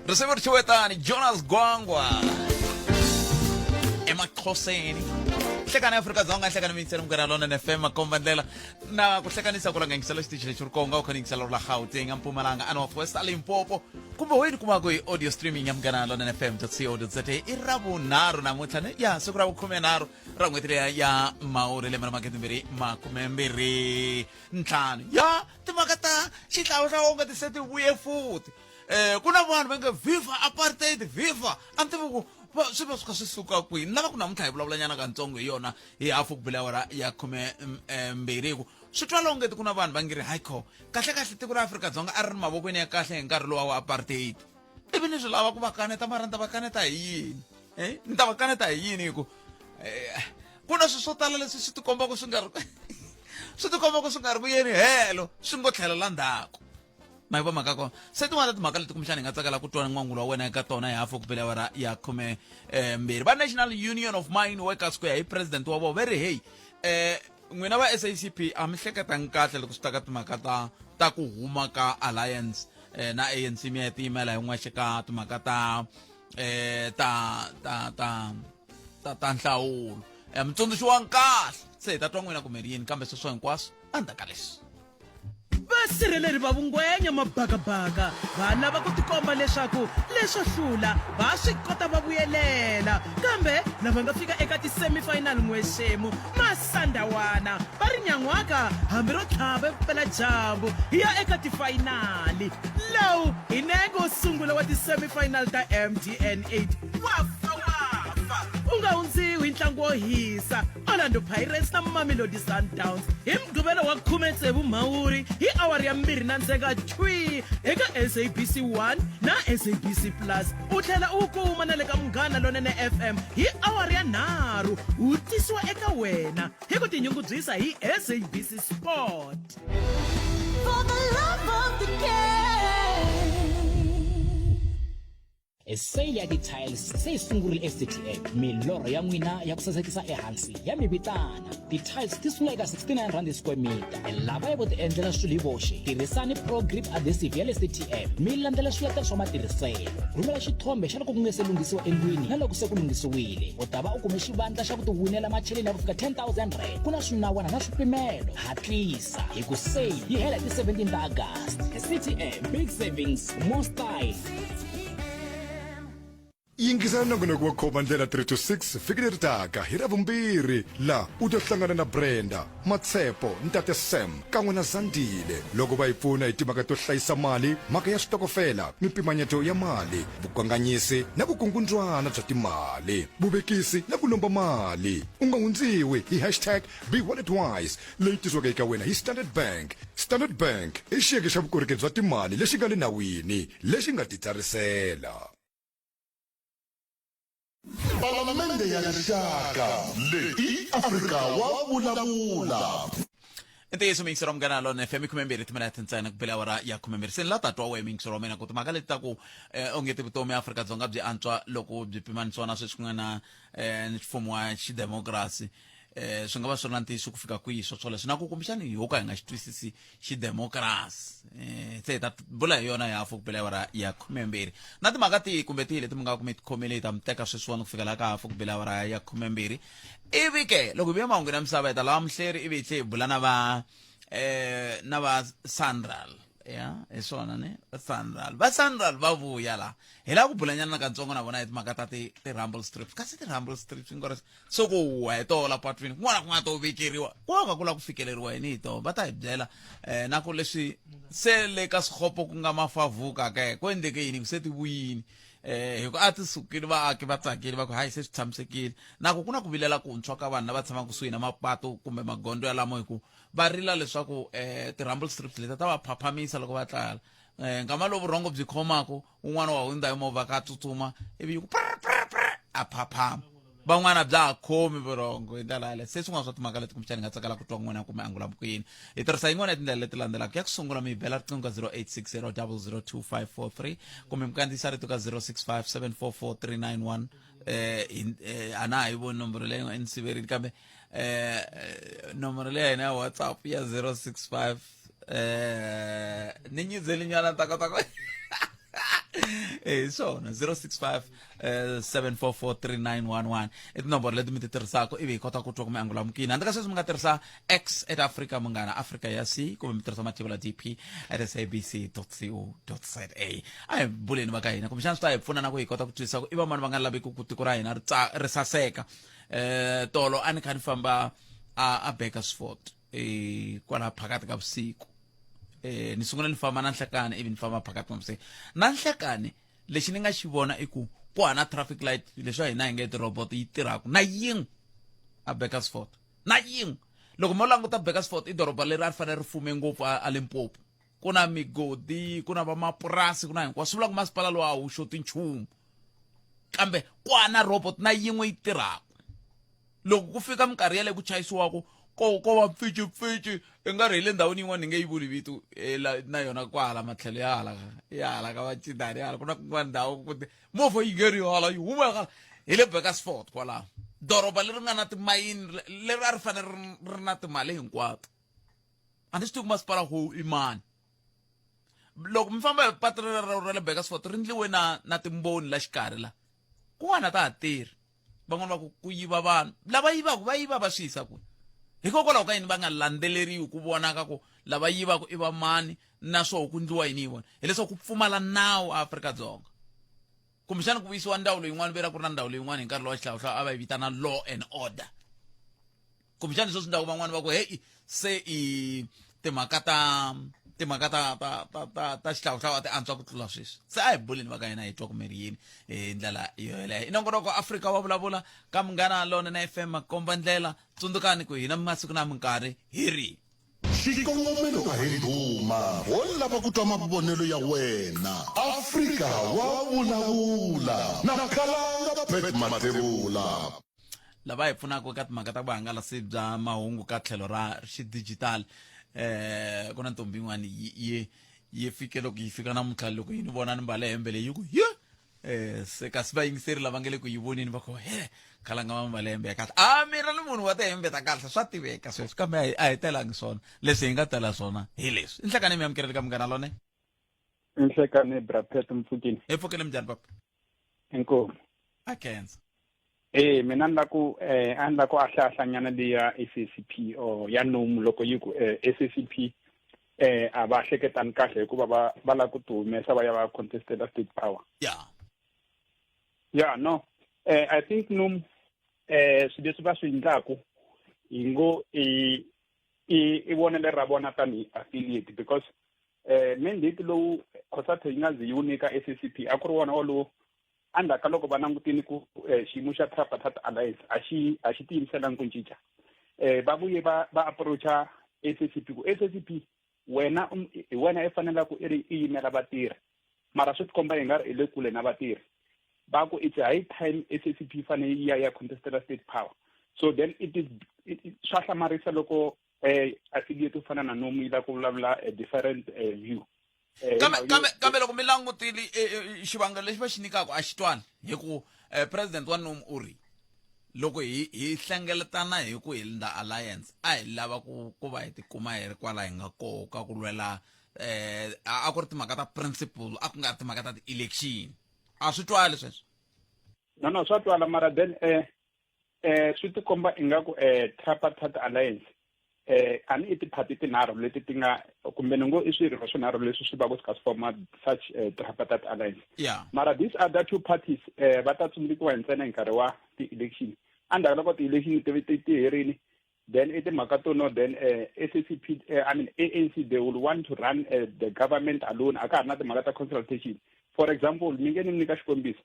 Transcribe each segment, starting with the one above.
Receiver Chuetani, Jonas Gwangwa, Emma Koseni. Hlekana Afrika Dzonga hlekana mitsero mngaralona FM makombandlela na kuhlekanisa kula ngengiselo station churkonga ukhaningiselo la Gauteng Mpumalanga and of West Limpopo kumbe wena kuma ku audio streaming ya mngaralona FM.co.za irabunaro namuthla ne ya siku ra ukhumenaro ra n'wetile ya Mauri le mana maketimbiri makumembiri ntlhanu ya timakata xihlawuhlawu nga tiseti vuye futhi kuna vanhu va nge viva apartheid viva antivuku swi va swi suka kwini lava ku namuntlha hi vulavulanyana katsongo hi yona hi hafu ku bela awara ya 12 swi twa longeti ku na vanhu va nge ri haikho kahle kahle tiko ra Afrika-Dzonga a ri ri mavokweni ya kahle hi nkarhi lowa wa apartheid ivi ni swi lava ku va kaneta mara ni ta va kaneta hi yini ni ta va kaneta hi yini hi ku na swi swo tala leswi swi tikomba ku swi nga ri swi nga ri ku yeni helo swi ngo tlhelela ndzhaku mai va maka ko se tin'wana timhaka leti kumbexana hi nga tsakela ku twa n'wangulo wa wena eka tona hi hafu ku bela awara ya 12 va National Union of Mine Workers ku ya hi president wa vo very hey n'wina va SACP a mi hleketanga kahle loko swi ta ka timhaka ta ku huma ka alliance na ANC mi ya tiyimela hi n'wexe ka timhaka ta nhlawulo mutsundzuxi wa kahle se hi ta twa n'wina kumbe ri yini kambe sweswo hinkwaswo a ndzhaku ka leswi vasirheleri va vungwenya mabhakabhaka va lava ku tikomba leswaku leswo hlula va swi kota va vuyelela kambe lava nga fika eka ti-semifinal n'wexemu masandawana va ri nyan'waka hambi ro tlhava vupela dyambu hi ya eka tifayinali lowu hi nenge wo sungula wa ti-semifinal ta MTN 8 wafa u nga hundziwi hi ntlangu wo hisa Orlando Pirates na Mamelodi Sundowns hi mugqivelo wa 16 Mhawuri hi awara ya 2 thwi eka SABC 1 na SABC Plus u tlhela u kuma na le ka Munghana Lonene FM hi awara ya 3 u tisiwa eka wena hi ku tinyungubyisa hi SABC Sport. For the love of the game. Sale ya ti-tiles se yi sungurile STTM milorho ya n'wina ya ku sasekisa ehansi ya mi vitana ti-tiles ti sungula eka 69 rand square meter lava yi vo ti endlela swilo hi voxe tirhisani pro grip adhesive ya le STTM mi landzela swiletelo swa matirhiselo rhumela xithombe xa loko ku nga se lunghisiwa endlwini na loko se ku lunghisiwile u ta va u kume xivandla xa ku ti winela macheleni ya ku fika 10,000 rand ku na swinawana na swipimelo hatlisa hi ku sale yi hela hi ti-17 ta August STTM big savings more style. Yingisana nongonoko wa Khomandlela 3 to 6 vhiki leri taka hi Ravumbirhi la u ta hlangana na Brenda Matsepo Ntate Sam kan'we na Zandile loko va hi pfuna hi timhaka to hlayisa mali mhaka ya switokofela mipimanyeto ya mali vukanganyisi na vukungundzwana bya timali vuvekisi na ku lomba mali u nga hundziwi hi #BeWalletWise leyi tisiwaka eka wena hi Standard Bank. Standard Bank i xiyenge xa vukorhokeri bya timali lexi nga le nawini lexi nga titsarisela. Palamende ya rixaka leyi Afrika wa vulavula. Ntiyiso mingisero Munghana Lonene FM 12 timinete ntsena ku bela awara ya 12 se ni la tatwa we mingisero wa mina ku timhaka leti ta ku ongeti vutomi Afrika-Dzonga byi antswa loko byi pimanisiwa na sweswi ku nga na mfumo wa xidemokirasi swi nga va swi ri na ntiyiso ku fika kwihi sweswo leswi na ku kumbexani hi ka hi nga xi twisisi xidemokirasi se hi ta vula hi yona hi hafu ku bela awara ya 12 na timhaka tihi kumbe tihi leti mi nga ku mi tikhomile hi ta mi teka sweswiwani ku fika laha ka hafu ku bela awara ya 12 ivi ke loko hi vuya mahungu na misava hi ta lava muhleri ivi hi tlhe hi bula na va Sanral ya hi swona ne va Sanral va vuya la hi lava ku bulanyana na katsongo na vona hi timhaka ta ti-rumble strips kasi ti-rumble strips ngori so ku wa hi tola patwini kun'wana ku nga to vekeriwa ku ku la ku fikeleriwa yini hi to va ta hi byela na ku leswi se le ka swikhopo ku nga mafavuka ke ku endleke yini se ti vuyini hi ku a ti sukile vaaki va tsakile va ku hayi se swi tshamisekile na ku na ku vilela kuntshwa ka vanhu lava tshamaka kusuhi na mapatu kumbe magondo yalamo hi ku va rila leswaku ti-rumble strips leti ta va phaphamisa loko va tlala nkama lowu vurhongo byi khomaka un'wana wa hundza hi movha ka tsutsuma ivi yi ku a phaphama van'wana bya ha khomi vurhongo hi ndlela yaleyo se swin'wana swa timhaka leti kumbexani nga tsakela ku twa n'wina kumbe angula vukuyini hi tirhisa yin'wana ya tindlela leti landzelaka ya ku sungula mi bela riqingho ka 0860 002 kumbe mi kandziyisa rito ka 065 744 391 a na ha yi voni nomboro leyi nga ensiverini kambe nomboro leyi ya hina ya WhatsApp ya 065 ni nyizeli nyana takataka swona 065 7443911 i tinomboro leti mi ti tirhisaka ivi hi kota ku twa ku mi angula mukini handle ka sweswi mi nga tirhisa x at africa munghana africa ya c kumbe mi tirhisa mativula dp at sabc.co.za a hi buleni va ka hina kumbexana swi ta hi pfuna na ku hi kota ku twisisa ku i van'wani va nga laveki ku tiko ra hina ri saseka tolo a ni kha ni famba a Bakersford kwala phakati ka vusiku ni sungula ni famba na nhlekani ivi ni famba phakati ka vusiku na nhlekani lexi ni nga xi vona i ku hana traffic light leswi hina hi nge ti-robot yi tirhaka na yin'we a Bakersford na yin'we loko mo languta Bakersford i doroba leri a ri fanele ri fume ngopfu a Limpopo ku na migodi ku na vamapurasi ku na hinkwaswo swi vula ku masipala lowu a wu xoti nchumu kambe ku hana robot na yin'we yi tirhaka loko ku fika minkarhi yale ku chayisiwaka ko va mpfici i nga ri hi le ndhawini yin'wana ni nge yi vuli vitu na yona kwala matlhelo ya hala ka vacidani hala ku na kun'wana ndhawu movha yi ngeri hala yi huma hi le Bakersford kwalaho doroba leri nga na timayini leri a ri fanele ri na timali hinkwato a ni swi tivi ku masipala ho i mani loko mi famba hi patu ra le Bakersford ri ndliwe na timboni la xikarhi la kun'wana ta ha tirhi van'wana va ku yiva vanhu lava yivaka va yiva va swi yisa kuni hikokwalaho ka yini va nga landzeleriwi ku vonaka ku lava yivaka i va mani naswoho ku ndliwa yini yi vona hileswaku ku pfumala nawu a Afrika-Dzonga kumbexana ku vuyisiwa ndawulo yin'wana vera ku ri na ndawulo yin'wana hi nkarhi lowa xihlawuhlawu a va yi vitana law and order kumbexana leswo swi ndhawu van'wana va ku heyi se i timhaka ta xihlawuhlawu a ti antswa ku tlula sweswi se a hi buleni va ka hina hi twa ku mi ri yini hi ndlela yoyeleyo i nongonoko Afrika wa vulavula ka Munghana Lonene na FM makomba ndlela tsundzukani ku hina masiku na minkarhi hi ri xikongomelo a hi duma wo lava ku twa mavonelo ya wena Afrika wa vulavula na Khalanga Pet Matebula lava hi pfunaka eka timhaka ta vuhangalasi bya mahungu ka tlhelo ra xidijitali ku na ntombi yin'wana yi fike loko yi fika namuntlha loko yi ni vona ni mbale hembe leyi ku se kasi vayingiseri lava nge le ku yi voneni va ku Khalanga ma mbale hembe ya kahle mina ni munhu wa tihembe ta kahle swa tiveka sweswi kambe a hi telangi swona leswi hi nga tela swona hi leswi i nhlekani mi amukeleli ka Munghana Lonene Nhlekani Brapet Mfukini hi pfukele mi njhani papa inkomo a khensa mina ni la ku ahlahlanyana leya SACP or ya nomu loko yi ku SACP a va hleketani kahle hikuva va la ku ti humesa va ya va contestela state power no I think nomu swilo leswi va swi endlaku hi ngo i vonele ra vona tani affiliate because mandate lowu COSATU yi nga zi yi wu nyika SACP a ku ri wona wolowo andaka loko va langutini ku xiyimo xa Tripartite Alliance a xi tiyimiselangi ku cinca va vuye va approacha SACP ku SACP wena i fanela ku i yimela vatirhi mara swi tikomba hi nga ri i le kule na vatirhi va ku it's high time SACP fanele yi ya contestela state power so then swa hlamarisa loko affiliate to fana na nomu yi la ku vulavula a different view kambe loko mi langutile xivangelo lexi va xi nyikaka a xi twani hi ku president wa nomu u ri loko hi hlengeletana hi ku hi linda alliance a hi lava ku va hi tikuma hi ri kwala hi nga koka ku lwela a ku ri timhaka ta principle a ku nga ri timhaka ta ti-election a swi twali sweswo no swa twala mara then swi tikomba ingaku Tripartite Alliance a ni i tiphati tinharhu leti ti nga kumbe ni ngo i swirho swinharhu leswi swi va ku swi ka swi forma such Tripartite Alliance mara these other two parties va ta tsundzukiwa hi ntsena hi nkarhi wa ti-election andaka loko ti-election ti herini then i timhaka to no then SACP ANC they will want to run the government alone a ka ha ri na timhaka ta consultation for example mi nge ni nyika xikombiso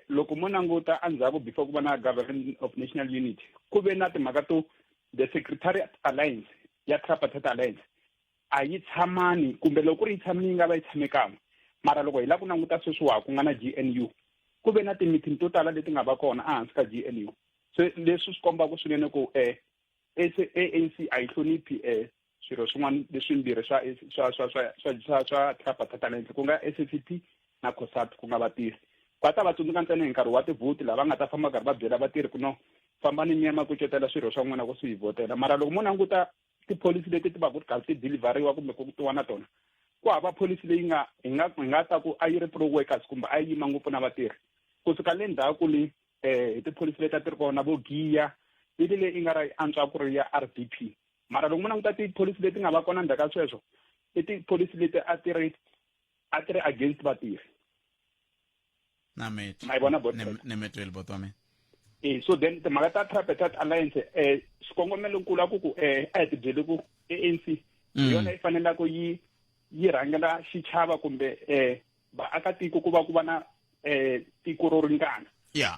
loko mo languta endzhaku before ku va na government of national unity ku ve na timhaka to the Secretariat Alliance ya Tripartite Alliance a yi tshamani kumbe loko yi tshamini yi nga va yi tshame kan'we mara loko hi la ku languta sweswiwa ku nga na GNU ku ve na ti-meeting to tala leti nga va kona ehansi ka GNU so leswi swi kombaka swinene ku ANC a yi hloniphi swirho swin'wana leswimbirhi swa Tripartite Alliance ku nga SACP na COSATU ku nga vatirhi va ta va tsundzuka ntsena hi nkarhi wa tivhoti lava nga ta famba karhi va byela vatirhi ku no famba ni nyama kucetela swirho swa n'wina ku swi hi votela mara loko mo languta tipholisi leti ti va ku ri karhi ti dilivhariwa kumbe ku tiwa na tona ku hava policy leyi hi nga ta ku a yi ri pro workers kumbe a yi yima ngopfu na vatirhi kusuka le ndzhaku hi tipholisi leti a ti ri kona vo giya yi leyi i nga ra antswa ku ri ya RDP mara loko mu languta tipholisi leti nga va kona ndzhaku ka sweswo i tipholisi leti a ti ri against vatirhi namet ma yi vona nemetweli bot wa mina so then timhaka ta tripartite alliance xikongomelo nkulu a ku a hi tibyeli ku ANC hi yona yi fanelaka yi rhangela xichava kumbe vaakatiko ku va na tiko ro ringana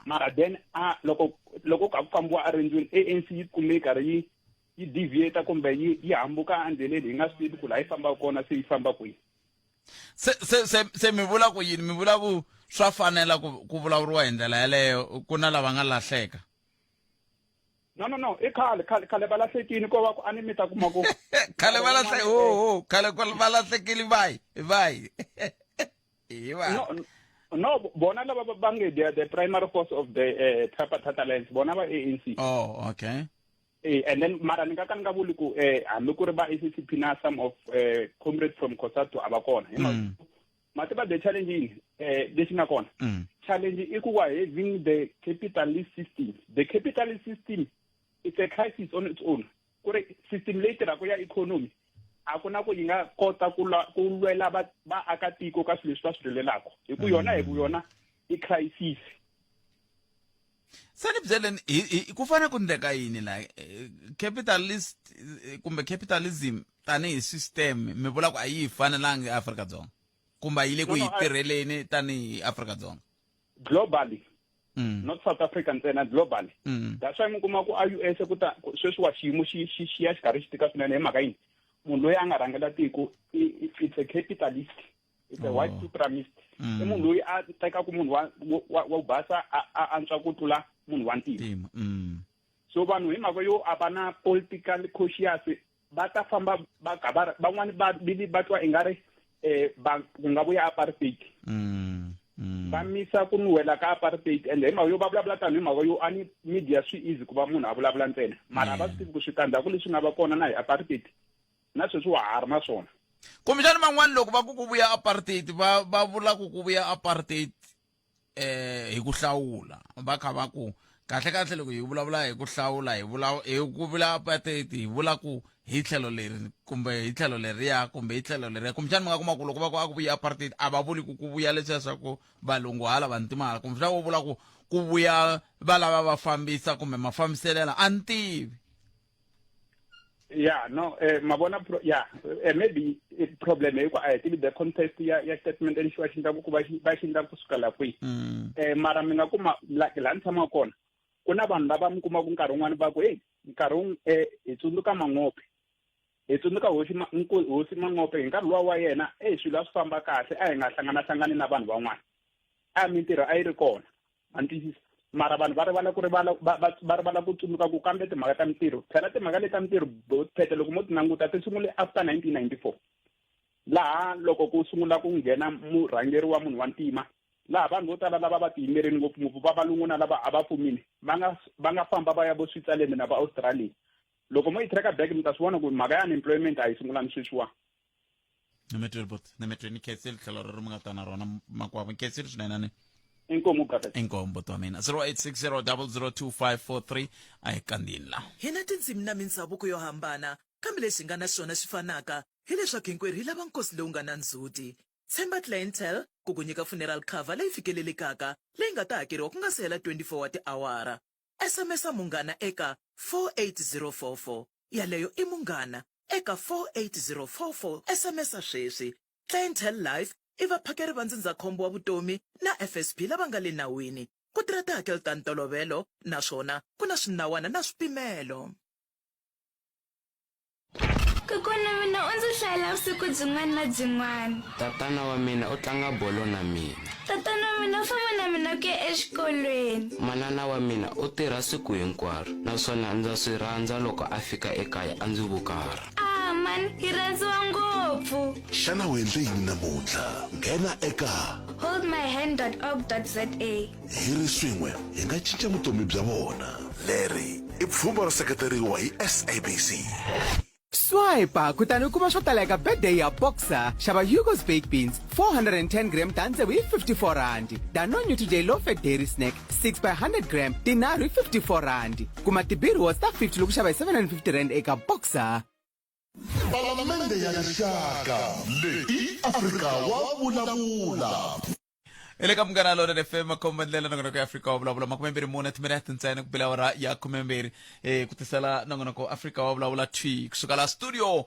mara then loko ka ku fambiwa arrangeweni ANC yi kume karhi yi deviate kumbe yi hambuka endleleni hi nga swi tivi ku laha yi fambaka kona se yi famba kwihi se mi vula ku yini mi vula ku swa fanela ku vulavuriwa hi ndlela yaleyo ku na lava nga lahleka no i khale va lahlekile ko va ku a ni mi ta kuma ku khale va khale va lahlekile vai no bona lava va nge the primary force of the tripartite alliance bona va ANC okay and then mara ni nga vuli ku hambi ku ri va ACCP na some of comrades from COSATU a va kona mativa the challenge yini lexi nga kona challenge i ku wa having the capitalist system it's a crisis on its own ku ri system leyi tirhaka ya economy a ku na ku yi nga kota ku lwela vaakatiko ka swilo leswi va swi lwelelaka hi ku yona i crisis se ni byeleni ku fanele ku ndleka yini la capitalist kumbe capitalism tanihi system mi vula ku a yi fanelangi eAfrika-Dzonga kumbe yi le ku yi tirheleni tanihi Afrika-Dzonga globally not South Africa ntsena globally that's why mi kuma ku a US ku ta sweswi wa xiyimo xi ya xikarhi xi tika swinene hi mhaka yini munhu loyi a nga rhangela tiko it's a capitalist it's a white supremacist i munhu loyi a tekaku munhu wa basa a antswa ku tlula munhu wa ntima so vanhu hi mhaka yo a va na political conscious va ta famba van'wani va twa i nga ri ku nga vuya apartheid va misa ku nuhela ka apartheid and hi mhaka yo va vulavula tani hi mhaka yo a ni media swi easy ku va munhu a vulavula ntsena mara a va swi tivi ku switandzhaku leswi nga va kona na hi apartheid na sweswi wa ha ri na swona kumbexani van'wani loko va ku vuya apartheid va vula ku vuya apartheid hi ku hlawula va kha va ku kahle loko hi vulavula hi ku hlawula hi ku vula apartheid hi vula ku hi tlhelo leri kumbe hi tlhelo leriya kumbe hi tlhelo leriya kumbexani mi nga kuma ku loko va ku a ku vuya apartheid a va vuli ku vuya leswiya swa ku valungu hala vantima hala kumbexani va vula ku vuya va lava va fambisa kumbe mafambiselela a ni tivi mavona maybe problem hi ku a hi tivi the context ya statement lexi va xindlaku ku va xindlaku kusukela kwihi mara mi nga kuma laha ni tshamaka kona ku na vanhu lava mi kumaku nkarhi wun'wani va ku nkarhi hi tsundzuka Mangope hi tsundzuka hosi Mangope hi nkarhi luwa wa yena swilo a swi famba kahle a hi nga hlanganahlangani na vanhu van'wana a mintirho a yi ri kona antwisisa mara vanhu va rivala ku ri va rivala ku tsundzuka ku kambe timhaka ta mintirho phela timhaka leti ta mintirho phete loko mo ti languta ti sungule after 1994 laha loko ku sungula ku nghena murhangeri wa munhu wa ntima laha vanhu vo tala lava va tiyimerini ngopfungopfu va valungu na lava a va pfumile va nga famba va ya vo Switzerland na va Australia loko mo yi tracker back mi ta swi vona ku mhaka ya unemployment a yi sungulani sweswiwa nemetweni khetseli tlhelo ro mi nga ta na rona makwavo khetseli swinene inkomu wa mina 0860002543 a hi kandini la hi na tindzimi na mindhavuko yo hambana kambe lexi nga na xona xi fanaka hileswaku hinkwerhu hi lava nkosi lowu nga na ndzhuti tshemba clientele ku ku nyika funeral cover leyi fikelelekaka leyi nga ta hakeriwa ku nga se hela 24 wa tiawara SMS-a munghana eka 48044 yaleyo i munghana eka 48044 SMS-a sweswi clientele life i vaphakeri va ndzindzakhombo wa vutomi na FSP lava nga le nawini ku tirha tihakelo ta ntolovelo naswona ku na swinawana na swipimelo kokwana mina u ndzi hlayela vusiku byin'wana na byin'wana tatana wa mina u tlanga bolo na mina tatana wa mina u famba na mina ku ya exikolweni manana wa mina u tirha siku hinkwaro naswona ndza swi rhandza loko a fika ekaya a ndzi vukarha man hi rhandziwa ngopfu xana u endle yini namuntlha nghena eka holdmyhand.org.za hi ri swin'we hi nga cinca vutomi bya vona leri i pfhumba ro seketeriwa hi SABC Swipe kutani u kuma swo tala eka birthday ya Boxer. Xava Hugo's baked beans 410 gram tandze hi 54 rand. Danone Today low fat dairy snack 6 by 100 gram tinharhu hi 54 rand. Kuma tibiri wa star 50 loko xava hi 750 rand eka Boxer. Palamende ya rixaka leyi Afrika wa vulavula. Ele ka Munghana Lonene FM makombandlela nongonoko ya Afrika wa vulavula makumembiri mune timinete ntsena ku bila wara ya kumembiri ku tisela nongonoko Afrika wa vulavula 2 kusuka la studio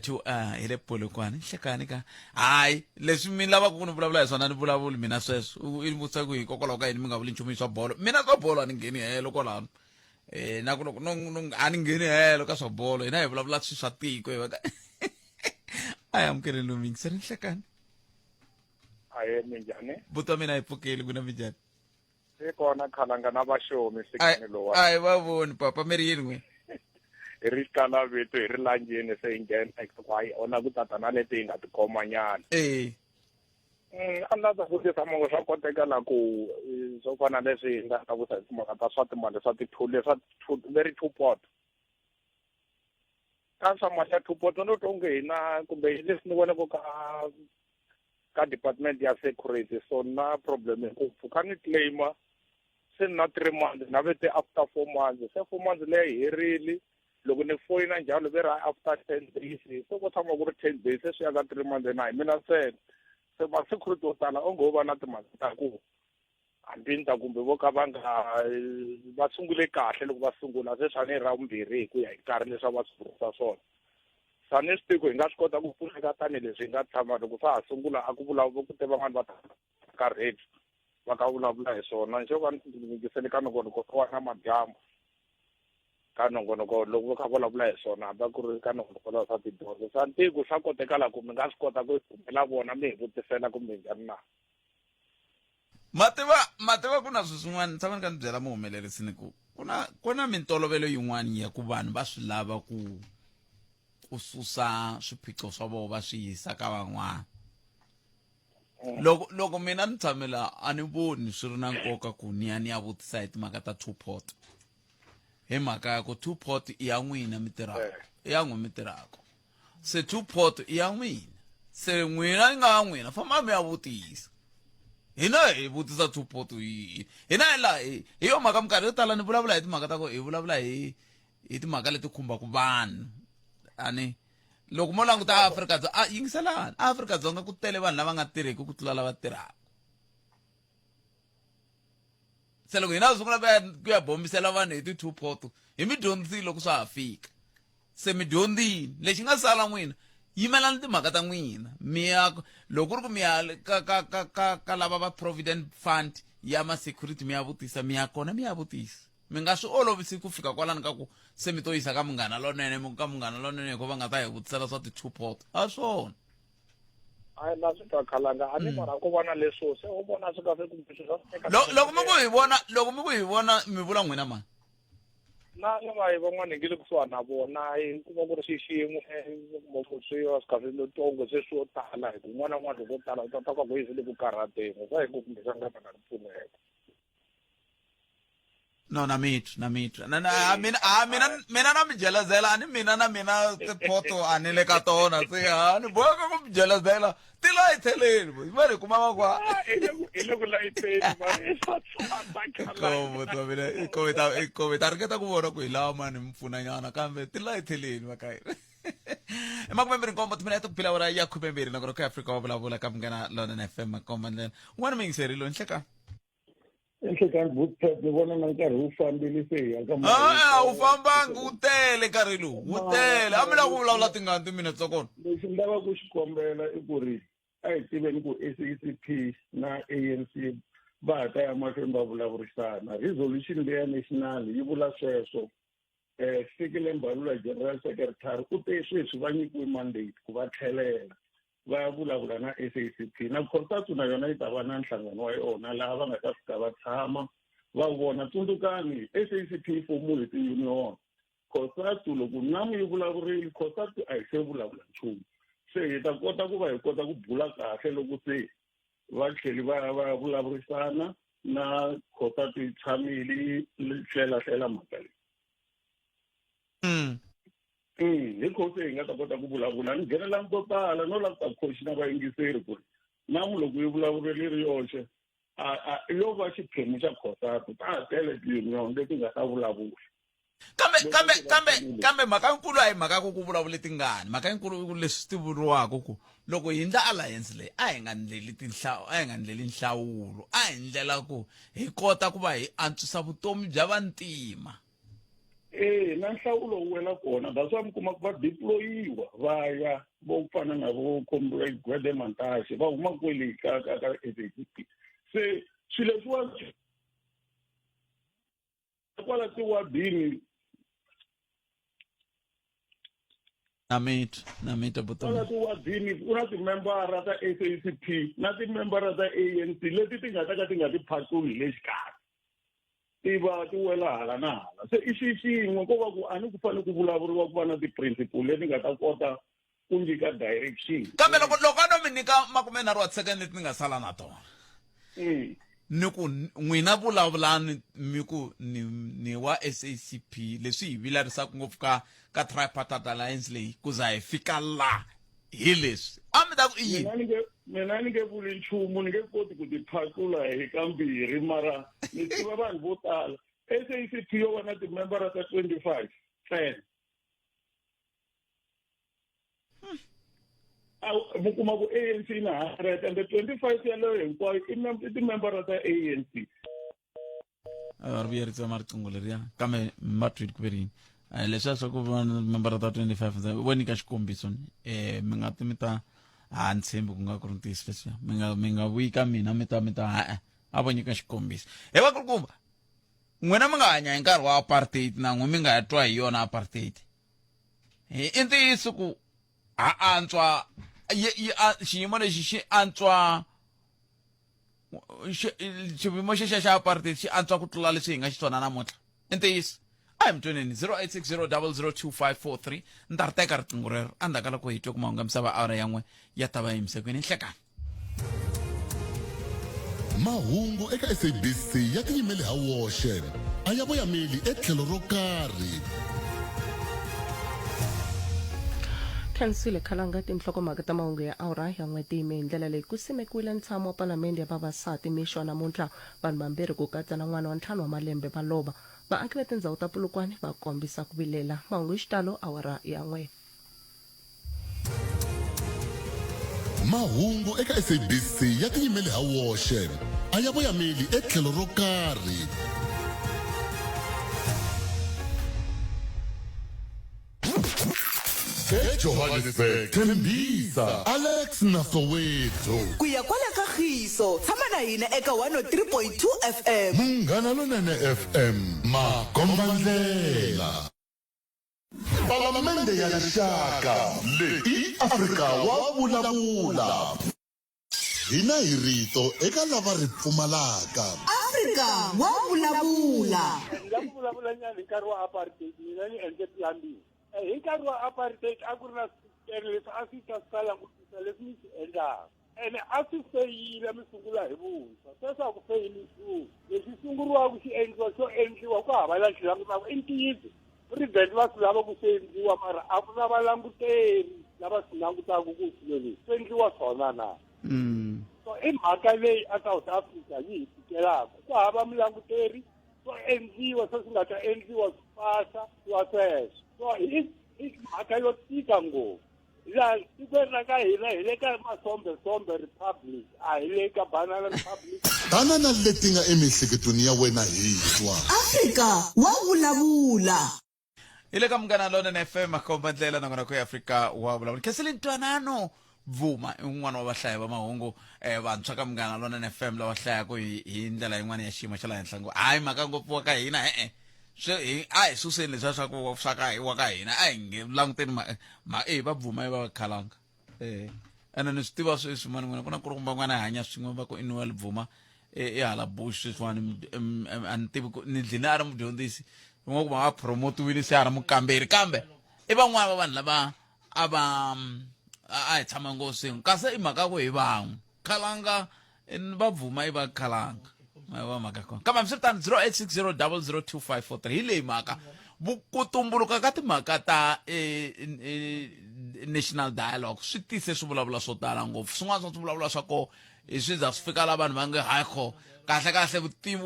to ile polokwane hlekani ka hayi leswi mi lava ku ni vulavula hi swona ni vulavuli mina sweswo i mutsa ku hikokwalaho ka yini mi nga vuli nchumu swa bolo mina swa bolo a ni ngheni helo kwalano na ku loko a ni ngheni helo ka swa bolo hina hi vulavula swi swa tiko hi vaka aya amukeli lo mingisa ni hlekani aye minjhani buta mina hi pfukeli ku na minjhani se kona khalanga na vaxomi sikani lowa ai va voni papa mi ri yini n'we hi ri kala vetu hi ri lanjeni se hi nghena kwayi ona ku tata na leti hi nga tikoma nyana a ni lava ku vutisa mongo swa kotekala ku swo fana leswi hi nga ta vusa hi timhaka ta swa timali swa tithuli swa very two pot ka swa mali ya two pot no tonge hina kumbe leswi ni vonaka ka department ya security so na problem ngopfu ka ni claima se na 3 months na vete after 4 months se 4 months leyi herile loko ni foyina njalo ve ra after 10 days so ko tshama ku ri 10 days se swi ya ka 3 months na hi mina se ma security o tala ongo va na timhaka ta ku hambi ni ta kumbe vo ka va nga va sungule kahle loko va sungula se swa ni ra vumbirhi hi ku ya hi nkarhi leswi va sungurisa swona sani switiko hi nga swi kota ku pfuneka tanihileswi hi nga tshama loko swa ha sungula a ku vulavula ku te van'wani va karheti va ka vulavula hi swona nxo va yingisele ka nongonoko wa na madyambu ka nongonoko loko va kha vulavula hi swona hambi ku ri ka nongonoko la swa tidyondzo swa ntiko swa kotekala ku mi nga swi kota ku khumela vona mi hi vutisela kumbe njhani na mativa ku na swi swin'wana ni tshama ni ka ni byela muhumelerisi ni ku ku na mintolovelo yin'wana ya ku vanhu va swi lava ku susa swiphiqo swa vona va swi yisa ka van'wana loko mina ni tshamela a ni voni swi ri na nkoka ku ni ya vutisa hi timhaka ta two pot hi mhaka ya ku two pot i ya n'wina mi tirhaka i ya n'wi mi tirhaka se two pot i ya n'wina se n'wina yi nga ya n'wina famba mi ya vutisa hina hi vutisa two pot hina hi yo mhaka minkarhi yo tala ni vulavula hi timhaka ta ku hi vulavula hi timhaka leti khumbaka vanhu ani loko mo languta Afrika-Dzonga yingiselani Afrika-Dzonga ku tele vanhu lava nga tirheki ku tlula lava tirhaka se loko hina sungula ku ya bombisela vanhu hi ti-two pot hi mi dyondzile loko swa ha fika se mi dyondzile lexi nga sala n'wina yimelani timhaka ta n'wina mi ya loko ku ri ku mi ya ka lava va provident fund ya ma-security mi ya vutisa mi ya kona mi ya vutisa mi nga swi olovisi ku fika kwalani ka ku se mi to yisa ka Munghana Lonene ka Munghana Lonene ko va nga ta hi vutisela swa ti-two pot a swona hayi na swi ta khalanga a ni mara ku vona leswo se u vona swi kahle ku loko mi ku hi vona mi vula n'wina mani na va hi van'wana nge le kusuhani na vona ku va ku ri xiximo ngopfu swi swi kahle lotongo se swo tala hi ku n'wana n'wana loko tala u ta ta ka ku yisi le ku karhateni swa hi ku kumbe swa nga ta nga ri pfuneka no na mithu mina na mi jelazela ani mina na mina tiphoto ani le ka tona se ani boka ku mi jelazela ti layitheleni va ri kuma vakwa ile ku layiteni kobe ta ringeta ku vona ku hi lawa mani mi pfuna nyana kambe ti layitheleni vakayi emakumembiri nkombo timinete ku phila wara ya 12 na ku ri ka Afrika wa vulavula ka Munghana Lonene FM makombo ndlela un'wana mi yingiserile nhlekani enhlekani bootpad ni vona na nkarhi wu fambile se hi ya ka wu fambangi wu tele nkarhi lowu wu tele a mi lava ku vulavula tingani timinete ta kona lexi ni lava ku xi kombela i ku ri a hi tiveni ku SACP na ANC va ha ta ya mahlweni va vulavurisana resolution leya national yi vula sweswo Fikile Mbalula general secretary u te sweswi va nyikiwe mandate ku va tlhelela va ya vulavula na SACP na COSATU na yona yi ta va na nhlangano wa yona laha va nga ta fika va tshama va vona tsundzukani SACP yi fomiwe hi ti-union COSATU loko namu yi vulavurile COSATU a hi se vulavula nchumu se hi ta kota ku va hi kota ku bula kahle loko se va tlheli va ya vulavurisana na COSATU yi tshamile yi hlela mhaka leyi hi khosi hi nga ta kota ku vulavula ni nghenelani to tala no lava ku ta khoxina vayingiseri ku ri namu loko yi vulavurile ri yoxe yo va xiphemu xa khosato ta tele tiyunion leti nga ta vulavula kambe mhaka nkulu a hi mhaka ku vulavule tingani mhaka nkulu leswi ti vuriwaka ku loko hi ndla alliance leyi a hi nga ndleli nhlawulo a hi ndlela ku hi kota ku va hi antswisa vutomi bya vantima na nhlawulo wu wela kona that's why mi kuma ku va deployiwa va ya vo fana na vo comrade Gwede Mantashe va huma kwele ka SACP se swilo leswiwa kwala tiwadini namita butomi kwala tiwadini ku na timembara ta SACP na timembara ta ANC leti ti nga ta ka ti nga ti phatluli le xikarhi ti va ti wela hala na hala se i xin'we ko va ku a ni ku fanele ku vulavuriwa ku va na ti-principle leti nga ta kota ku nyika direction kambe loko a no mi nyika 30 second leti ni nga sala na tona ni ku n'wina vulavulani mi ku ni wa SACP leswi hi vilarisaka ngopfu ka tripartite alliance leyi ku za hi fika la hi leswi a mi ta ku mina ni nge vuli nchumu ni nge koti ku tiphatlula hi kambirhi mara ni tiva vanhu vo tala SACP yo va na timembara ta 25 10 mi kuma ku ANC na 100 and the 25 yaleyo hinkwayo i timembara ta ANC ri vuyerisa mariqingho leriya kambe matwini ku verini leswiya swa ku va membara ta 25 vo nyika xikombiso mi nga ti mi ta ni tshembi ku nga ku ri ntiyiso leswiya mi nga vuyi ka mina mi ta a vo nyika xikombiso he vakulukumba n'wina mi nga hanya hi nkarhi wa apartheid na n'we mi nga twa hi yona apartheid i ntiyiso ku antswa xiyimo lexi xi antswa xiyimo xexa xa apartheid xi antswa ku tlula leswi hi nga xi twana namuntlha i ntiyiso a hi mi tweneni 0860002543 ni ta ri teka riqingho rero endzhaku ka loko hi twe ku mahungu ya misava awara yan'we ya ta va yimisekweni nhlekani mahungu eka SABC ya tiyimele ha woxe a ya voyameli etlhelo ro karhi khansile khalanga tinhlokomhaka ta mahungu ya awara ya n'weti yime hi ndlela leyi ku simekiwile ntshamo wa palamende ya vavasati mixo namuntlha vanhu vambirhi ku katsa na n'wana wa 5 wa malembe va lova vaaki va tindzhawu ta Polokwane va kombisa ku vilela mahungu hi xitalo awara ya n'we mahungu eka SABC ya tiyimele ha woxe a ya voyameli etlhelo ro karhi eJohannesburg Tembisa Alex Nasoweto ku ya kwala kagiso tshama na hina eka 103.2 FM Munghana Lonene FM Makombandlela Palamende ya Rixaka leyi Afrika wa vulavula hina hi rito eka lava ri pfumalaka Afrika wa vulavula nga vulavula nyana nkarhi wa apartheid mina ni endle plan B hi nkarhi wa apartheid a ku ri na leswi a swi ta sala langutisa leswi ni swi endlaka ene a swi feyile mi sungula hi vuntshwa sweswi a ku feyili nchumu leswi sunguriwaka xi endliwa xo endliwa ku hava la xi langutaka i ntiyiso president va swi lava ku swi endliwa mara a ku na valanguteri lava swi langutaka ku swilo leswi swi endliwa swona na so i mhaka leyi a South Africa yi hi fikelaka ku hava mulanguteri swo endliwa swi nga ta endliwa swipasa wa sweswo so i mhaka yo tika ngopfu laha tikweni ra ka hina hi le ka Masombe Republic a hi le ka Banana Republic tana na leti nga emihleketweni ya wena hi twa Afrika wa vulavula ile ka Munghana Lonene FM Makombandlela na ngona ku Afrika wa vulavula khesile ntwanano Vuma un'wana wa vahlayi va mahungu vantshwa ka Munghana Lonene FM lava hlayaka hi ndlela yin'wana ya xiyimo xa la henhla ngo hayi mhaka ngopfu wa ka hina swi a hi suseni leswiya swa ku swa ka wa ka hina a hi nge languteni va Vuma va khalanga ene ni swi tiva sweswi mani n'wina ku na ku ri kumba n'wana hanya swin'we va ku Noel Vuma hala Bush sweswiwani a ni tivi ni dlina a ri mudyondzisi n'we ku va promotiwile se a ri mukamberi kambe i van'wana va vanhu lava a hi tshama ngosini kasi i mhaka ku hi van'we khalanga va Vuma i va khalanga va mhaka kona kambe swi tani 0860002543 hi leyi mhaka ku tumbuluka ka timhaka ta national dialogue swi tise swivulavula swo tala ngopfu swin'wana swa swivulavula swa ko hi swi za swi fika la vanhu va nge hayikho kahle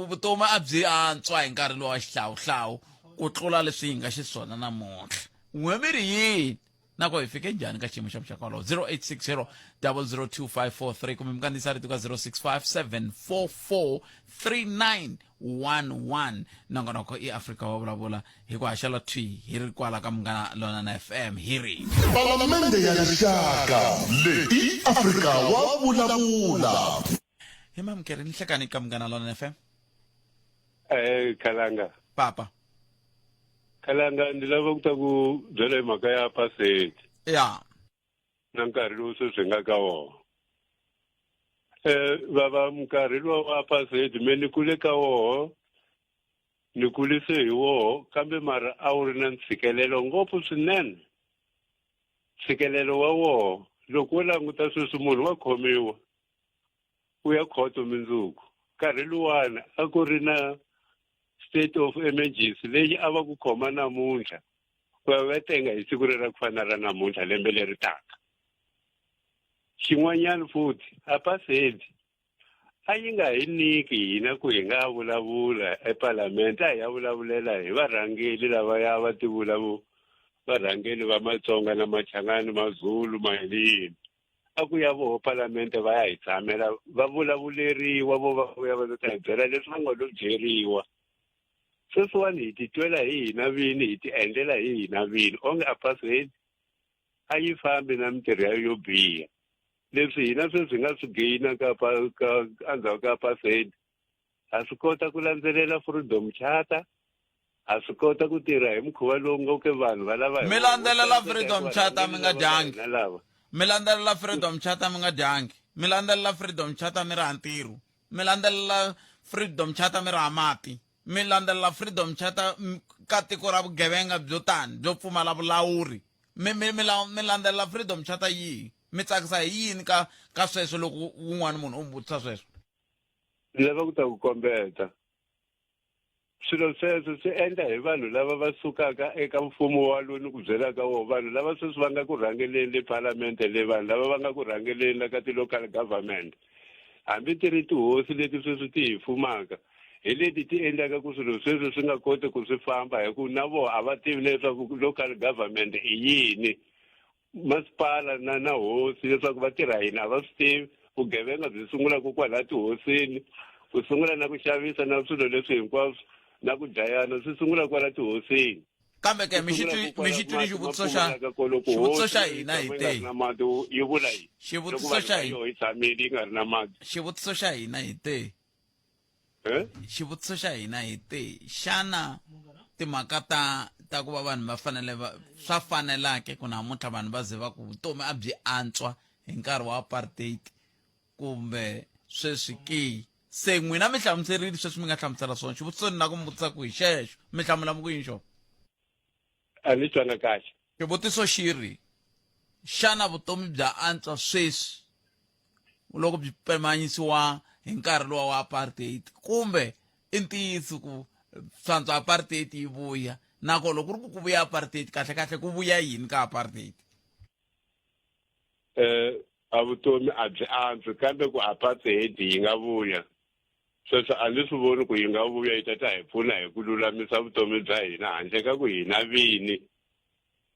vutomi a byi antswa hi nkarhi lowa xihlawuhlawu ku tlula leswi hi nga xiswona namuntlha n'we mi ri yini nako hi fike njhani ka xiyimo xa muxaka wolowo 0860 0025543 kumbe mi kandziyisa rito ka 0657443911 nongonoko i afrika wa vulavula hi ku haxela twi hi ri kwala ka Munghana Lonene FM hi ri palamende ya rixaka leyi afrika wa vulavula hi mamukeri ni hlekani ka Munghana Lonene FM Khalanga papa Khalanga ndi lava ku ta ku byela hi mhaka ya passport ya na nkarhi lowu sweswi nga ka wona bava nkarhi lowu wa passport me ni kule ka wona ni kulise hi wona kambe mara a wu ri na ntshikelelo ngopfu swinene ntshikelelo wa wona loko wo languta sweswi munhu wa khomiwa u ya khoto mindzuku nkarhi luwana a ku ri na state of emergency leyi a va ku khoma namuntlha va tenga hi siku ra ku fana ra namuntlha lembe leri taka xin'wanyana futhi apartheid a yi nga hi niki hina ku hi nga vulavula eparlamente a hi ya vulavulela hi varhangeli lava ya va varhangeli va Matsonga na Machangani Mazulu Mayini a ku ya voho parlamente va ya hi tshamela va vulavuleriwa vo va ya va ta hi byela leswi va nga lo byeriwa sweswiwani hi titwela hi hina vini hi ti endlela hi hina vini onge apartheid a yi fambi na mitirho ya yo biha leswi hina sweswi nga swi geyina ka endzhaku ka apartheid ha swi kota ku landzelela freedom charter ha swi kota ku tirha hi mukhuva lowu nga ke vanhu va lava mi landzelela freedom charter mi nga dyangi mi landzelela freedom charter mi nga dyangi mi landzelela freedom charter mi ri ha ntirho mi landzelela freedom charter mi ri ha mati mi landzelela freedom charter ka tiko ra vugevenga byo tani byo pfumala vulawuri mi landzelela freedom charter yihi mi tsakisa hi yini ka sweswo loko wun'wana munhu u mi vutisa sweswo ni lava ku ta ku kombeta swilo sweswo swi endla hi vanhu lava va sukaka eka mfumo wa lowu ni ku byelaka wona vanhu lava sweswi va nga ku rhangeleni le parlamente le vanhu lava va nga ku rhangeleni la ka ti-local government hambi ti ri tihosi leti sweswi ti hi fumaka hi leti ti endlaka ku swilo sweswi swi nga koti ku swi famba hi ku na vona a va tivi leswaku local government i yini masipala na hosi leswaku va tirha yini a va swi tivi vugevenga byi sungula ku kwala tihosini ku sungula na ku xavisa na swilo leswi hinkwaswo na ku dlayana swi sungula kwala tihosini kambe ke mi xitwini xivutiso xa hina hi te yi vula yini xivutiso xa hina yi tshamile yi nga ri na mati xivutiso xa hina hi te xivutiso xa hina hi te xana timhaka ta ku va vanhu swa fanelake ku namuntlha vanhu va ze va ku vutomi a byi antswa hi nkarhi wa apartheid kumbe sweswi ki se n'wina mi hlamuserile sweswi mi nga hlamusela swona xivutiso ni na ku mi vutisa ku hi xexo mi hlamula mi ku yini xona a ni twanga kahle xivutiso xi ri xana vutomi bya antswa sweswi loko byi pimanyisiwa hi nkarhi lowa wa apartheid kumbe i ntiyiso ku swantswa apartheid yi vuya nako loko ri ku vuya apartheid kahle ku vuya yini ka apartheid a vutomi a byi antswi kambe ku apartheid yi nga vuya sweswo a ni swi voni ku yi nga vuya yi ta hi pfuna hi ku lulamisa vutomi bya hina handle ka ku hina vini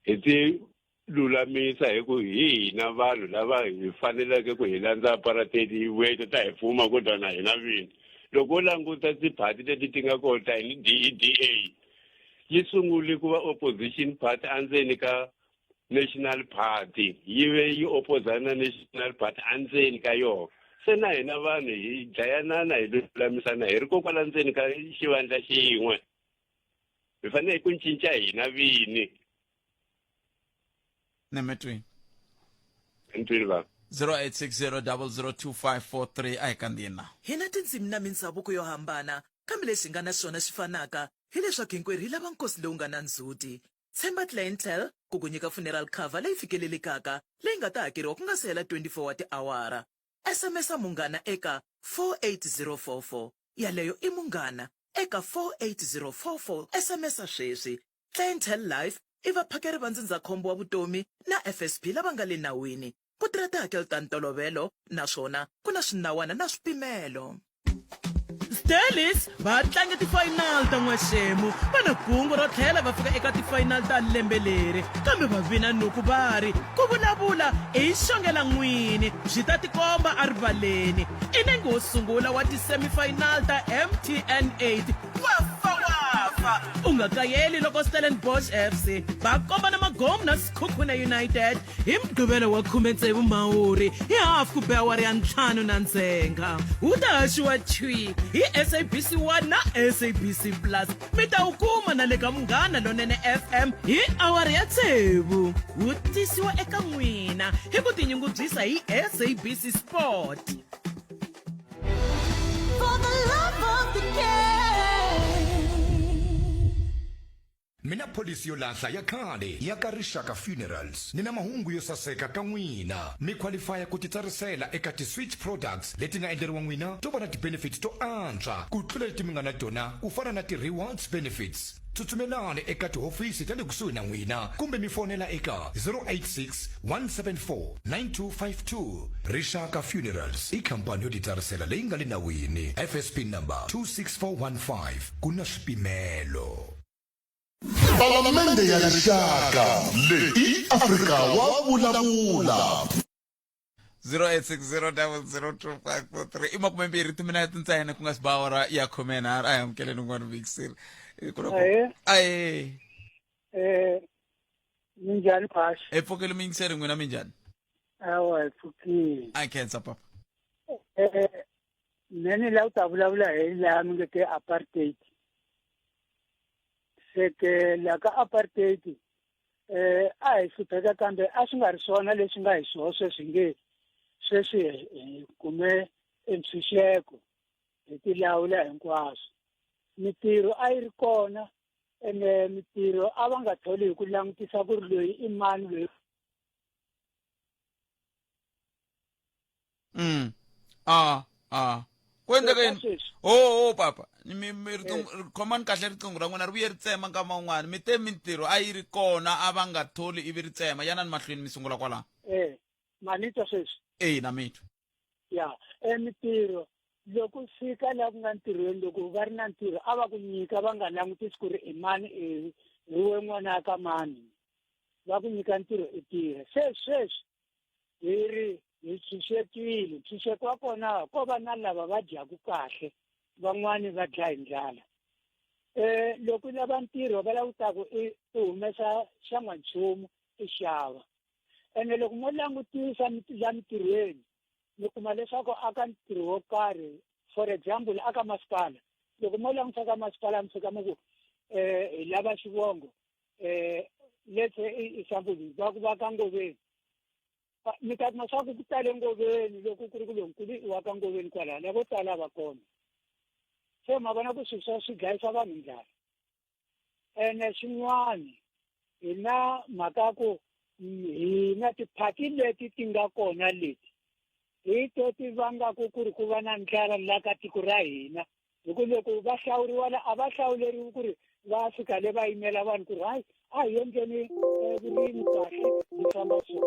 hi ti lulamisa hi ku hi hina vanhu lava hi faneleke ku hi landza apartheid yi vuya yi ta hi pfuma kodwa na hina vini loko u languta tiphati leti ti nga kona hi DA yi sungule ku va opposition party endzeni ka national party yi ve yi opozana na national party endzeni ka yona se na hina vanhu hi dlayanana hi lulamisana hi ri kokwala ndzeni ka xivandla xin'we hi fanele ku cinca hina vini nemetwini ntwini va 0860 a hi kandziyina hina tindzimi na mindhavuko yo hambana kambe leswi nga na swona swi fanaka hileswaku hinkwerhu hi lava nkosi lowu nga na ndzhuti tshemba clientele ku ku nyika funeral cover leyi fikelelekaka leyi nga ta hakeriwa ku nga se hela 24 wa tiawara SMS-a munghana eka 48044 yaleyo i munghana eka 48044 SMS-a sweswi Clientele Life i vaphakeri va ndzindzakhombo wa vutomi na FSP lava nga le nawini ku tirha tihakelo ta ntolovelo naswona ku na swinawana na swipimelo. Stelis va tlanga ti-final ta n'wexemu va na kungu ro tlhela va fika eka ti-final ta lembe leri kambe va vina nuku va ri ku vulavula hi xongela n'wini byi ta tikomba erivaleni i nenge wo sungula wa ti-semifinal ta MTN 8 wafa u nga kayeli loko Stellenbosch FC va komba na magomu na Sekhukhune United hi mugqivelo wa 16 Mhawuri hi hafu ku biha awara ya 5 na ndzhenga wu ta haxiwa chui hi SABC 1 na SABC Plus mi ta wu kuma na le ka Munghana Lonene FM hi awara ya 6 wu tisiwa eka n'wina hi ku tinyungubyisa hi SABC Sport. For the love of the game. Mina polisi yo lahla ya khale ya ka Rixaka Funerals ni na mahungu yo saseka ka n'wina mi qualifya ku titsarisela eka ti-switch products leti nga endleriwa n'wina to va na ti-benefits to antswa ku tlula leti mi nga na tona ku fana na ti-rewards benefits. Tsutsumelani eka tihofisi ta le kusuhi na n'wina kumbe mi fonela eka 086 174 9252. Rixaka Funerals i khampani yo titsarisela leyi nga le nawini. FSP number 26415 ku na swipimelo. Palamende ya Rixaka leyi Afrika wa vulavula. 0860002543 imakumembiri timinete ntsena ku nga si ba awara ya 10 a hi amukeleni n'wana vikisile minjhani Phasha? hi pfukile mi yingiseri n'wina minjhani? Awa hi pfukile. a khensa papa. Nene la u ta vulavula hi laha mi nge ke apartheid. Seke la ka apartheid a hi hlupheka kambe a swi nga ri swona leswi nga hi swona sweswi nge sweswi kume entshunxeko hi tilawula hinkwaswo. Mitirho a yi ri kona ene mitirho a va nga tholi hi ku langutisa ku ri loyi i mani loyi. kwendeka yini? Oh papa mi khomani kahle riqingho ra n'wina ri vuye ri tsema nkama wun'wana mi te mintirho a yi ri kona a va nga tholi ivi ri tsema yanani mahlweni mi sungula kwalaho. Mani twa sweswi? Na mitwa. Ya mitirho loko fika laha ku nga ntirhweni loko va ri na ntirho a va ku nyika va nga langutisi ku ri i mani hi we n'wana ka mani va ku nyika ntirho i tirha. Sweswi hi ri hi tshunxekile ntshunxeko wa kona ko va na lava va dyaku kahle van'wani va dya hi ndlala. Loko lava ntirho va langutaku i humesa xa n'wanchumu i xava ene loko mo langutisa la mitirhweni mi kuma leswaku aka ntirho wo karhi for example aka masipala loko mo langutisa ka masipala mi fika mi ku hi lava xivongo let's say example va ka Ngoveni mi ta kuma swa ku tale Ngoveni loko ku ri ku lonkulu wa ka Ngoveni kwalaho lavo tala va kona. Se ma vona ku swilo swi dlayisa vanhu ndlala ene xin'wana hi na mhaka ku hi na tiphati leti ti nga kona leti hi to ti vangaku ku ri ku va na ndlala la ka tiko ra hina hi ku loko va hlawuriwa a va hlawuleriwi ku ri va fika le va yimela vanhu ku ri hayi a hi endleni vurimi kahle hi famba so.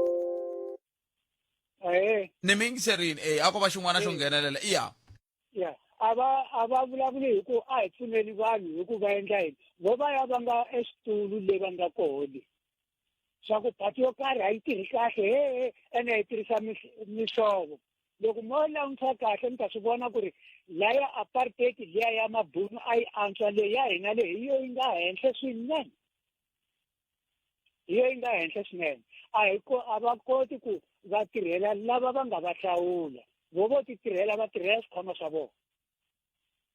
ni mi yingiserini a ko va xin'wana xo nghenelela ya a va vulavuli hi ku a hi pfuneni vanhu hi ku va endla yini vo va ya va nga exitulu le va nga kohole swa ku phati yo karhi a yi tirhi kahle ene hi tirhisa mihlovo loko mo langutisa kahle mi ta swi vona ku ri la ya apartheid liya ya mabunu a yi antswa leyi ya hina leyi hi yo yi nga henhla swinene hi yo yi nga henhla swinene a va koti ku va tirhela lava va nga va hlawula vo ti tirhela va tirhela swikhwama swa vona.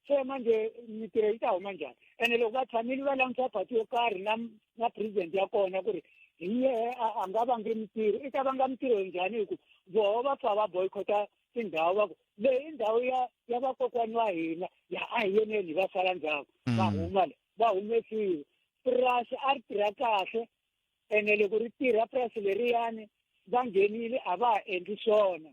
Se manje mitirho yi ta huma njhani ene loko va tshamile va langutisa phati yo karhi na president ya kona ku ri hi a nga vangi mitirho i ta vanga mitirho njhani hi ku voho va pfa va boycott-a tindhawu va ku leyi i ndhawu ya vakokwani wa hina ya a hi yeneni va sala ndzhaku va humesiwe purasi a ri tirha kahle ene loko ri tirha purasi leriyani va nghenile a va ha endli swona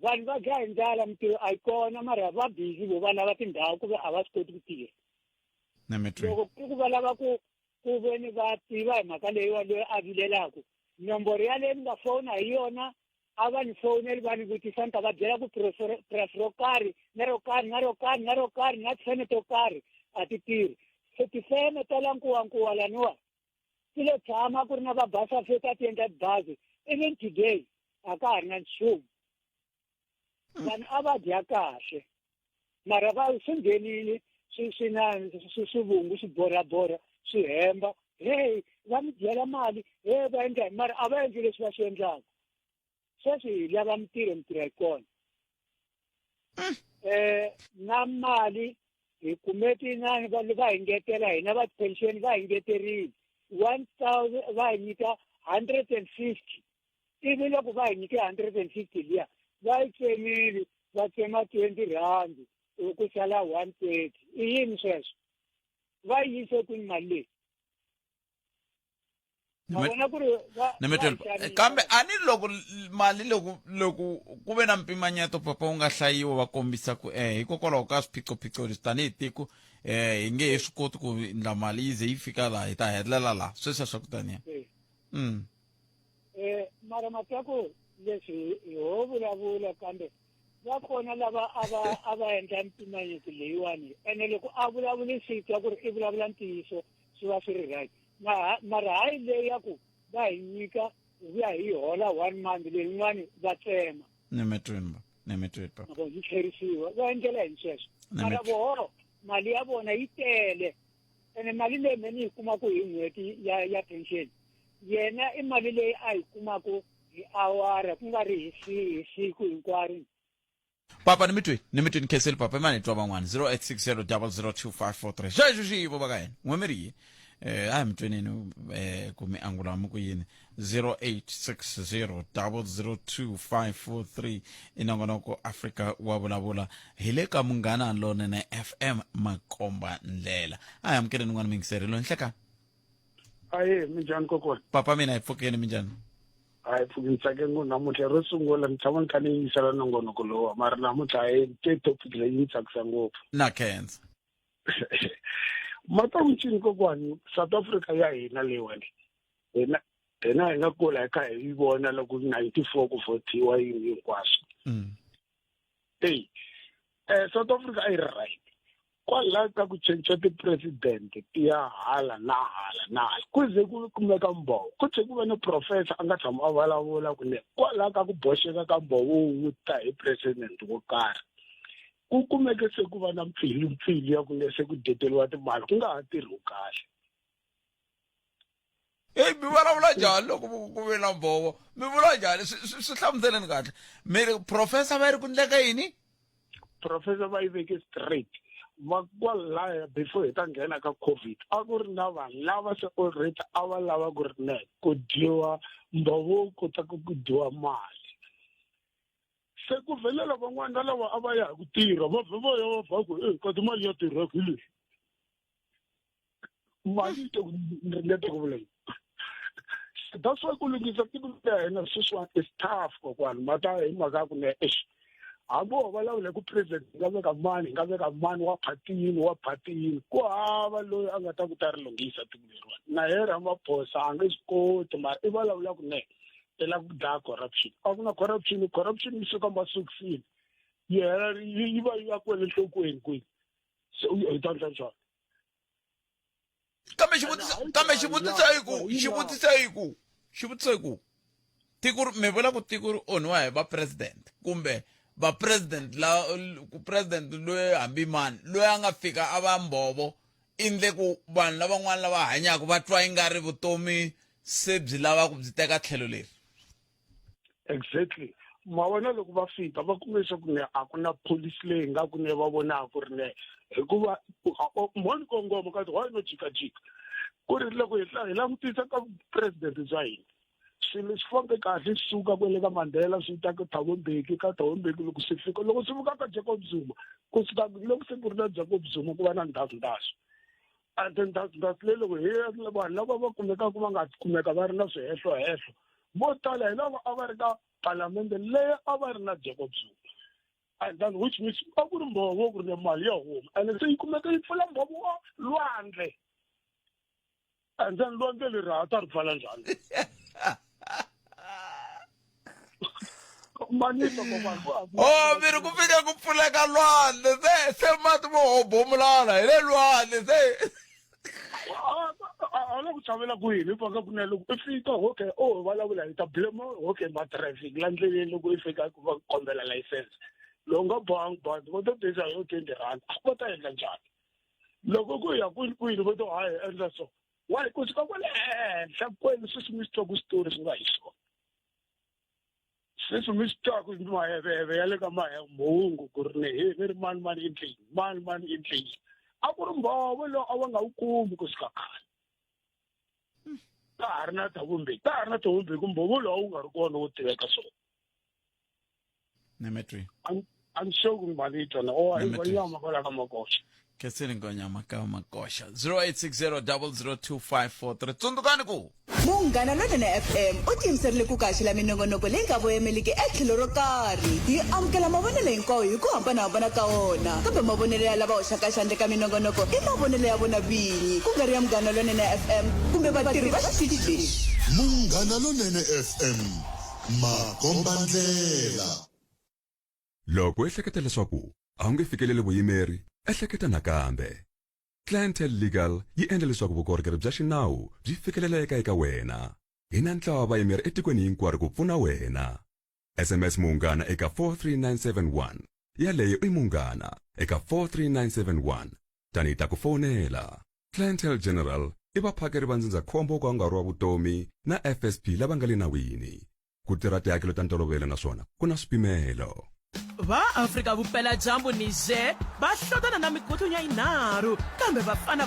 vanhu va dya hi ndlala mitirho a yi kona mara va busy vo va lava tindhawu ku ve a va swi koti ku tirha. Nemetwe. loko ku va lava ku ve ni va tiva hi mhaka leyiwa loyi a vilelaka nomboro yaleyi ni nga fona hi yona a va ni foneli va ni vutisa ni ta va byela ku purasi ro karhi na ro karhi na ro karhi na ro karhi na tifeme to karhi a ti tirhi se tifeme ta la nkuwankuwa laniwa ti lo tshama ku ri na va basa feta ti endla tibazi even today a ka ha ri na nchumu vanhu a va dya kahle mara va swi nghenile swivungu swi borabora swi hemba hey va mi dyela mali hey va endla mara a va endli leswi va swi endlaka sweswi hi lava mitirho hi kona na mali hi kumeti inani vanhu va hi ngetela hina va pension va hi ngeterile 1000 va hi nyika 150 ivi loko va hi nyike 150 liya va yi tsemile va tsema 20 rand ku sala 130 i yini sweswo va yise kwini mali leyi kambe ani loko mali loko ku ve na mpimanyeto papa wu nga hlayiwa va kombisa ku hikokwalaho ka swiphiqophiqo leswi tanihi tiko hi nge he swi koti ku ndla mali yi ze yi fika laha hi ta hetelela laha sweswiya swa ku taniya mara mataku leswi hi ho vulavula kambe va kona lava a va endla mpimanyeto leyiwani ene loko a vulavulisitwa ku ri i vulavula ntiyiso swi va swi ri right mara hayi leyi ya ku va hi nyika vuya hi hola 1 month leyin'wani va tsema nemetweni papa yi tlherisiwa va endlela hi sweswo mara voho mali ya vona yi tele ene mali leyi meni yi kumaka hi n'hweti ya pension yena i mali leyi a yi kumaka hi awara ku nga ri hi siku hinkwaro papa nimitweni kheseli papa imani twa van'wana 0860002543 xexo xiyivo va ka hina n'wemeriye a hi mitwenini ku mi angula mi ku yini 0860002543 i nongonoko Africa wa vulavula hi le ka Munghana Lonene FM Makomba Ndlela a hi amukele n'wana mingiserelo nhleka aye minjhani kokwana papa mina hi pfukeni minjhani hayi pfuki tsake ngo namuntlha ro sungula ni tshama ni kha ni yingisela nongonoko lowa mara namuntlha hi topic leyi ni tsakisa ngopfu na khensa matamuchini kokwani South Africa ya hina leyiwani hina hi nga kula hi kha hi vona loko 94 ku votiwa yini hinkwaswo South Africa a yi ri right kwalaho ka ku cinca ti-president ti ya hala na hala na hala ku ze ku kumeka mbowo ku tlhe ku va ni professor a nga tshama a vulavula kunene kwalaho ka ku boxeka ka mbowo wu ta hi president wo karhi ku kumeke se ku va na mpfili ya ku se ku deteriwa timali ku nga ha tirhi kahle mi vulavula njhani loko ku ve na mbowo mi vula njhani swi hlamuseleni kahle mi professor va yi ri ku ndleka yini professor va yi veke straight va kwalaya before hi ta nghena ka COVID a ku ri na vanhu lava se already a va lava ku ri ne ku dyiwa mbowo kota ku dyiwa mali se ku velela van'wana lava a va ya ku tirha va ya va ku ka timali ya tirha hi leyi mali leta ku vula that's why ku lunghisa tiko ta hina sweswiwani is tough kokwani mata hi mhaka ku ne abo valavule ku president nga veka mani wa phatini ku hava loyi a nga ta ku ta ri lunghisa tiko leriwani na hera maphosa a nge swi koti mara i vulavula ku ne i lava ku dlaya corruption a ku na corruption yi suka masukisini yi hela yi va yi ya kwele nhlokweni kwini se hi ta ndla njhani kambe xivutiso hi ku tiko mi vula ku tiko ri onhiwa hi va president kumbe va president ku president loyi hambi mani loyi a nga fika a va mbovo indle ku vanhu lavan'wana lava hanyaka va twa yi nga ri vutomi se byi lava ku byi teka tlhelo leri exactly ma vona loko va fika va kumesa ku ne a ku na police leyi nga ku ne va vonaka ku ri ne hikuva moni kongoma ka why no jikajika ku ri loko hi langutisa ka president bya hina swilo swi fambe kahle swi suka kwele ka Mandela swi ta ka Thabo Mbeki loko swi fika ka Jacob Zuma kusuka loko se ku ri na Jacob Zuma ku va na ndhazi and then that's lelo he vanhu lava va kumeka ku va nga kumeka va ri na swihehlo vo tala hi lava a va ri ka palamende leyi a va ri na Jacob Zuma and then which means a ku ri mbhovo ku ri mali ya huma and se yi kumeka yi pfula mbhovo wa lwandle and then lwandle leri ta ri pfala njhani manisa Oh, mi ri ku fika ku pfuleka lwandle se mati mo hobomulana hi le lwandle se ala ku chavela kwini paka ku na loko i fika okay oh vulavula hi ta blame okay ma traffic la ndleleni loko i fika ku va kombela license lo nga bangi vo to tisa yo 20 rand a va ta endla njhani loko ku ya kwini vo to hayi endla so why ku suka kwale henhla kwini sweswi mi swi ku story swi nga hi swona sweswi mi swi twaku mahevheve ya le ka mahungu ku ri ni ri mani endleni a ku ri mbhovo lowu a va nga wu kumi ku suka khale ta ha ri na tavumbi ku mbhovo lowu wu nga ri kona wo tiveka swona Nemetri. I'm sure ngibani tona I ngonyama kwala ka makosha Kesini ngonyama ka makosha 0860002543 Tsundukani ku Munghana Lonene FM u tiyimiserile ku kaxila minongonoko leyi nga voyameliki etlhelo ro karhi hi amukela mavonelo hinkwawo hi ku hambanahambana ka wona kambe mavonelo ya lava hoxaka xandle ka minongonoko i mavonelo ya vona vinyi ku nga ri ya Munghana Lonene FM kumbe vatirhi va xitichi lexi Munghana Lonene FM makombandlela Loko ehleketa leswaku a wu nge fikeleli vuyimeri ehleketa nakambe Clientele Legal yi endla leswaku vukorhokeri bya xinawu byi fikeleleka eka wena hi na ntlawa wa vayimeri etikweni hinkwaro ku pfuna wena SMS Munghana eka 43971 yaleyo i Munghana eka 43971 tani ta ku fonela Clientele General i vaphakeri va ndzindzakhombo ka nkarhi wa vutomi na FSP lava nga le nawini ku tirha tihakelo ta ntolovelo naswona ku na swipimelo va Afrika vupela jambu Niger va hlotana na mikutlunya yinharhu kambe vafana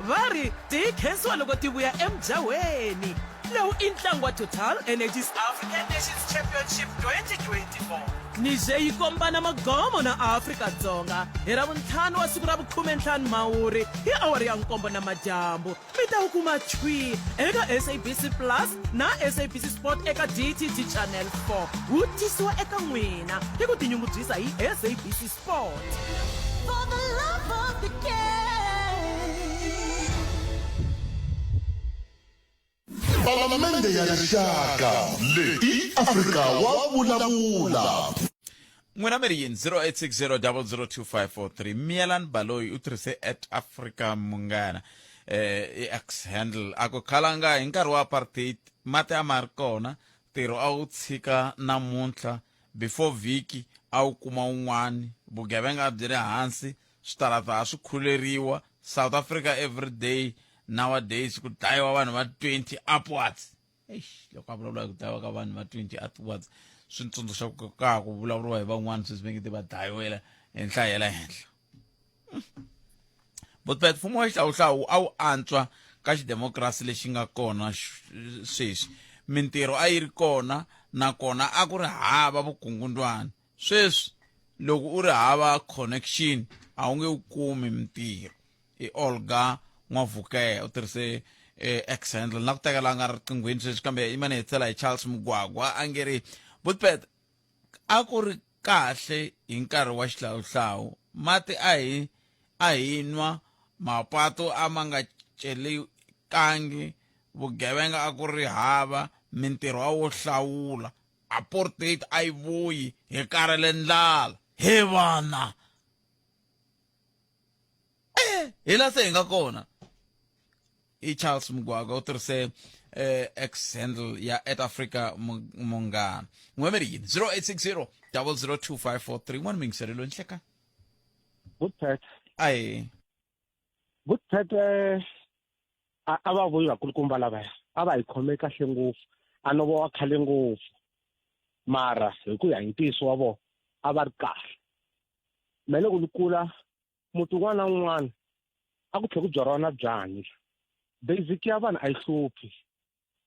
va ri ti khensiwa loko ti vuya emjaweni lowu i ntlangu wa Total Energies African Nations Championship 2024 Niger yi kombana magomo na Afrika-Dzonga hi ravuntlhanu wa siku ra vu-15 Mhawuri hi awara ya 7 namadyambu mi ta wu kuma chwi eka SABC Plus na SABC Sport eka DTT Channel 4 wu tisiwa eka n'wina hi ku tinyungubyisa hi SABC Sport For the love of the game. Palamende ya rixaka leyi Afrika wa vulavula N'wina mi ri yini 0860002543 Mielan Baloyi u tirhise @Africa Munghana X handle ako khalanga hi nkarhi wa apartheid mati a ma ri kona ntirho a wu tshika namuntlha before vhiki a wu kuma un'wani vugevenga byi ri hansi switarata a swi khuleriwa South Africa every day nowadays ku dlayiwa vanhu va 20 upwards loko a vulavula ku dlayiwa ka vanhu va 20 upwards swi ni tsundzuxa ka ku vulavuriwa hi van'wana sweswi va nge te va dlayiwela hi nhlayo ya le henhla but mfumo wa xihlawuhlawu a wu antswa ka xidemokirasi lexi nga kona sweswi mintirho a yi ri kona nakona a ku ri hava vukungundwani sweswi loko u ri hava connection a wu nge wu kumi mintirho i Olga N'wavukele u tirhise X handle na ku tekela nga riqinghweni sweswi kambe imane hi tsela hi Charles Mugwagwa a nge ri but a ku ri kahle hi nkarhi wa xihlawuhlawu mati a hi nwa mapatu a ma nga celekangi vugevenga a ku ri hava mintirho a wo hlawula apartheid a yi vuyi hi karhele ndlala he vana hi la se hi nga kona i Charles Mugwagwa u tirhise X handle ya @Africa Munghana n'wemeri yini 0860002543 n'wani mingiselelo nhleka good pet aye good pet a va vuyi vakulukumba lavaya a va hi khome kahle ngopfu a no va khale ngopfu mara hi ku ya hi ntiyiso wa vona a va ri kahle me loko ni kula muti un'wana na un'wana a ku tlhe ku byariwa na byanyi basic ya vanhu a yi hluphi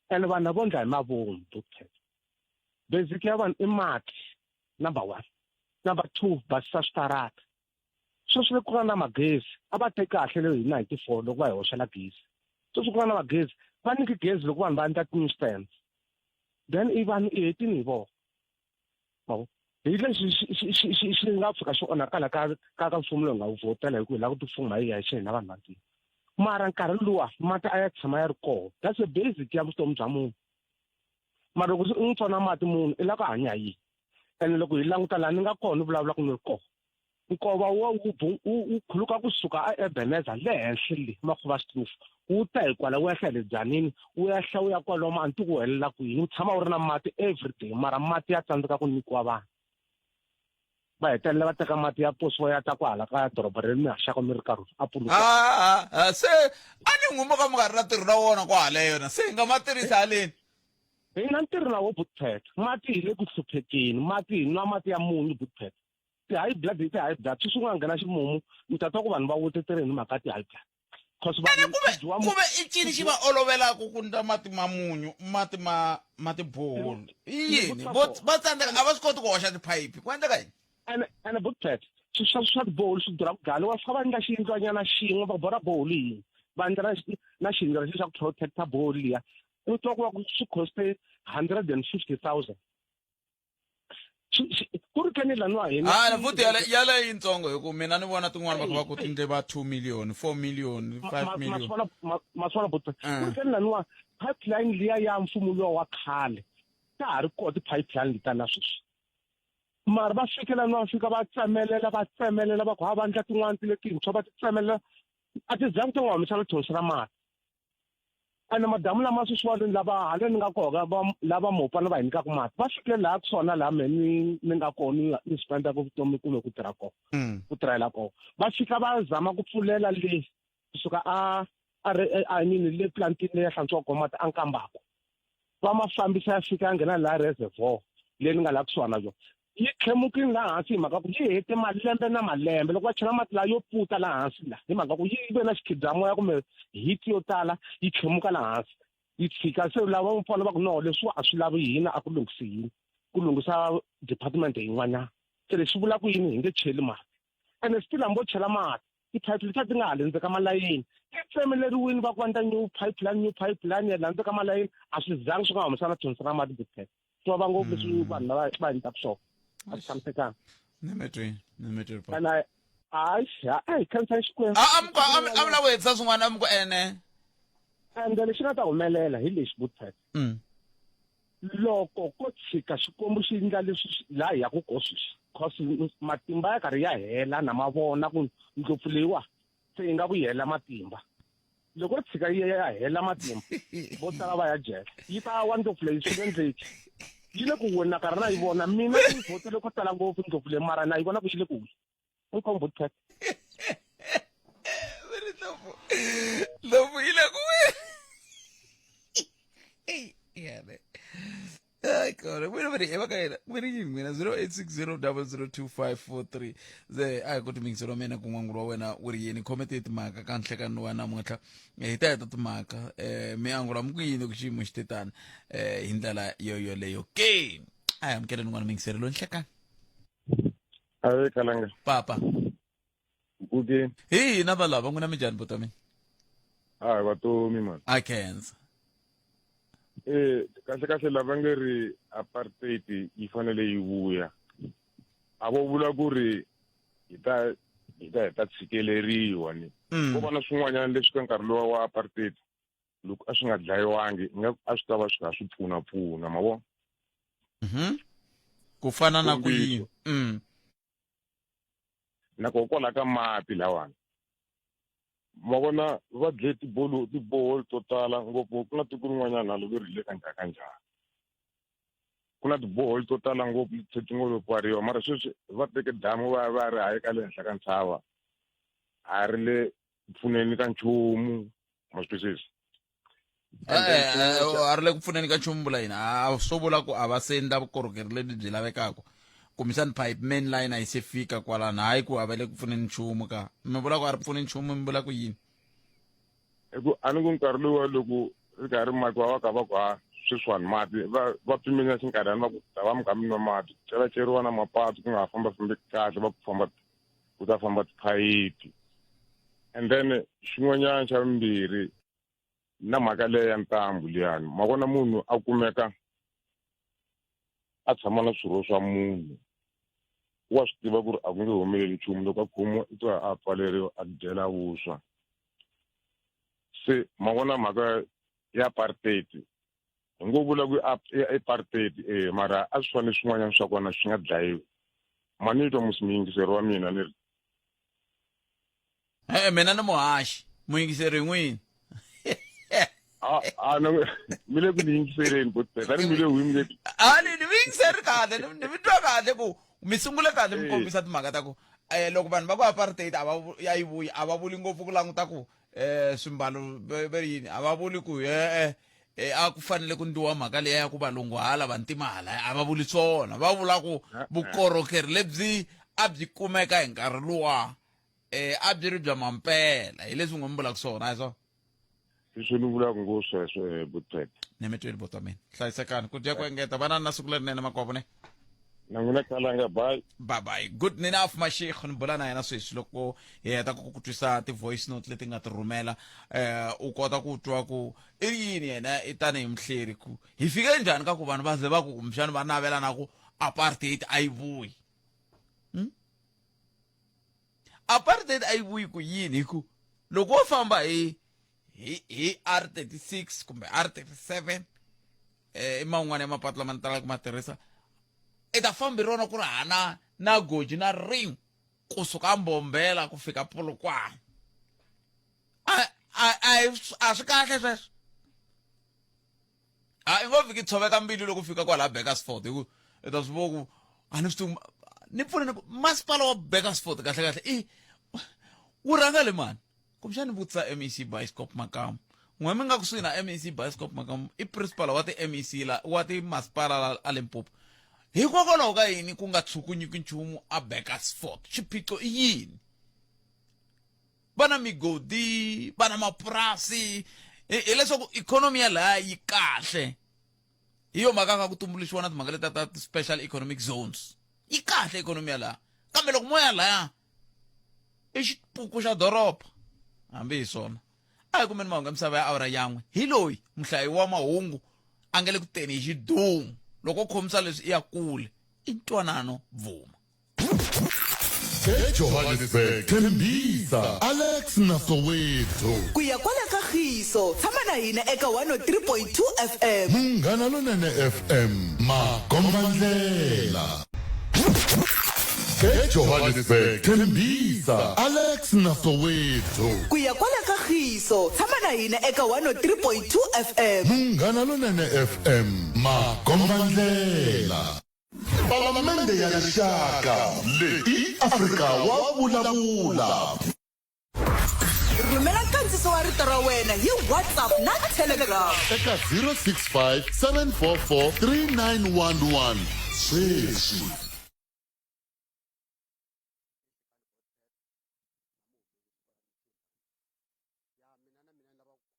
ene vanhu na vondla hi mavomu basic ya vanhu i mati number 1 number 2 basisa switarata sweswi le ku nga na magezi a va te kahle leyo hi 94 loko va hi hoxela gezi sweswi ku nga na magezi va nyiki gezi loko vanhu va endla tinewsstands then i vanhu i hetini hi vona mavo hi leswi xi nga pfuka xi onhakala ka mfumo lowu nga wu votela hi ku hi lava ku tifuma hi yexe na vanhu vantima mara nkarhi luwa mati a ya tshama ya ri koho that's a basic ya vutomi bya munhu mara loko u n'wi tsona mati munhu i lava ku hanya yini ene loko hi languta laha ni nga kona ni vulavula ku ni ri koho nkova wu khuluka kusuka a Ebenezer le henhla le Makhuva Stufu wu ta hi kwala wu ya hla le Dzanini wu ya hla wu ya kwalomu a ni tiku helela kwihi wu tshama wu ri na mati everyday mara mati ya tsandzeka ku nyikiwa vanhu va hetelela va teka mati ya posiwa ya ta ku hala ka doroba leri mi haxaka mi ri karhi a puluka se a ni n'wimo ka mi nga ri na tirho na wona ku hala yona se hi nga ma tirhisa haleni hi na ntirho na wo Buthpet mati hi le ku hluphekeni mati hi nwa mati ya munyu Buthpet ti-high blood swi swi nga nghena ximumu mi ta twa ku vanhu va wutetereni hi mhaka ti-high blood kuve i cini xi va olovelaku ku ndla mati ma munyu mati bowl i yini va tsandzeka a va swi koti ku hoxa tiphayiphi ku endleka yini ene Buthpet swa tibowl swi durha ku gala wa fika va endla xiyindlwanyana xin'we va bora bowl yini va endla na xiyindlwana xi xa ku protecta bowl liya u twa ku va ku swi coste 150,000 ku ri keni laniwa hina futhi yale yintsongo hi ku mina ni vona tin'wana va kha va ku tindle va 2 million 4 million 5 million maswala Buthpet ku ri keni laniwa pipeline liya ya mfumo lowa wa khale ta ha ri koho ti-pipeline leta na sweswi mara va fikela no fika va tsemelela va ku ha va endla tin'wana ti letintshwa va ti tsemelela a ti zangi ti n'wi humesela thonsi ra mati ene madamu lama sweswiwani lava haleni nga koho lava mopana va hi nyikaka mati va fikile laha ku swona laha me ni nga koho ni spendaka vutomi kumbe ku tirha koho ku tirhela koho va fika va zama ku pfulela le kusuka I mean le plantini leyi ya hlantswiwa koho mati a Nkambako va ma fambisa ya fika ya nghena laha reservoir leyi ni nga laha kusuhana na byona yi khemukini laha hansi hi mhaka ku yi hete malembe na malembe loko va chela mati laha yo puta laha hansi laha hi mhaka ku yi ve na xikhidamoya kumbe hit yo tala yi khemuka laha hansi yi tshika se lava mpfana va ku no leswiwa a swi lavi hina a ku lunghisi yini ku lunghisa department yin'wanyana se leswi vula ku yini hi nge cheli mati ene still hambo chela mati tiphayiphi letiya ti nga ha le ndzeni ka malayini ti tsemeleriwini va ku endla new pipeline ya le ndzeni ka malayini a swi zangi swi nga humesana thonsi ra mati Buthpet swi vava ngopfu leswi vanhu lava va endlaka swona a swi tshamisekanga ni mi twi ene hayi khansa xikwembu a mi la ku hetisa swin'wana a mi ku ene ende lexi nga ta humelela hi lexi Buthpet loko ko tshika xikwembu xi endla leswi laha hi yaku koho sweswi cause matimba ya karhi ya hela na mavona ku ndlopfu leyiwa se yi nga ku yi hela matimba loko ri tshika ya hela matimba vo tala va ya jela yi ta wa ndlopfu leyi swi endleki yi le ku wena na karhi na yi vona mina ni vhotele ko tala ngopfu ndlopfu leyi mara na yi vona ku yi le ku wi inkomu Buthpet ndlopfu yi le ku wi Ay, God, wena yini mina 0860002543 ze a hi ku timingiselo mina ku n'wangu wa wena wu ri yini khomete hi timhaka ka nhlekani wa namuntlha hi ta heta timhaka mi angula mi ku yini ku xiyimo xi titani hi ndlela yoyoleyo ke a hi amukele n'wana mingiselo nhlekani ave kalanga papa kuke hi na valava n'wina mi njhani bota mina hayi vatomi mani a khensa kahle lava nge ri apartheid yi fanele yi vuya a vo vula ku ri hi ta tshikeleriwa ni ko va na swin'wanyana leswi ka nkarhi lowa wa apartheid loko a swi nga dlayiwangi a swi ta va swi kha swi pfunapfuna ma vo ku fana na ku yini nako kwala ka mati lawani ma vona va dle tibohol to tala ngopfu ku na tiko rin'wanyana loko ri le ka njhani ku na tibohol to tala ngopfu ti ngo pfariwa mara sweswi va teke damu va ri hayi ka le henhla ka ntshava a ri le pfuneni ka nchumu ma swi twisisi a ri le ku pfuneni ka nchumu vula yini a swo vula ku a va se endla vukorhokeri lebyi byi lavekaka kumbexani pipe main line a yi se fika kwalano hayi ku a va le ku pfuneni nchumu ka mi vula ku a ri pfuni nchumu mi vula ku yini hiku a ni ku nkarhi lowa loko ri karhi mati va ka va ku sweswiwani mati va pimenya xinkarhana va ku ta va mi kha mi nwa mati celaceriwa na mapatu ku nga fambafambi kahle va ku ta famba tiphayiphi and then xin'wanyana xa vumbirhi na mhaka leya ya ntambu liyani ma vona munhu a kumeka a tshama na swirho swa munhu wa swi tiva ku ri a ku nge humeleli nchumu loko a khomiwa i twa a pfaleriwa a dyela vuswa se ma vona mhaka ya apartheid hi ngo vula ku apartheid mara a swi fane swin'wanyana swa kona swi nga dlayiwi mani twa muyingiseri wa mina ni ri mina ni muhaxi muyingiseri n'wini mi le ku ni yingisereni tani mi le wimile ni yingiseri kahle ni vitwa kahle ku mi sungule kahle mi kombisa timhaka ta ku loko vanhu va ku apartheid ya yi vuyi a va vuli ngopfu ku languta ku swimbalo yini a va vuli ku a ku fanele ku ndiwa mhaka leya ya ku valungu hala vantima hala a va vuli swona va vula ku vukorhokeri lebyi a byi kumeka hi nkarhi luwa a byi ri bya mampela hi leswi n'wi mi vulaka swona hi swona leswi ni vulaka ngo sweswo butete ni mi tweli bota mina hlayisekani ku dya ku engeta vanani na siku lerinene makwavo ne na n'wina Khalanga bye good ni na afumashikho ni bula na yena sweswi loko hi heta ku twisa ti-voice note leti nga ti rhumela u kota ku twa ku i yini yena i tanihi muhleri ku hi fike njhani ka ku vanhu va ze va ku kumbexani va navela na ku apartheid a yi vuyi apartheid a yi vuyi ku yini hi ku loko wo famba hi R36 kumbe R37 i man'wana ya mapatu lama ni talaka ku ma tirhisa i ta fambi rona ku ri hana na goji na ring kusuka Mbombela ku fika Polokwane a swi kahle sweswo i ngo fiki tshoveka mbilu loko fika kwala Bakersford hi ku i ta swi vona ku a ni swi tivi ni pfuna masipala wa Bakersford kahle kahle wu rhanga le mani kumbexani ni vutisa MEC Bioscope Makamu n'we mi nga kusuhi na MEC Bioscope Makamu i principal wa ti-MEC wa timasipala a Limpopo hikokwalaho ka yini ku nga tshukunyiki nchumu a Bakersford xiphiqo i yini vana migodi vana mapurasi hileswaku ikhonomi ya laya yi kahle hi yo mhaka nga ku tumbuluxiwa na timhaka leta ta special economic zones yi kahle ikhonomi ya laya kambe loko mo ya laya i xipuku xa doroba hambi hi swona a hi kumeni mahungu ya misava ya awara yan'we hi loyi muhlayi wa mahungu a nga le ku teni hi xidumu loko khomisa leswi i ya kule i ntwanano vuma eJohannesburg Tembisa Alex Nasoweto ku ya kwala kagiso tshama na hina eka 103.2 FM Munghana Lonene FM Magombandlela eJohannesburg Tembisa Alex Nasoweto ku ya kwala kagiso tshama na hina eka 103.2 FM Munghana Lonene FM Magombandlela Palamende ya Rixaka leyi Afrika wa vulavula rhumela nkandziso wa rito ra wena hi WhatsApp na Telegram eka 065 744 3911 sweswi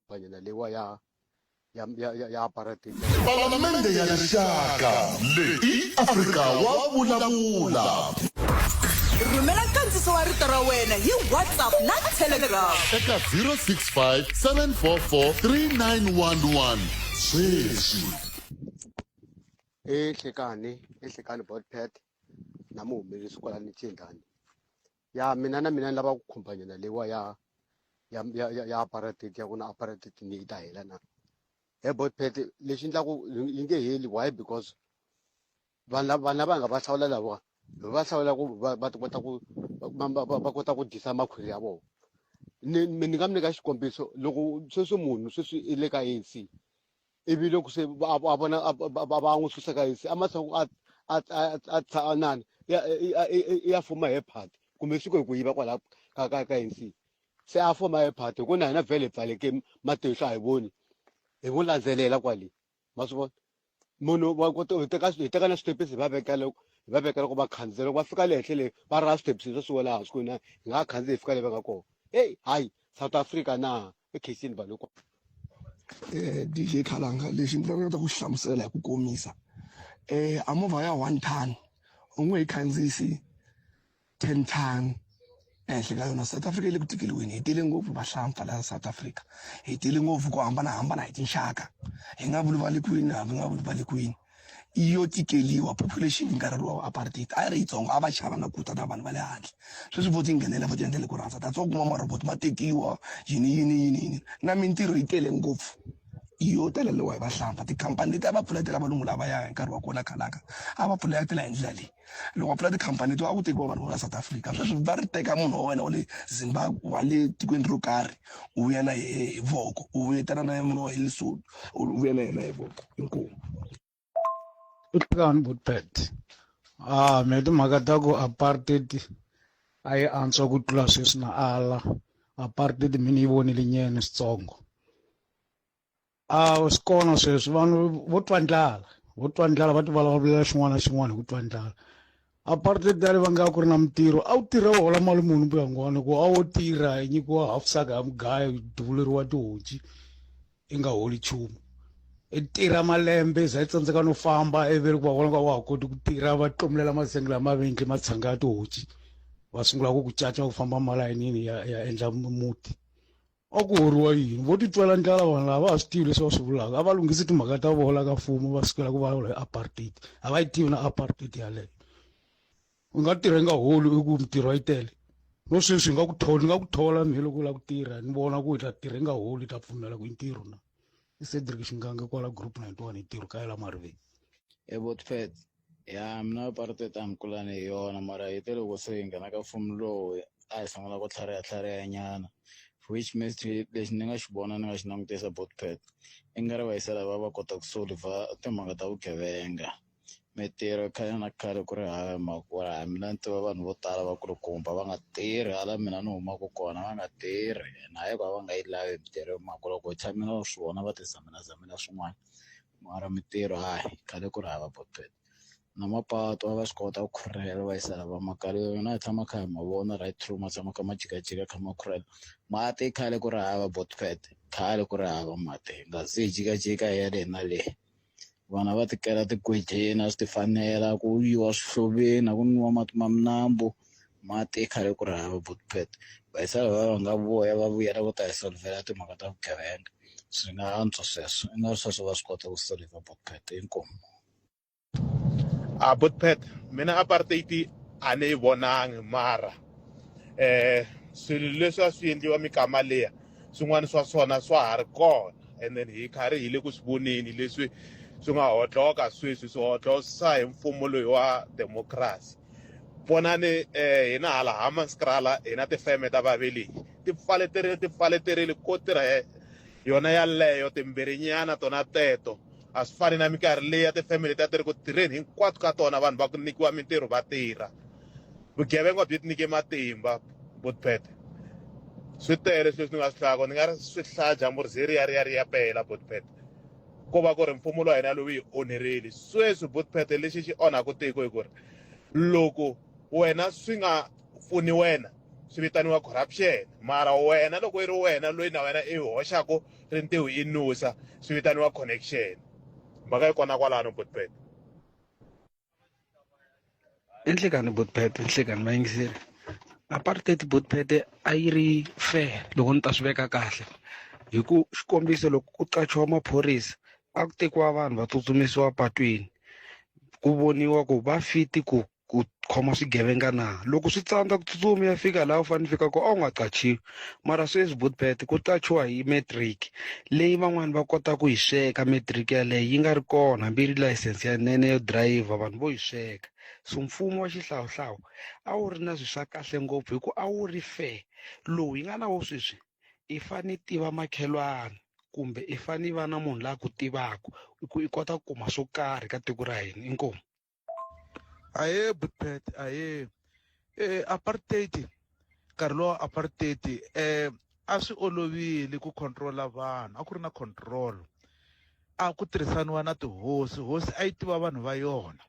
banyana lewa ya apartheid Palamende ya Rixaka leyi Afrika wa vulavula rhumela nkandziso wa rito ra wena hi WhatsApp na Telegram eka 065 744 3911 sweswi ehlekani botpet na muhumelisi kwala ni Tshindani ya mina ni lava ku khompanyana lewa ya apartheid ya kuna apartheid ni ita hela na botpet lexi ndlaku yi nge heli why because vanhu lava nga va hlawula lava va hlawula ku va kota ku disa makhwiri ya vona ni nga mi nyika xikombiso loko sweswi munhu sweswi i le ka ANC ivi loko se a vona va n'wi susa ka ANC a masangu a nani ya fuma hi party kumbe siku hi ku yiva kwala ka ANC se a fuma hi party ku na hina vhele pfaleke matihlo a hi voni hi n'wi landzelela kwale ma swi vona munhu wa kota hi teka na switepisi hi va vekela ku va khandziya loko va fika le henhla le va ra switepisi swo swi wela hansi ku na hi nga khandziya hi fika le va nga kona hayi South Africa na ekhesini vanhu loko DJ Khalanga lexi ndzi lavaka ku xi hlamusela hi ku komisa a movha ya 1 ton u n'wi hi khandziyisi 10 ton ehenhla ka yona South Africa yi le ku tikeliweni hi tele ngopfu vahlampfa laha South Africa hi tele ngopfu ku hambanahambana hi tinxaka hi nga vuli va le kwini hambi nga vuli va le kwini yo tikeliwa population yi nkarhi lowa wa apartheid a yi ri yitsongo a va xava nga kuta na vanhu va le handle sweswi vo ti nghenela vo ti endlele ku rhandza tatsa kuma maroboti ma tekiwa yini na mintirho yi tele ngopfu yo taleliwa hi vahlampfa tikhampani leti a va pfuletela valungu lava ya hi nkarhi wa kona khalaka a va pfuletela hi ndlela leyi loko va pfula tikhampani leti a ku tekiwa vanhu va south africa sweswi va ri teka munhu wa wena wa le zimbabwe wa le tikweni ro karhi u vuya na hi voko u vuyetana na munhu wa le lesotho u vuya na yena hi voko inkomu Utlekani Bootpet. Me timhaka ta ku apartheid a yi antswa ku tlula sweswi na ala apartheid mini yi vonile nyene switsongo swi kona sweswi vanhu vo twa ndlala va ti vulavulela xin'wana na xin'wana hi ku twa ndlala apartheid yale va nga ku ri na mintirho a wu tirha u hola mali muni mbuyangwana ku a wo tirha hi nyikiwa half saka ya mugayo duvuleriwa tihonci i nga holi nchumu i tirha malembe za i tsandzeka no famba everi ku va vona ka wa ha koti ku tirha va tlomulela masengela mavendli matshanga ya tihonci va sungula ku ku caca ku famba malayinini ya endla muti a ku horiwa yini vo titwela ndlala vanhu lava va swi tivi leswi va swi vulaka a va lunghisi timhaka ta vola ka mfumo va sukela ku vulavula hi apartheid a va yi tivi na apartheid yaleyo u nga tirha i nga holi i ku mintirho yi tele no sweswi nga ku thola mhe loko u lava ku tirha ni vona ku i ta tirha i nga holi ta pfumela ku i ntirho na i Cedric Xinganga kwala group 91 hi ntirho ka yela mariveni Bootpet ya mina apartheid a mikulane hi yona mara hi te loko se hi nghena ka mfumo lowu a hi sungula ku tlhariha nyana which means lexi ni nga xi vona ni nga xi langutisa Bootpet i nga ri vayisela va kota ku solve timhaka ta vugevenga mintirho khale na khale ku ri hava makura mina ni tiva vanhu vo tala va kulukumba va nga tirhi hala mina ni humaka kona va nga tirhi na hi va nga yi lavi mintirho hi mhaka loko hi tshamile va swi vona va tizamela swin'wana mara mintirho hayi khale ku ri hava Bootpet na mapatu a va swi kota ku khurhela va yisela va makale yona hi tshama kha hi ma vona right through ma tshama kha ma jikajika kha ma khurhela mati khale ku ri hava Bootpet khale ku ri hava mati nga se jikajika ya le na le vana va tikela tigwejeni a swi ti fanela ku yiwa swihloveni a ku nwiwa mati ma minambu mati khale ku ri hava Bootpet vayisela va nga voya va vuyela vo ta hi solvela timhaka ta vugevenga swi nga antswa sweswo i nga sweswo va swi kota ku solve Bootpet inkomu Bootpet mina apartheid a ni yi vonangi mara swilo leswi a swi endliwa mikama leya swin'wana swa swona swa ha ri kona and then hi karhi hi le ku swi voneni leswi swi nga hodloka sweswi swi hodlosa hi mfumo loyi wa democracy vonani hina hala Hammanskraal hina tifeme ta vaveleyi ti pfaleterile ko tirha yona yaleyo timbirhinyana tona teto a swi fani na minkarhi leyi ya tifemeli ta tiri ku tirheni hinkwato ka tona vanhu va ku nikiwa mintirho va tirha vugevenga byi ti nyike matimba Bootpet swi tele sweswi ni nga swi hlaya ni nga ri swi hlaya dyambu ri ya pela Bootpet ko va ku ri mfumo lowu hina lowu hi onherile sweswi Bootpet lexi xi onhaka tiko hi ku ri loko wena swi nga pfuni wena swi vitaniwa corruption mara wena loko yi ri wena loyi na wena i hoxaku rintiho i nusa swi vitaniwa connection mhaka yi kona kwalano Bootpet enhlekani Bootpet enhlekani mayingiseri apartheid Bootpet a yi ri fair loko ni ta swi veka kahle hi ku xikombiso loko ku qachiwa maphorisa a ku tekiwa vanhu va tsutsumisiwa patwini ku voniwa ku va fiti ku khoma swigevenga na loko swi tsandza ku tsutsuma ya fika laha u fanele fika ku a u nga qachiwi mara sweswi Bootpet ku qachiwa hi matric leyi van'wani va kota ku yi sweka matric yaleyo yi nga ri kona hambi ri license ya nene yo driver vanhu vo yi sweka so mfumo wa xihlawuhlawu a wu ri na swi swa kahle ngopfu hi ku a wu ri fair lowu yi nga na wo sweswi i fane tiva makhelwana kumbe i fane va na munhu la ku tivaka ku i kota ku kuma swo karhi ka tiko ra hina inkomu aye Bootpet aye apartheid nkarhi lowa apartheid a swi olovile ku controla vanhu a ku ri na control a ku tirhisaniwa na tihosi a yi tiva vanhu va yona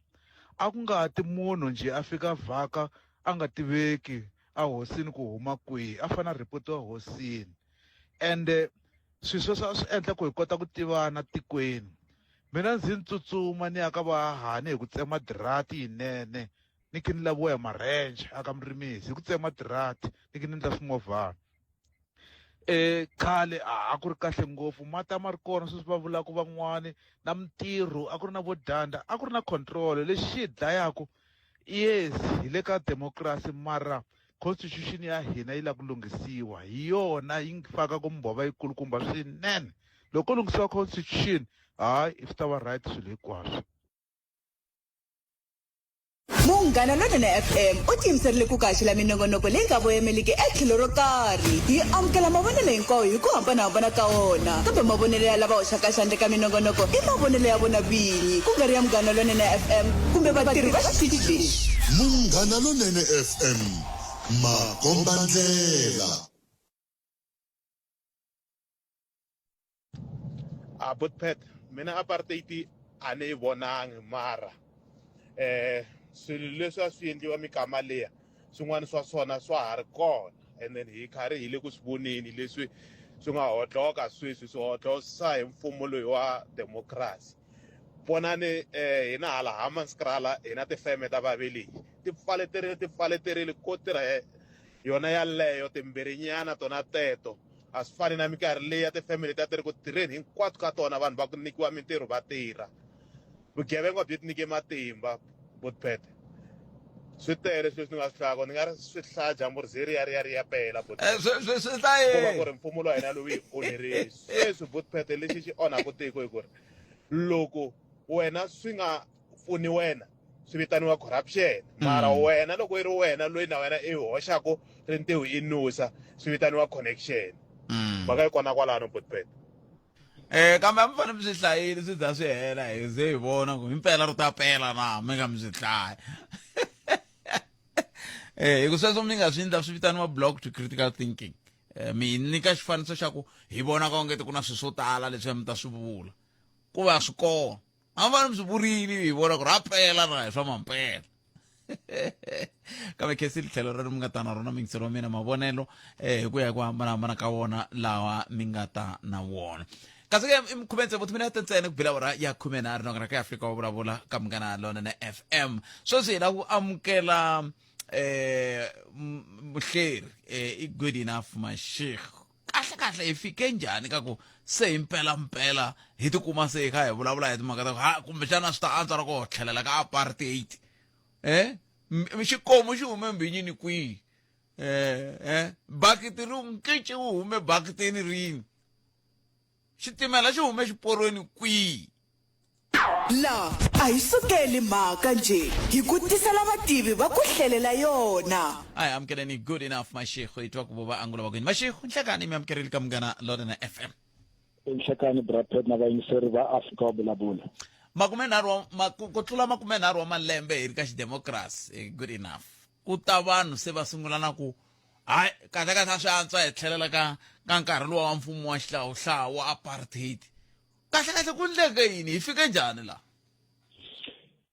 a ku nga ti munhu njhe a fika vhaka a nga tiveki a hosini ku huma kwihi a fana ripotiwa hosini ende swilo sweswo a swi endla ku hi kota ku tivana tikweni mina ndzi ni tsutsuma ni ya ka vahahani hi ku tsema dirati yinene ni khe ni laviwa hi marenje aka murimisi hi ku tsema dirati ni khe ni endla swimovhana khale a ku ri kahle ngopfu mati a ma ri kona sweswi va vulaka van'wani na mintirho a ku ri na vo danda a ku ri na control lexi xi hi dlayaka yes hi le ka democracy mara constitution ya hina yi lava ku lunghisiwa hi yona yi fakaka mbhova yikulukumba swinene loko ko lunghisiwa constitution hayi swi ta va right swilo hinkwaswo munghana lonene FM u tiyimiserile ku kaxila minongonoko leyi nga voyameliki etlhelo ro karhi hi amukela mavonelo hinkwawo hi ku hambanahambana ka wona kambe mavonelo ya lava hoxaka xandla ka minongonoko i mavonelo ya vona vinyi ku nga ri ya munghana lonene FM kumbe vatirhi va xitichi lexi munghana lonene FM makombandlela Botpet mina apartheid a ni yi vonangi mara swilo leswi a swi endliwa mikama leya swin'wana swa swona swa ha ri kona and then hi karhi hi le ku swi voneni leswi swi nga hodloka sweswi swi hodlosa hi mfumo loyi wa democracy vonani hina hala Hammanskraal hina tifeme ta vaveleyi ti pfaleterile ko tirha yona yaleyo timbirhinyana tona teto a swi fani na minkarhi leyi ya tifemeli ta tiri ku tirheni hinkwato ka tona vanhu va ku nyikiwa mintirho va tirha vugevenga byi ti nyike matimba Botpet swi tele sweswi ni nga swi hlaya ni nga ri swi hlaya jambu ri ya pela ku ri mfumo lowa hina lowu yi onherile sweswi Botpet lexi xi onhaka tiko hi ku ri loko wena swi nga pfuni wena swi vitaniwa corruption mara wena loko yi ri wena loyi na wena i hoxaku rintiho i nusa swi vitaniwa connection mhaka yi kona kwalano Botpet kambe a mi fanele mi swi hlayile swi za swi hela hi ze hi vona ku himpela ri ta pela na mi nga mi swi hlaya hi ku sweswo mi nga swi endla swi vitaniwa block to critical thinking mi nyika xifaniso xa ku hi vona ka ongeti ku na swilo swo tala leswi mi ta swi vula ku va swi kona a mi fanele mi swi vurile hi vona ku ri a pela na hi swa mampela kambe khesile tlhelo leri mi nga ta na rona mingiselo wa mina mavonelo hi ku ya hi ku hambanahambana ka wona lawa mi nga ta na wona kasi ke imkhumetse vuthi mina tentsene ku bila ya 13 nokara ka Afrika wa vulavula ka Munghana Lonene FM sweswi hi la ku amukela muhleri i good enough Mashego kahle hi fike njhani ka ku se impela hi tikuma se kha hi vulavula hi timhaka ta ha kumbe xana swi ta antswa ra ku tlhelela ka apartheid xikomo xi hume mbinyini kwihi bakiti ri nkici wu hume bakitini rini xitimela xi hume xiporweni kwihi la a hi sukeli mhaka nje hi ku tisela vativi va ku hlelela yona ayi amukeleni good enough Mashego hi twa ku vova angulo vakwini Mashego nhlekani mi amukerile ka Munghana Lonene FM nhlekani Bradford na vayingiseri va Afrika wa vulavula ku tlula 30 wa malembe hi ri ka xidemokirasi good enough ku ta vanhu se va sungula na ku hayi kahle swi antswa hi tlhelela ka nkarhi lowa wa mfumo wa xihlawuhlawu wa apartheid kahle ku ndleke yini hi fike njhani la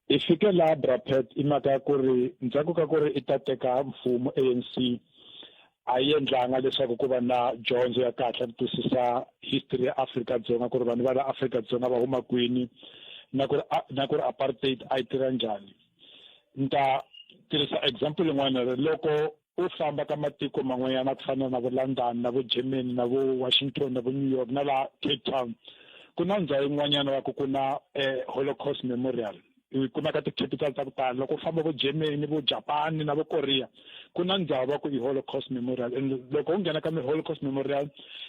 hi fike la Bradford i mhaka ku ri ndzhaku ka ku ri i ta teka mfumo ANC a yi endlanga leswaku ku va na dyondzo ya kahle ku twisisa history ya Afrika-Dzonga ku ri vanhu va la Afrika-Dzonga va huma kwini na ku ri apartheid a yi tirha njhani ni ta tirhisa example yin'wana loko u famba ka matiko man'wanyana ku fana na vo London na vo Germany na vo Washington na vo New York na la Cape Town ku na ndhawu yin'wanyana ya ku ku na Holocaust Memorial i kuma ka ti-capital ta ku tala loko u famba vo Germany vo Japan na vo Korea ku na ndhawu va ku i Holocaust Memorial and loko u nghena ka Holocaust Memorial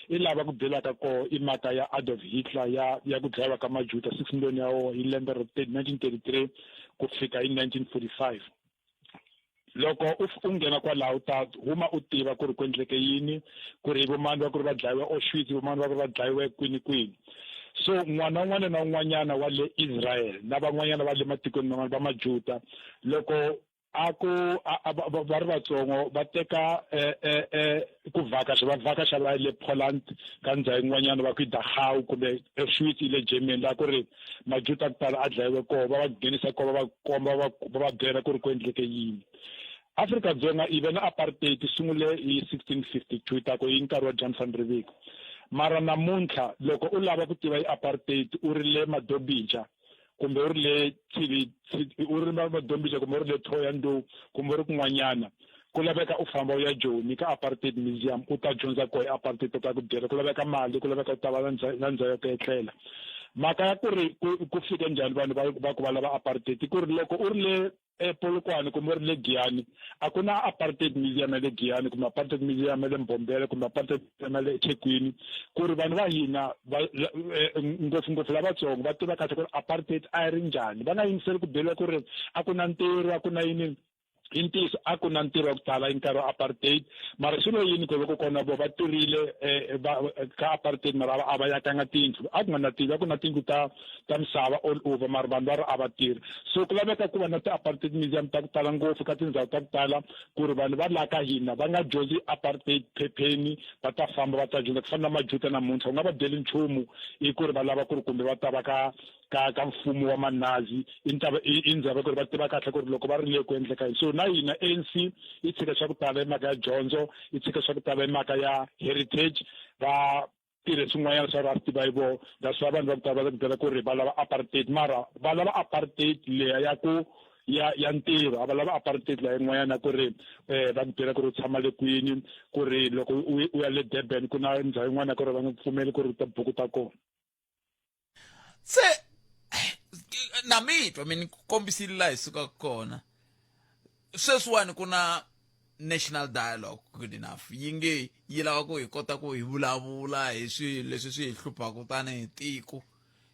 i lava ku belaka ko i mhaka ya Adolf Hitler ya ku dlayiwa ka majuda 6 million ya wo hi lembe ro 1933 ku fika hi 1945 loko u nghena kwalaho ta huma u tiva ku ri ku endleke yini ku ri vomani va ku ri va dlayiwe Auschwitz vomani va ku ri va dlayiwe kwini so n'wana un'wana na un'wanyana wa le Israel na van'wanyana va le matikweni man'wana va majuda loko va ri vatsongo va teka ku vhakaxa va le Poland ka ndhawu yin'wanyana va ku i Dachau kumbe Auschwitz le Germany la ku ri majuda ku tala a dlayiwe koho va va nghenisa koho va komba va va byela ku ri ku endleke yini Afrika-Dzonga even apartheid sungule hi 1652 ta ku hi nkarhi wa Jan van Riebeeck mara namuntlha loko u lava ku tiva apartheid u ri le Madobija kumbe u ri le u ri Madobija kumbe u ri le Thohoyandou kumbe u ri kun'wanyana ku laveka u famba u ya joni ka apartheid museum u ta dyondza koho apartheid ta ku dyela ku laveka mali ku laveka u ta va na ndzawu yo etlela mhaka ya ku ri ku fike njhani vanhu va ku va lava apartheid ku ri loko u ri le Polokwane kumbe u ri le Giyani a ku na apartheid museum ya le Giyani kumbe apartheid museum ya le Mbombela kumbe apartheid museum ya le eThekwini ku ri vanhu va hina ngopfungopfu lavatsongo va tiva kahle ku ri apartheid a yi ri njhani va nga yingiseli ku beliwa ku ri a ku na ntirho a ku na yini hi ntiyiso a ku na ntirho wa ku tala hi nkarhi wa apartheid mara swi lo yini ku loko kona vo va tirhile ka apartheid mara a va yakanga tindlu a ku nga na tindlu a ku na tindlu ta misava all over mara vanhu va ri a va tirhi so ku laveka ku va na ti-apartheid museum ta ku tala ngopfu ka tindhawu ta ku tala ku ri vanhu va la ka hina va nga dyondzi apartheid phepheni va ta famba va ta dyondza ku fana na majuta namuntlha u nga va byeli nchumu hi ku ri va lava ku ri kumbe va ta va ka mfumo wa manazi i ndzhaka ku ri va tiva kahle ku ri loko va ri le ku endleka yini so na hina ANC yi tshika swa ku tala hi mhaka ya dyondzo yi tshika swa ku tala hi mhaka ya heritage va tirhe swin'wanyana swa va swi tiva hi vona that's why vanhu va ku tala va ku byela ku ri va lava apartheid mara va lava apartheid leya ya ku ya ntirho a va lava apartheid leya yin'wanyana ku ri va ku byela ku ri u tshama le kwini ku ri loko u ya le Durban ku na ndhawu yin'wana ku ri va nga pfumeli ku ri ta buku ta kona se na mitwa mina ku kombisile laha hi suka kona sweswiwani ku na national dialogue good enough yi nge yi lava ku hi kota ku hi vulavula hi swilo leswi swi hi hluphaka tanihi tiko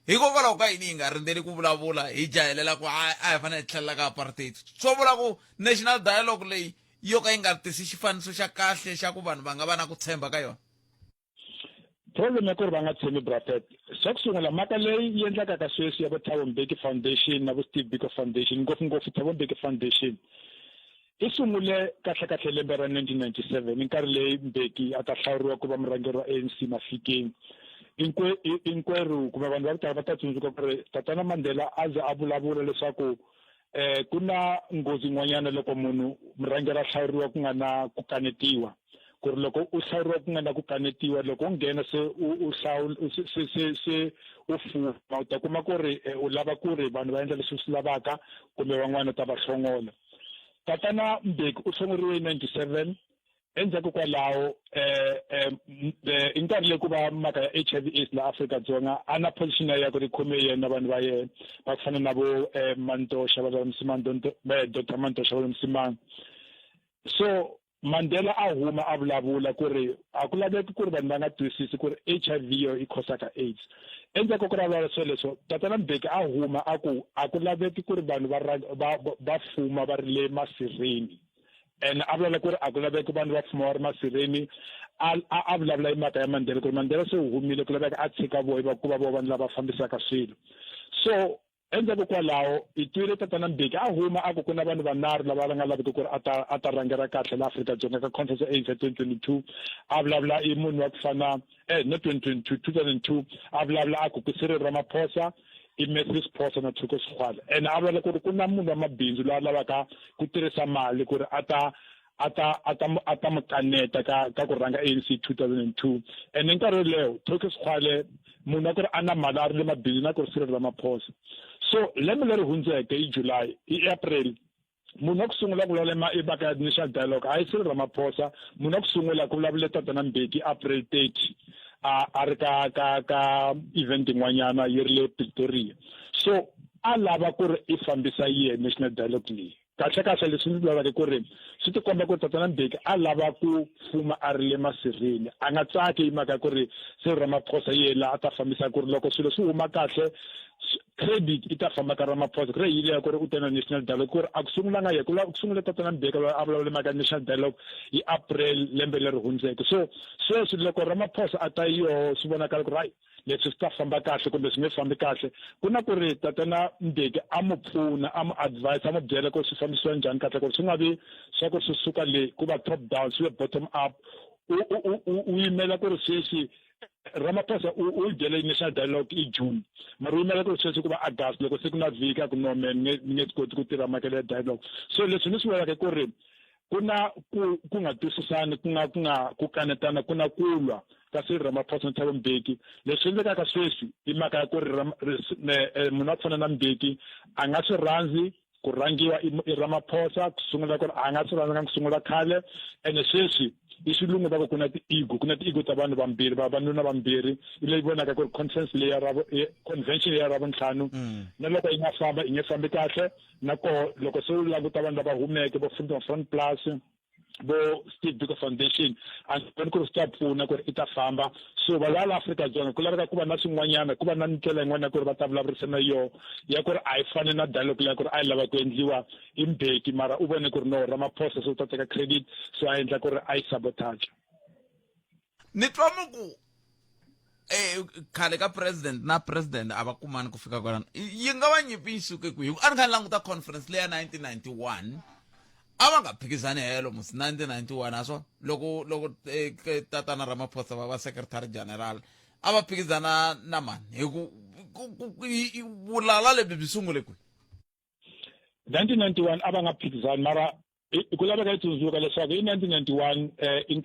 hikokwalaho ka yini hi nga rindzeli ku vulavula hi jahelela ku a hi fanele hi tlhelela ka apartheid swo vula ku national dialogue leyi yo ka yi nga tisi xifaniso xa kahle xa ku vanhu va nga va na ku tshemba ka yona problem ya ku ri va nga tshemi bracket xa ku sungula mhaka leyi yi endlaka ka sweswi ya vo Thabo Mbeki Foundation na vo Steve Biko Foundation ngopfungopfu Thabo Mbeki Foundation i sungule kahlekahle lembe ra 1997 hi nkarhi leyi Mbeki a ta hlawuriwa ku va murhangeri wa ANC Mafikeng inkwerhu kumbe vanhu va ku tala va ta tsundzuka ku ri tatana Mandela a ze a vulavula leswaku ku na nghozi yin'wanyana loko munhu murhangeri a hlawuriwa ku nga na ku kanetiwa ku ri loko u hlawuriwa ku nga na ku kanetiwa loko u nghena se u fuma u ta kuma ku ri u lava ku ri vanhu va endla leswi swi lavaka kumbe van'wana ta va hlongola tatana Mbeki u hlongoriwe hi 97 endzhaku kwalaho hi nkarhi leyi ku va mhaka ya HIV AIDS la Afrika-Dzonga a na position ya ku ri khome yena vanhu va yena va ku fana na vo Mantosha va Msimang Dr. Mantosha va Msimang so Mandela a huma a vulavula ku ri a ku laveki ku ri vanhu va nga twisisi ku ri HIV yo i khosaka AIDS endzhaku ku vulavula sweleswo tatana Mbeki a huma a ku laveki ku ri vanhu va fuma va ri le masirheni and a vulavula ku ri a ku laveki vanhu va fuma va ri masirheni a vulavula hi mhaka ya Mandela ku ri Mandela se u humile ku laveka a tshika voho ku va vo vanhu lava fambisaka swilo so endzhaku kwalaho hi twile tatana Mbeki a huma a ku na vanhu vanharhu lava va nga laveki ku ri a ta rhangela kahle la Afrika-Dzonga ka conference ya AIDS 2022 a vulavula i munhu wa ku fana not 2002 a vulavula a ku Cyril Ramaphosa i Matthew Siphosa na Thoko Skhwala and a vulavula ku ri ku na munhu wa mabindzu loyi a lavaka ku tirhisa mali ku ri a ta mu kaneta ka ku rhanga ANC 2002 and hi nkarhi leyo Thoko Skhwala munhu wa ku ri a na mali a ri le mabindzu na ku ri Cyril Ramaphosa so lembe leri hundzeke hi July hi April munhu wa ku sungula ku vulavula i mhaka ya national dialogue a hi Cyril Ramaphosa munhu wa ku sungula ku vulavula tatana Mbeki April 30 a ri ka event yin'wanyana yi ri le Pretoria so a lava ku ri i fambisa yena national dialogue leyi kahle leswi ndzi lavaka ku ri swi ti komba ku tatana Mbeki a lava ku fuma a ri le masirheni a nga tsaki hi mhaka ku ri Cyril Ramaphosa yena a ta fambisa ku ri loko swilo swi huma kahle credit i ta famba ka Ramaphosa ku ri yile ya ku ri u ta na national dialogue ku ri a ku sungulanga ye ku sungula tatana Mbeki a vulavula mhaka national dialogue hi April lembe leri hundzeke so sweswi loko Ramaphosa a ta yoho swi vonakala ku ri hayi leswi swi ta famba kahle kumbe swi nge fambi kahle ku na ku ri tatana Mbeki a mu pfuna a mu advise a mu byela ku swi fambisiwa njhani kahle ku ri swi nga vi swa ku swi suka le ku va top down swi ve bottom up u yimela ku ri sweswi Ramaphosa u byele national dialogue i June mara u yimela ku ri sweswi ku va August loko se ku na vhiki a ku no man nge swi koti ku tirha mhaka ya dialogue so leswi ni swi vulaka ku ri ku na ku nga twisisani ku kanetana ku na kulwa ka Cyril Ramaphosa na Thabo Mbeki leswi endlekaka sweswi i mhaka ya ku ri munhu wa ku fana na Mbeki a nga swi rhandzi ku rhangiwa i Ramaphosa kusungula ku ri a nga swi rhandza ku sungula khale ene sweswi i xilungu va ku kuna ti-ego ta vanhu vambirhi vavanuna vambirhi leyi vonaka ku ri convention leya ravuntlhanu na loko yi nga famba yi nge fambi kahle nakoho loko se u languta vanhu lava humeke vo Front Plus vo Steve Biko Foundation a ni voni ku ri swi ta pfuna ku ri i ta famba so va la Afrika-Dzonga ku laveka ku va na swin'wanyana ku va na ndlela yin'wana ya ku ri va ta vulavurisana yo ya ku ri a yi fani na dialogue leya ku ri a yi lava ku endliwa hi Mbeki mara u vone ku ri no Ramaphosa se u ta teka credit so a endla ku ri a yi sabotage. Ni twa mu ku khale ka president na president a va kumani ku fika kwalano yi nga va nyimpi yi suke kwihi a ni kha ni languta conference leya 1991 a va nga phikizani helo musi 1991 aswo loko tatana Ramaphosa va secretary general a va phikizana na mani hi ku vulala lebyi byi sungule kwihi 1991 a va nga phikizani mara ku laveka yi tsundzuka leswaku hi 1991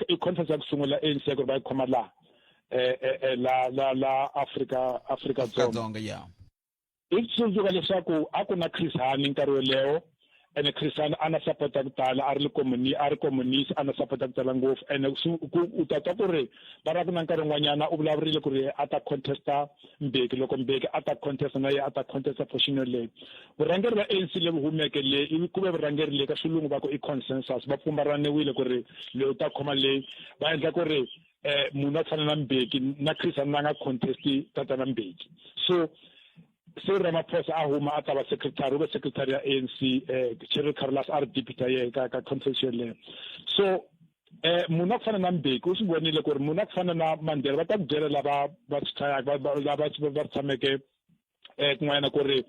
i conference ya ku sungula ANC ku ri va yi khoma la Afrika-Dzonga ya i tsundzuka leswaku a ku na Chris Hani nkarhi welewo ene Chris Hani a na sapota ku tala a ri communist a na sapota ku tala ngopfu ene u ta twa ku ri va ra ku na nkarhi wun'wanyana u vulavurile ku ri a ta contesta Mbeki loko Mbeki a ta contesta na ye a ta contesta position leyi vurhangeri va ANC levi humeke leyi ivi ku ve vurhangeri leyi ka xilungu va ku i consensus va pfumbaraniwile ku ri leyi u ta khoma leyi va endla ku ri munhu a fana na Mbeki na Chris Hani na nga contesti tatana Mbeki so se Ramaphosa a huma a ta va secretary ya ANC Cyril Carlos a ri deputy ye ka conference leyo so munhu a ku fana na Mbeki u swi vonile ku ri munhu a ku fana na Mandela va ta ku byela lava va swi chayaka lava va tshameke kun'wana ku ri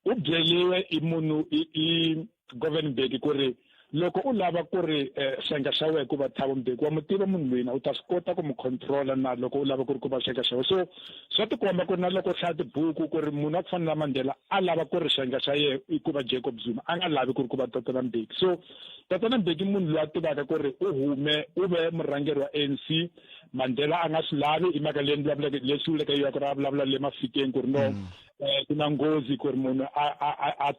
u byeliwe i munhu i Govan Mbeki ku ri loko u lava ku ri xenga xa wena ku va Thabo Mbeki wa mu tiva munhu loyi na u ta swi kota ku mu controla na loko u lava ku ri ku va xenga xa wena so swa tikomba ku ri na loko u hlaya tibuku ku ri munhu a ku fana na Mandela a lava ku ri xenga xa yena i ku va Jacob Zuma a nga lavi ku ri ku va tatana Mbeki so tatana Mbeki munhu loyi a tivaka ku ri u ve murhangeri wa ANC Mandela a nga swi lavi i mhaka leyi leswi vuleka yo ya ku ri a vulavula le mafikeni ku ri no ku na nghozi ku ri munhu a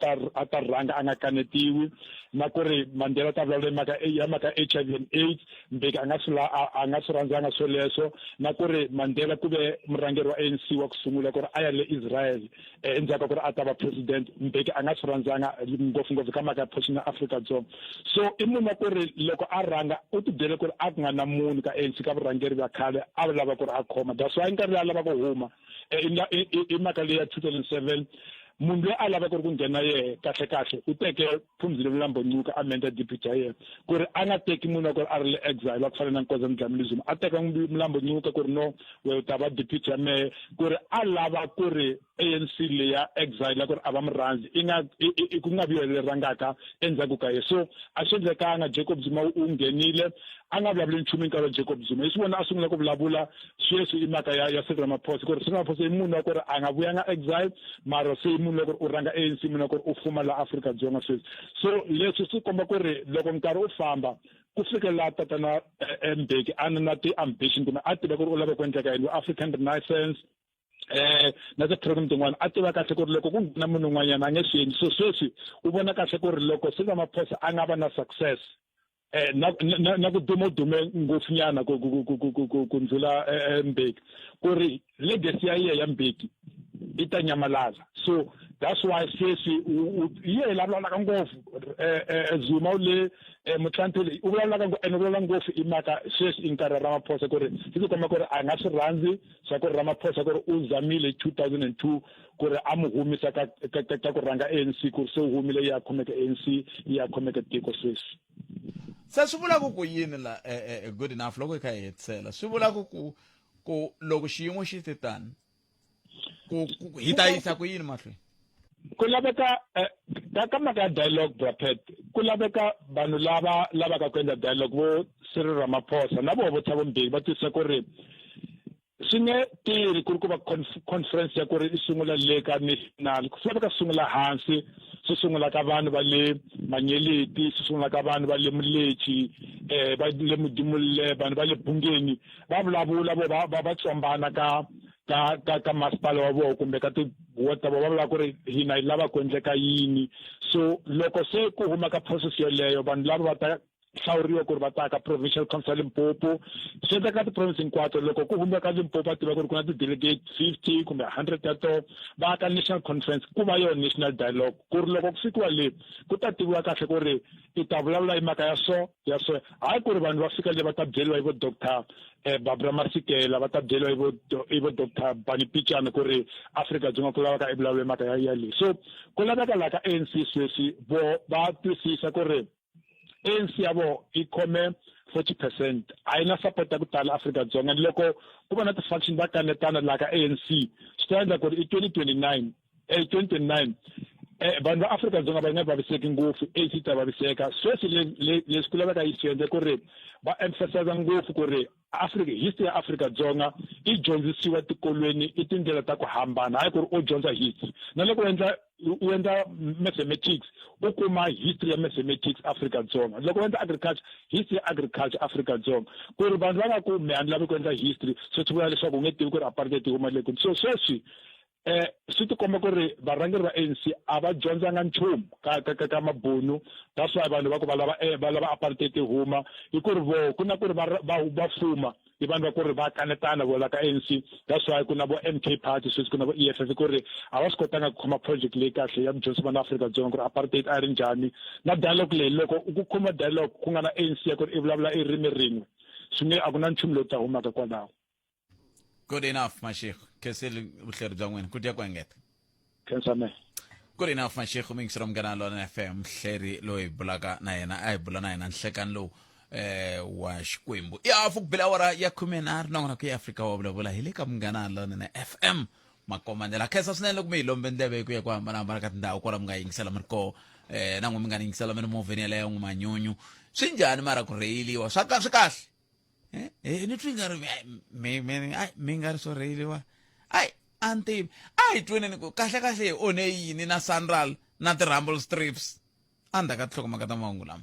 ta rhanga a nga kanetiwi na ku ri Mandela ta vulavula ya mhaka HIV and AIDS Mbeki a nga swi rhandzanga swoleswo na ku ri Mandela ku ve murhangeri wa ANC wa ku sungula ku ri a ya le Israel endzhaku ku ri a ta va president Mbeki a nga swi rhandzanga ngopfungopfu ka mhaka ya position ya Afrika-Dzonga so i munhu wa ku ri loko a rhanga u ti byele ku ri a ku nga na munhu ka ANC ka vurhangeri va khale a lava ku ri a khoma that's why nkarhi leyi a lava ku huma i mhaka leyi ya 2007 munhu loyi a lava ku ri ku nghena yehe kahle u teke Phumzile Mlambo-Ngcuka a menta deputy ya yena ku ri a nga teki munhu wa ku ri a ri le exile va ku fana na Nkosi Dlamini Zuma a teka Mlambo-Ngcuka ku ri no we u ta va deputy ya mehe ku ri a lava ku ri ANC leya exile ku ri a va murhandzi ku nga vi le rhangaka endzhaku ka yena so a swi endlekanga Jacob Zuma u nghenile a nga vulavuli nchumu nkarhi wa Jacob Zuma hi swi vona a sungula ku vulavula sweswi i mhaka ya Cyril Ramaphosa ku ri Cyril Ramaphosa i munhu wa ku ri a nga vuyanga exile mara se i munhu wa ku ri u rhanga ANC munhu wa ku ri u fuma la Afrika-Dzonga sweswi so leswi swi komba ku ri loko nkarhi u famba ku fikelela tatana Mbeki a na ti-ambition kumbe a tiva ku ri u lava ku endleka yini African Renaissance na ti-program tin'wana a tiva kahle ku ri loko ku nghena munhu un'wanyana a nge swi endli so sweswi u vona kahle ku ri loko Cyril Ramaphosa a nga va na success na ku dume ngopfunyana ku ndlula Mbeki ku ri legacy ya yena ya Mbeki i ta nyamalala so that's why sweswi yena la vulavulaka ngopfu Zuma u le mutlantheli u vulavula ngopfu i mhaka sweswi i nkarhi Ramaphosa ku ri swi ti komba ku ri a nga swi rhandzi swa ku ri Ramaphosa ku ri u zamile 2002 ku ri a mu humisa ka ku rhanga ANC ku ri se u humile ya khomeke ANC ya khomeke tiko sweswi se swi vulaka ku yini la good enough loko hi kha hi hetisela swi vulaka ku loko xiyimo xi te tani hi ta yisa ku yini mahlweni ku laveka ka mhaka ya dialogue Brapet ku laveka vanhu lava lavaka ku endla dialogue vo Cyril Ramaphosa na vo Thabo Mbeki va tisa ku ri swi nge tirhi ku ri ku va conference ya ku ri i sungula le ka national ku laveka sungula hansi swi sungula ka vanhu va le Manyeleti swi sungula ka vanhu va le Mulechi va le Mudimule vanhu va le Bungeni va vulavula va tsombana ka ka masipala wa vona kumbe ka ti-ward ta vona va vula ku ri hina hi lava ku endleka yini so loko se ku huma ka process yoleyo vanhu lava va ta hlawuriwa ku ri va ta ka provincial council Limpopo swi endla ka ti-province hinkwato loko ku huma ka Limpopo a tiva ku ri ku na ti-delegate 50 kumbe 100 ta to va ka national conference ku va yona national dialogue ku ri loko ku fikiwa le ku ta tiviwa kahle ku ri i ta vulavula hi mhaka ya so hayi ku ri vanhu va fika le va ta byeriwa hi vo Dr. Barbara Masikela va ta byeriwa hi vo Dr. Bani Pichana ku ri Afrika-Dzonga ku lavaka i vulavula hi mhaka ya le so ku laveka la ka ANC sweswi va twisisa ku ri ANC yabo i khome 40% a yi na support ya ku tala Afrika-Dzonga loko ku va na ti-faction va kanetana la ka ANC swi ta endla ku ri i 2029 vanhu va Afrika-Dzonga va nga vaviseki ngopfu ANC ta vaviseka sweswi leswi ku laveka yi swi endle ku ri va emphasize ngopfu ku ri history ya Afrika-Dzonga i dyondzisiwa tikolweni i tindlela ta ku hambana hayi ku ri u dyondza history na loko u endla mathematics u kuma history ya mathematics Afrika-Dzonga loko u endla agriculture history ya agriculture Afrika-Dzonga ku ri vanhu va nga ku mi lavi ku endla history swi vula leswaku u nge tivi ku ri apartheid huma le kuni so sweswi swi tikomba ku ri varhangeri va ANC a va dyondzanga nchumu ka mabunu that's why vanhu va ku va lava apartheid huma hi ku ri ku na ku ri va fuma hi vanhu va ku ri va kanetana vola ka ANC that's why ku na vo MK party sweswi ku na vo EFF ku ri a va swi kotanga ku khoma project leyi kahle ya dyondzisa vanhu Afrika-Dzonga ku ri apartheid a ri njhani na dialogue leyi loko ku khoma dialogue ku nga na ANC ya ku ri i vulavula i ririmi rin'we swi nge a ku na nchumu lowu ta humaka kwalaho. Good enough, Mashego. Keseli uhlelo bya n'wina. Kuti ya ku engeta. Khensame. Good enough, Mashego. Mingisiro mgana lona FM hleri loyi bulaka na yena a hi bula na yena nhlekani lowu wa Xikwembu. Ya fukubela wara ya 10 nongona ku Afrika wa vulavula hi le ka mgana lona na FM. Makomandela khensa swinene loko mi hi lombe ndebe ku ya ku hambana ka tindhawu kwala mi nga yingisela mi ri ko na n'wi mi nga yingisela mi ri movheni yaleyo n'wi manyunyu. Swi njhani mara ku rheyiliwa swi kahle. Ni twi nga ri mi nga ri swo rheyiliwa ai anti ai twini ku kahle one yini na Sanral na ti-Rumble Strips anda ka tihloko ta mahungu lama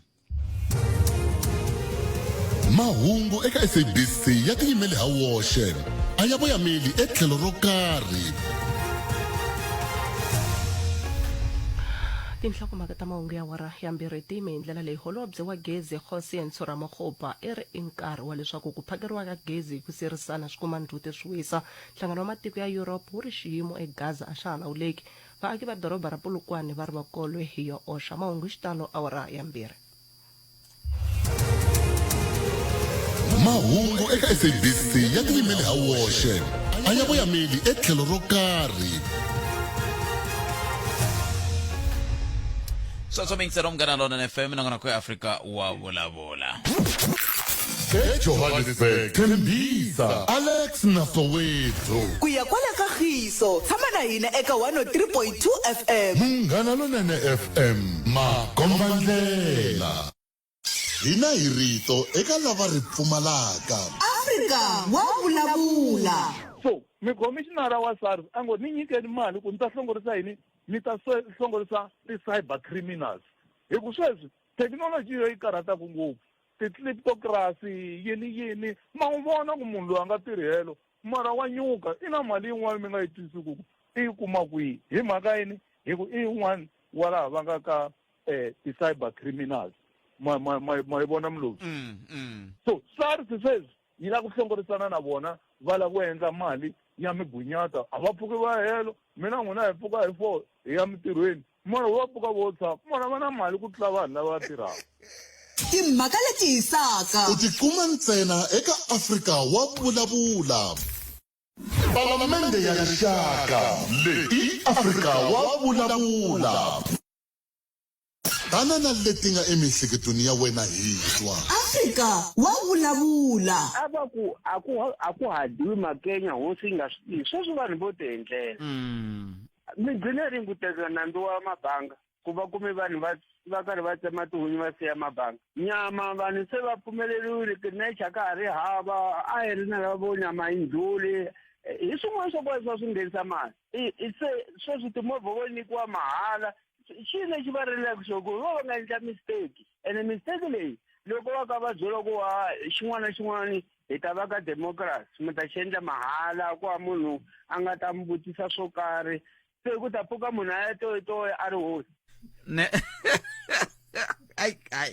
mahungu eka SABC ya tiyimeli ha woxe a ya voyameli etlhelo ro karhi tinhlokomhaka ta mahungu ya wara yambirhi tiyime hi ndlela leyi holobye wa gezi Kgosi Ntsura Makgopa i nkarhi wa leswaku ku phakeriwa ka gezi hi ku sirisana swi kuma ndhute swi wisa nhlangano wa matiko ya Europe wu ri xiyimo eGaza a xa halawuleki vaaki va doroba ra Polokwane va ri va kolwe hi yo oxa mahungu xitalo awara yambirhi mahungu eka SABC ya tiyimeli ha woxe a ya voyameli etlhelo ro karhi sweswo mingisero mgana lona na FM nongona ku Afrika wa vulavula eJohannesburg Tembisa Alex Nasowethu ku ya kwala ka Khiso tshama na hina eka 103.2 FM munghana lonene FM makombandlela hina hi rito eka lava ri pfumalaka Afrika wa vulavula so micommissioner wa SARS ango ni nyikeni mali ku ni ta hlongorisa yini ni ta hlongorisa ti-cyber criminals hi ku sweswi thekinoloji yo yi karhataku ngopfu ti-kleptocracy yini ma n'wi vona ku munhu loyi a nga tirhelo mara wa nyuka i na mali yin'wana mi nga yi twisisiku i yi kuma kwihi hi mhaka yini hi ku i yin'wana wa laha va nga ka ti-cyber criminals ma yi vona milowu so SARS sweswi yi lava ku hlongorisana na vona va lava ku endla mali ya migunyata a va pfuki va helo mina n'wina hi pfuka hi 4 hi ya mintirhweni mara va pfuka vo tshama mara va na mali ku tlula vanhu lava tirhaka timhaka leti hisaka u tikuma ntsena eka Afrika wa vulavula palamende ya rixaka leyi i Afrika wa vulavula tana na leti nga emihleketweni ya wena hi twa Afrika wa vulavula ava ku aku hadiwi makenya hosi nga swi sweswi vanhu vo te endlela mi gcine ringuteka nandzu wa mabanga ku va kume vanhu va karhi va tsema tihunyi va siya mabanga nyama vanhu se va pfumeleriwile nature ka ha ri hava a hi ri na lava vo nyama yi ndluli hi swin'wana swo bohisa swi nghenisa mali se sweswi timovha vo nyikiwa mahala xi lexi va rilaka xo ku va nga endla mistake ene mistake leyi loko va ka va byela ku xin'wana na xin'wana hi ta va ka democracy mi ta xi endla mahala ku va munhu a nga ta mi vutisa swo karhi se ku ta pfuka munhu a ya toyitoya a ri hosi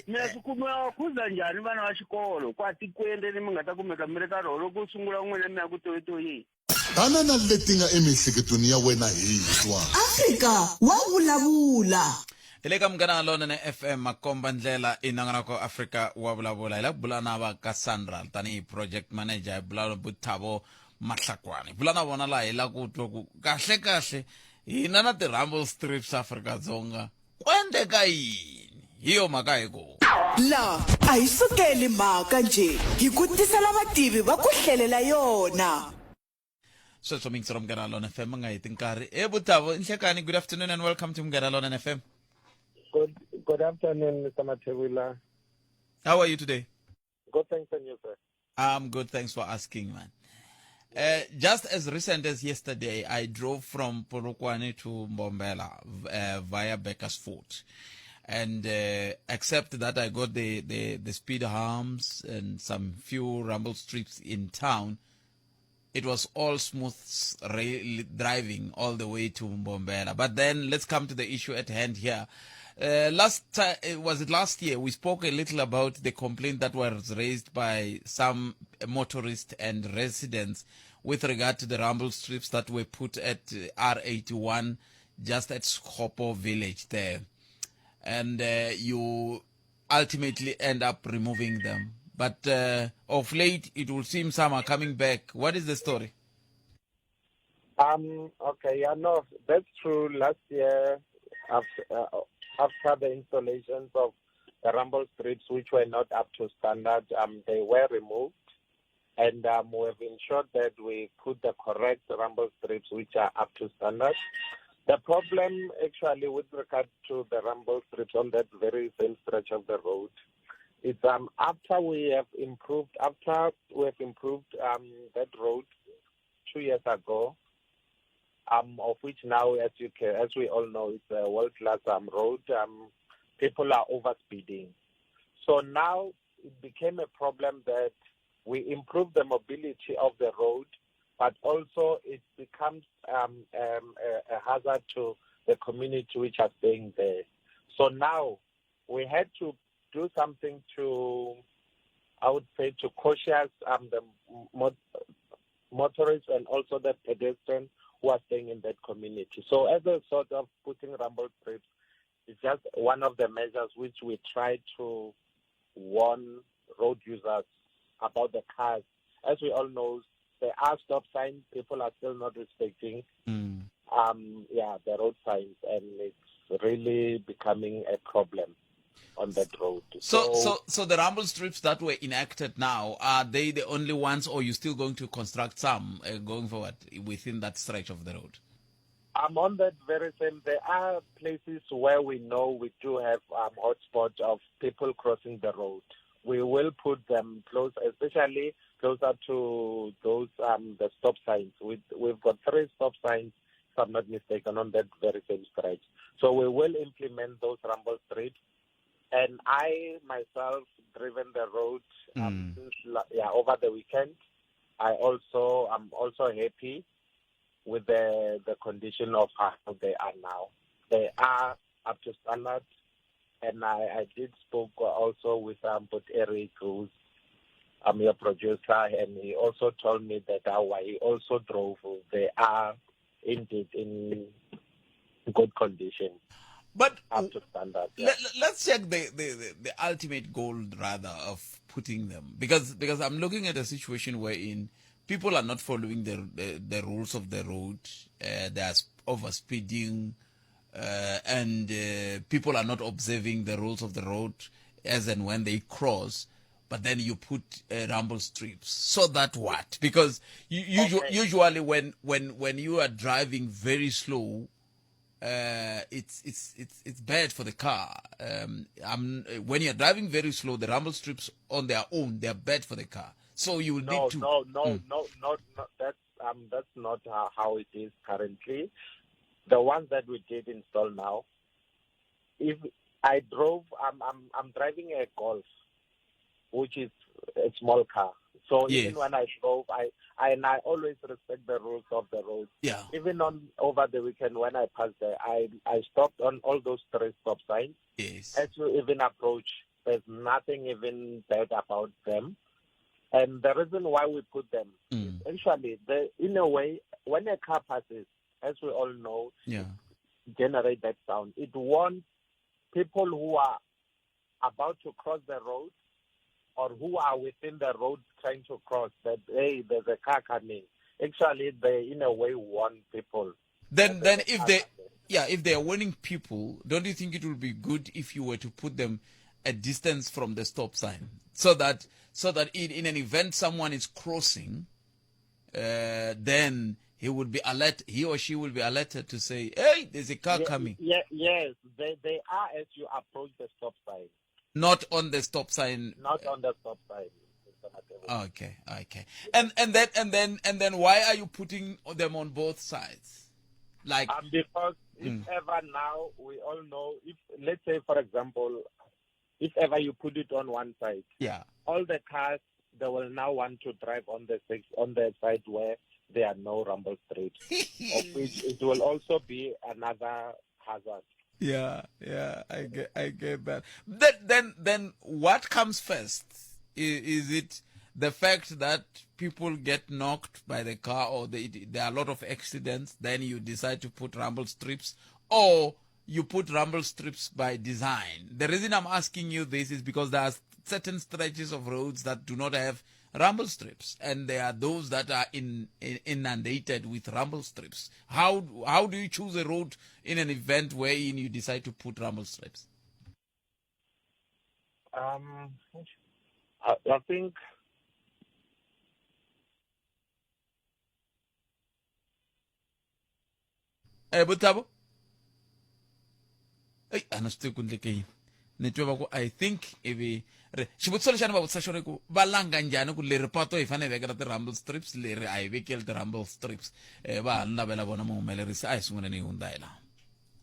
mina swi kumiwa khuza njhani vana va xikolo ku tikweni leri mi nga ta kumeka mi ri ka rona loko u sungula n'wina mi ya ku toyitoyeni tanana leti nga emiehleketweni ya wena hi twa Afrika wa vulavula. Ile ka Munghana Lonene FM makomba ndlela inanganako Africa wa vulavula ila bula na va ka Sandra tani project manager bula Butabo Mahlakwane bula na vona la ila ku twa ku kahle kahle hina na ti Rumble Strips Africa Dzonga kwendeka yini hiyo maka hiko La a hi sukeli mhaka nje hi ku tisela vativi va ku hlelela yona. sweswo mingisero Munghana Lonene FM nga heti nkarhi Butabo Nhlekani, good afternoon and welcome to Munghana Lonene FM. Good afternoon, Mr. Matebula. How are you today? Good, thanks, and you, sir. I'm good, thanks for asking, man. Just as recent as yesterday, I drove from Polokwane to Mbombela via Beckersford. And except that I got the speed humps and some few rumble strips in town, it was all smooth driving all the way to Mbombela. But then let's come to the issue at hand here. Was it last year? We spoke a little about the complaint that was raised by some motorists and residents with regard to the rumble strips that were put at R81 just at Skopo village there. And you ultimately end up removing them. But of late, it will seem some are coming back. What is the story? Okay, yeah, no, that's true. Last year, after the installations of the rumble strips, which were not up to standard, they were removed. And we have ensured that we put the correct rumble strips, which are up to standard. The problem, actually, with regard to the rumble strips on that very same stretch of the road, it's after we have improved that road 2 years ago, of which now, as we all know, it's a world-class road. People are overspeeding. So now it became a problem that we improve the mobility of the road, but also it becomes a hazard to the community which are staying there. So now we had to do something to, I would say, to cautious the motorists and also the pedestrians who are staying in that community. So as a sort of putting rumble strips, it's just one of the measures which we try to warn road users about the cars. As we all know, there are stop signs people are still not respecting. The road signs, and it's really becoming a problem on that road. So the rumble strips that were enacted now, are they the only ones, or are you still going to construct some going forward within that stretch of the road? On that very same, there are places where we know we do have hotspots of people crossing the road. We will put them close, especially closer to those the stop signs. We've got 3 stop signs, if I'm not mistaken, on that very same stretch. So we will implement those rumble strips. And I myself driven the road over the weekend. I'm also happy with the condition of how they are now. They are up to standard. And I did spoke also with Eric, who's your producer, and he also told me that he also drove. They are indeed in good condition. But up to standard. Let's check the ultimate goal rather of putting them, because I'm looking at a situation wherein people are not following the rules of the road. There's overspeeding. And people are not observing the rules of the road as and when they cross, but then you put rumble strips. So that what? Because usually when you are driving very slow, it's bad for the car. When you're driving very slow, the rumble strips on their own, they're bad for the car. So you will need to. No. That's not how it is currently. The ones that we did install now, if I drove, I'm driving a Golf, which is a small car. So Yes. even when I drove, I always respect the rules of the road. Yeah. Even over the weekend when I passed there, I stopped on all those 3 stop signs. Yes. As you even approach, there's nothing even bad about them. And the reason why we put them, actually, in a way, when a car passes, as we all know, Yeah. generate that sound. It warns people who are about to cross the road or who are within the road trying to cross that, hey, there's a car coming. Actually, they, in a way, warn people. Then if they are warning people, don't you think it would be good if you were to put them a distance from the stop sign, so that in an event someone is crossing, then he or she will be alerted to say, hey, there's a car coming. Yes, they are as you approach the stop sign. Not on the stop sign. Not on the stop sign. Okay. And then why are you putting them on both sides? Like because if ever now we all know, if let's say for example, if ever you put it on one side, yeah, all the cars they will now want to drive on the side where there are no rumble strips, of which it will also be another hazard. Yeah, I get that. Then what comes first? Is it the fact that people get knocked by the car, or there are a lot of accidents, then you decide to put rumble strips, or you put rumble strips by design? The reason I'm asking you this is because there are certain stretches of roads that do not have rumble strips, and there are those that are inundated with rumble strips. How do you choose a road in an event wherein you decide to put rumble strips? I think Butabo? Hey, anaste kundleke. I think if xivutiso lexi a ni va vutisa xona ku va langa njhani ku leri pato hi fanele hi vekela ti-rumble strips, leri a hi vekeli ti-rumble strips. Va ha ni lavela vona muhumelerisi, a hi sunguleni hi hundza hi laha.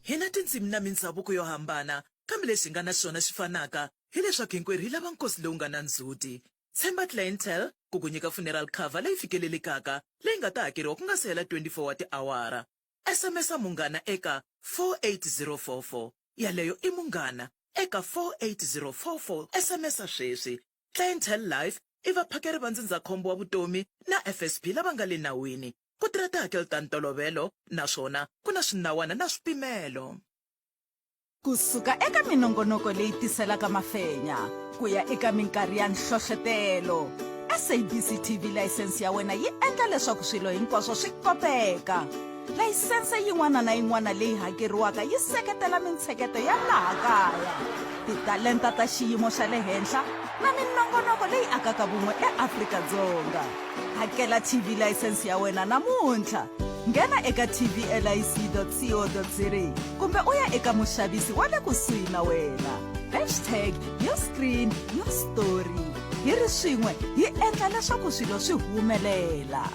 Hi na tindzimi na mindhavuko yo hambana, kambe leswi hi nga na swona swi fanaka hileswaku hinkwerhu hi lava nkosi lowu nga na ndzhuti. Tshemba Clientele ku ku nyika funeral cover leyi fikelelekaka leyi nga ta hakeriwa ku nga se hela 24 wa tiawara. SMS-a munghana eka 48044. Yaleyo i munghana eka 48044. SMS-a sweswi. Clientele Life i vaphakeri va ndzindzakhombo wa vutomi na FSP lava nga le nawini. Ku tirha tihakelo ta ntolovelo, naswona ku na swinawana na swipimelo. Kusuka eka minongonoko leyi tiselaka mafenya ku ya eka minkarhi ya nhlohlotelo, SABC TV license ya wena yi endla leswaku swilo hinkwaswo swi koteka. Layisense yin'wana na yin'wana leyi hakeriwaka yi seketela mintsheketo ya laha kaya, titalenta ta xiyimo xa le henhla na minongonoko leyi akaka vun'we eAfrika-Dzonga. Hakela TV license ya wena namuntlha. Nghena eka tvlic.co.za kumbe u ya eka muxavisi wa le kusuhi na wena. #your screen your story. Hi ri swin'we hi endla leswaku swilo swi humelela.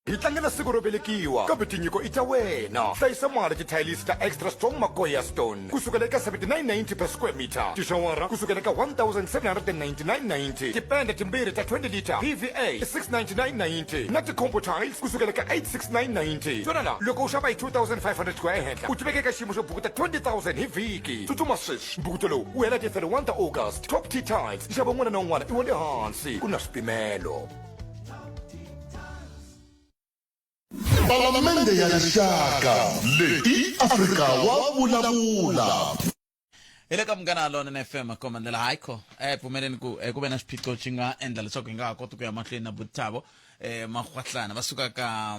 Hi tlangela siku ro velekiwa kambe tinyiko i ta wena. Hlayisa mali tithayilisi ta extra strong makoya stone kusukela eka 79.90 per square meter, tixawara kusukela ka 1,799.90, tipenda timbirhi ta 20 liter PVA 699.90 na ti-combo tiles kusukela ka 869.90. Tsonana loko u xava hi 2,500 ku ya ehenhla u tiveka eka xiyimo xo bukuta 20,000 hi vhiki. Tsutsuma sweswi, mbukuto lowu wu hela ti 31 ta August. Top T tiles nxavo un'wana na un'wana i wa le hansi, ku na swipimelo. Palamende ya rixaka leyi Afrika wa vulavula. Ile ka Munghana Lonene FM komandela haiko pfumeleni ku ve na swiphiqo xi nga endla leswaku hi nga ha koti ku ya mahlweni na Butthabo Magwatlana va suka ka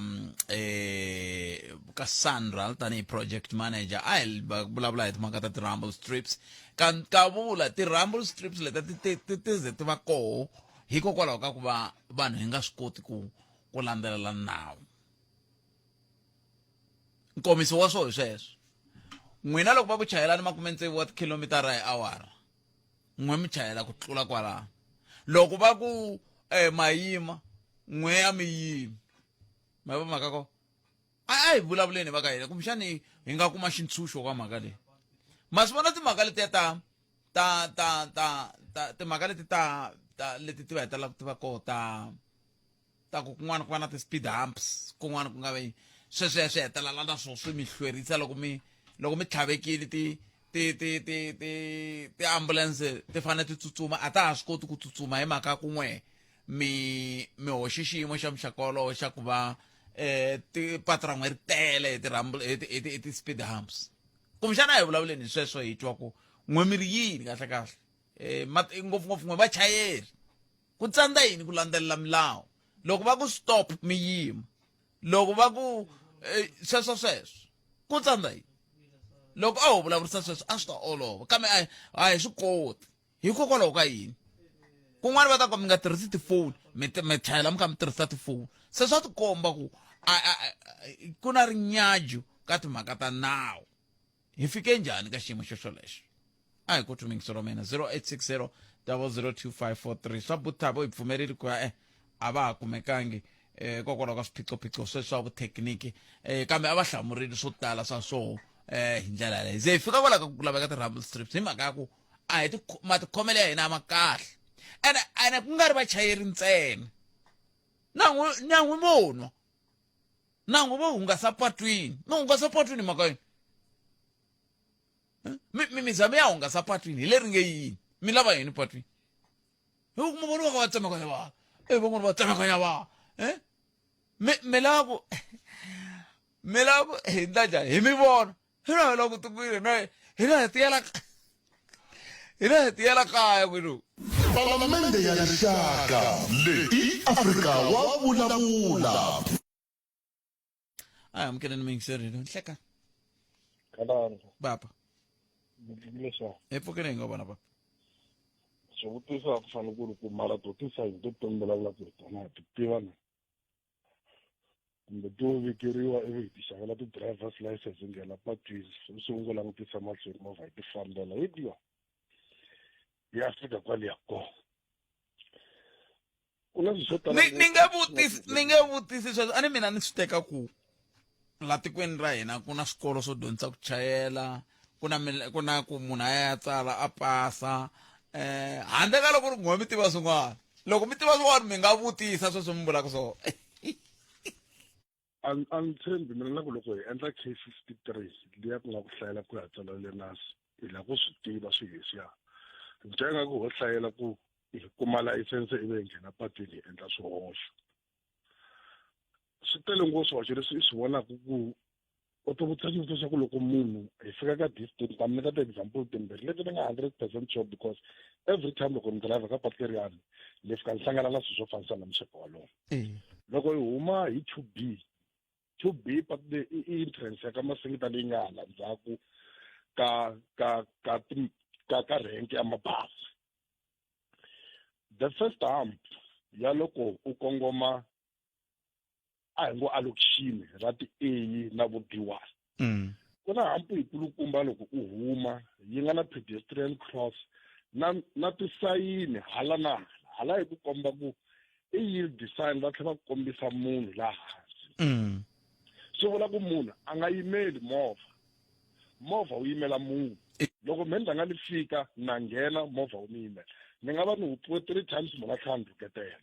Sanral tanihi project manager a hi vulavula hi timhaka ta ti-rumble strips ka vula ti-rumble strips leta ti ze ti va koho hikokwalaho ka ku va vanhu hi nga swi koti ku landzelela nawu. Nkomiso wa swona sweswo, n'wina loko va ku chayelani 60 wa kilomitara hi awara, n'we mi chayela ku tlula kwalaho. Loko va ku mayima n'we a mi yimi, ma va mhaka ko a hi vulavuleni va ka hina kumbexani hi nga kuma xintshunxo ka mhaka leyi. Ma swi vona timhaka letiya ta timhaka leti ti va hetelaka ti va koho ta ku kun'wana ku va na ti-speed humps, kun'wana ku nga vi sweswo swi hetelela na swo swi mi hlwerisa loko mi tlhavekile ti-ambulance ti fanele ti tsutsuma, a ta ha swi koti ku tsutsuma hi mhaka kun'we mi hoxe xiyimo xa muxaka wolowo xa ku va patu ran'we ri tele hi ti-speed humps. Kumbexana hi vulavuleni hi sweswo hi twa ku n'we mi ri yini kahlekahle ngopfungopfu n'we vachayeri ku tsandza yini ku landzelela milawu. Loko va ku stop mi yima, loko va ku sweswo ku tsandza yini. Loko a ho vulavurisa sweswo a swi ta olova, kambe a hi swi koti hikokwalaho ka yini. Kun'wana va ta ku mi nga tirhisi tifoni, mi chayela mi kha mi tirhisa tifoni. Se swa tikomba ku ku na rinyaju ka timhaka ta nawu. Hi fike njhani ka xiyimo xexolexo? A hi koti mingiselo mina 0860 002543 swa Buthabo hi pfumerile ku ya a va ha kumekangi kokwalaho ka swiphiqophiqo sweswo swa vuthekiniki, kambe a va hlamurile swo tala swa swoho hi ndlela leyi. Ze hi fika kwala ka ku laveka ti-rumble strips hi mhaka ya ku a hi matikhomelo ya hina ma kahle, ene ku nga ri vachayeri ntsena, nan'we monwa, nan'we vo hungasa patwini, mi hungasa patwini mhaka yini? Mi zame ya hungasa patwini hi leri nge yini? Mi lava yini patwini? Mi vona va ka va tsemakanya vanhu, van'wana va tsemakanya vanhu, mi lava ku hi ndla njhani? Hi mi vona hina hi lava ku tikwile hina hi tiyela kaya kwenu. Palamende ya rixaka leyi Afrika wa vulavula. Amkeleni mingiserile nhleka. Kalanga. Baba. Leswa. Epfukeni nga vona baba. Swivutiso ku fanele ku ri ku mara to ti-sign to pembelela ku ri tona ha ti tiva na. Kumbe to vikeriwa ivi hi ti xavela ti-drivers license nghena patwini u sungula langutisa mahlweni movha hi ti fambela hi tiwa hi Afrika kwale ya kona. Ku na swo tala ni nge vutisi sweswo, a ni mina ni swi teka ku la tikweni ra hina ku na swikolo swo dyondzisa ku chayela, ku na ku munhu a ya tsala a pasa, handle ka loko n'we mi tiva swin'wana. Loko mi tiva swin'wana mi nga vutisa sweswo mi vulaka swona. a ni tshembi mina na ku loko hi endla K53 liya ku nga ku hlayela ku ya tsala le nasi hi la ku swi tiva swi leswiya, njenga ku ho hlayela ku hi kuma layisense ivi hi nghena patwini hi endla swihoxo. Swi tele ngopfu swihoxo leswi i swi vonaka ku u ti vutisa xivutiso xa ku loko munhu hi fika ka distance ta mi nyika ti-example timbirhi leti ni nga 100% sure because every time loko ni driver ka patu leriyani ni fika ni hlangana na swilo swo fanisa na muxaka walowo. Loko hi huma hi 2B patu leyi i entrance ya ka Masingita leyi nga hala ndzhaku ka renke ya mabazi. The first hump ya loko u kongoma a hi ngo alokixini ra ti-A na vo D1. Ku na hampu hi kulukumba loko u huma yi nga na pedestrian cross na tisayini hala na hala hi ku komba ku i yield sign va tlhela va kombisa munhu laha hansi. Swi vula ku munhu a nga yimeli movha wu yimela munhu. Loko mhenda nga ni fika na nghena movha wu ni yimela, ni nga va ni hupiwe 3 times munhu a tlhela ni rhuketela.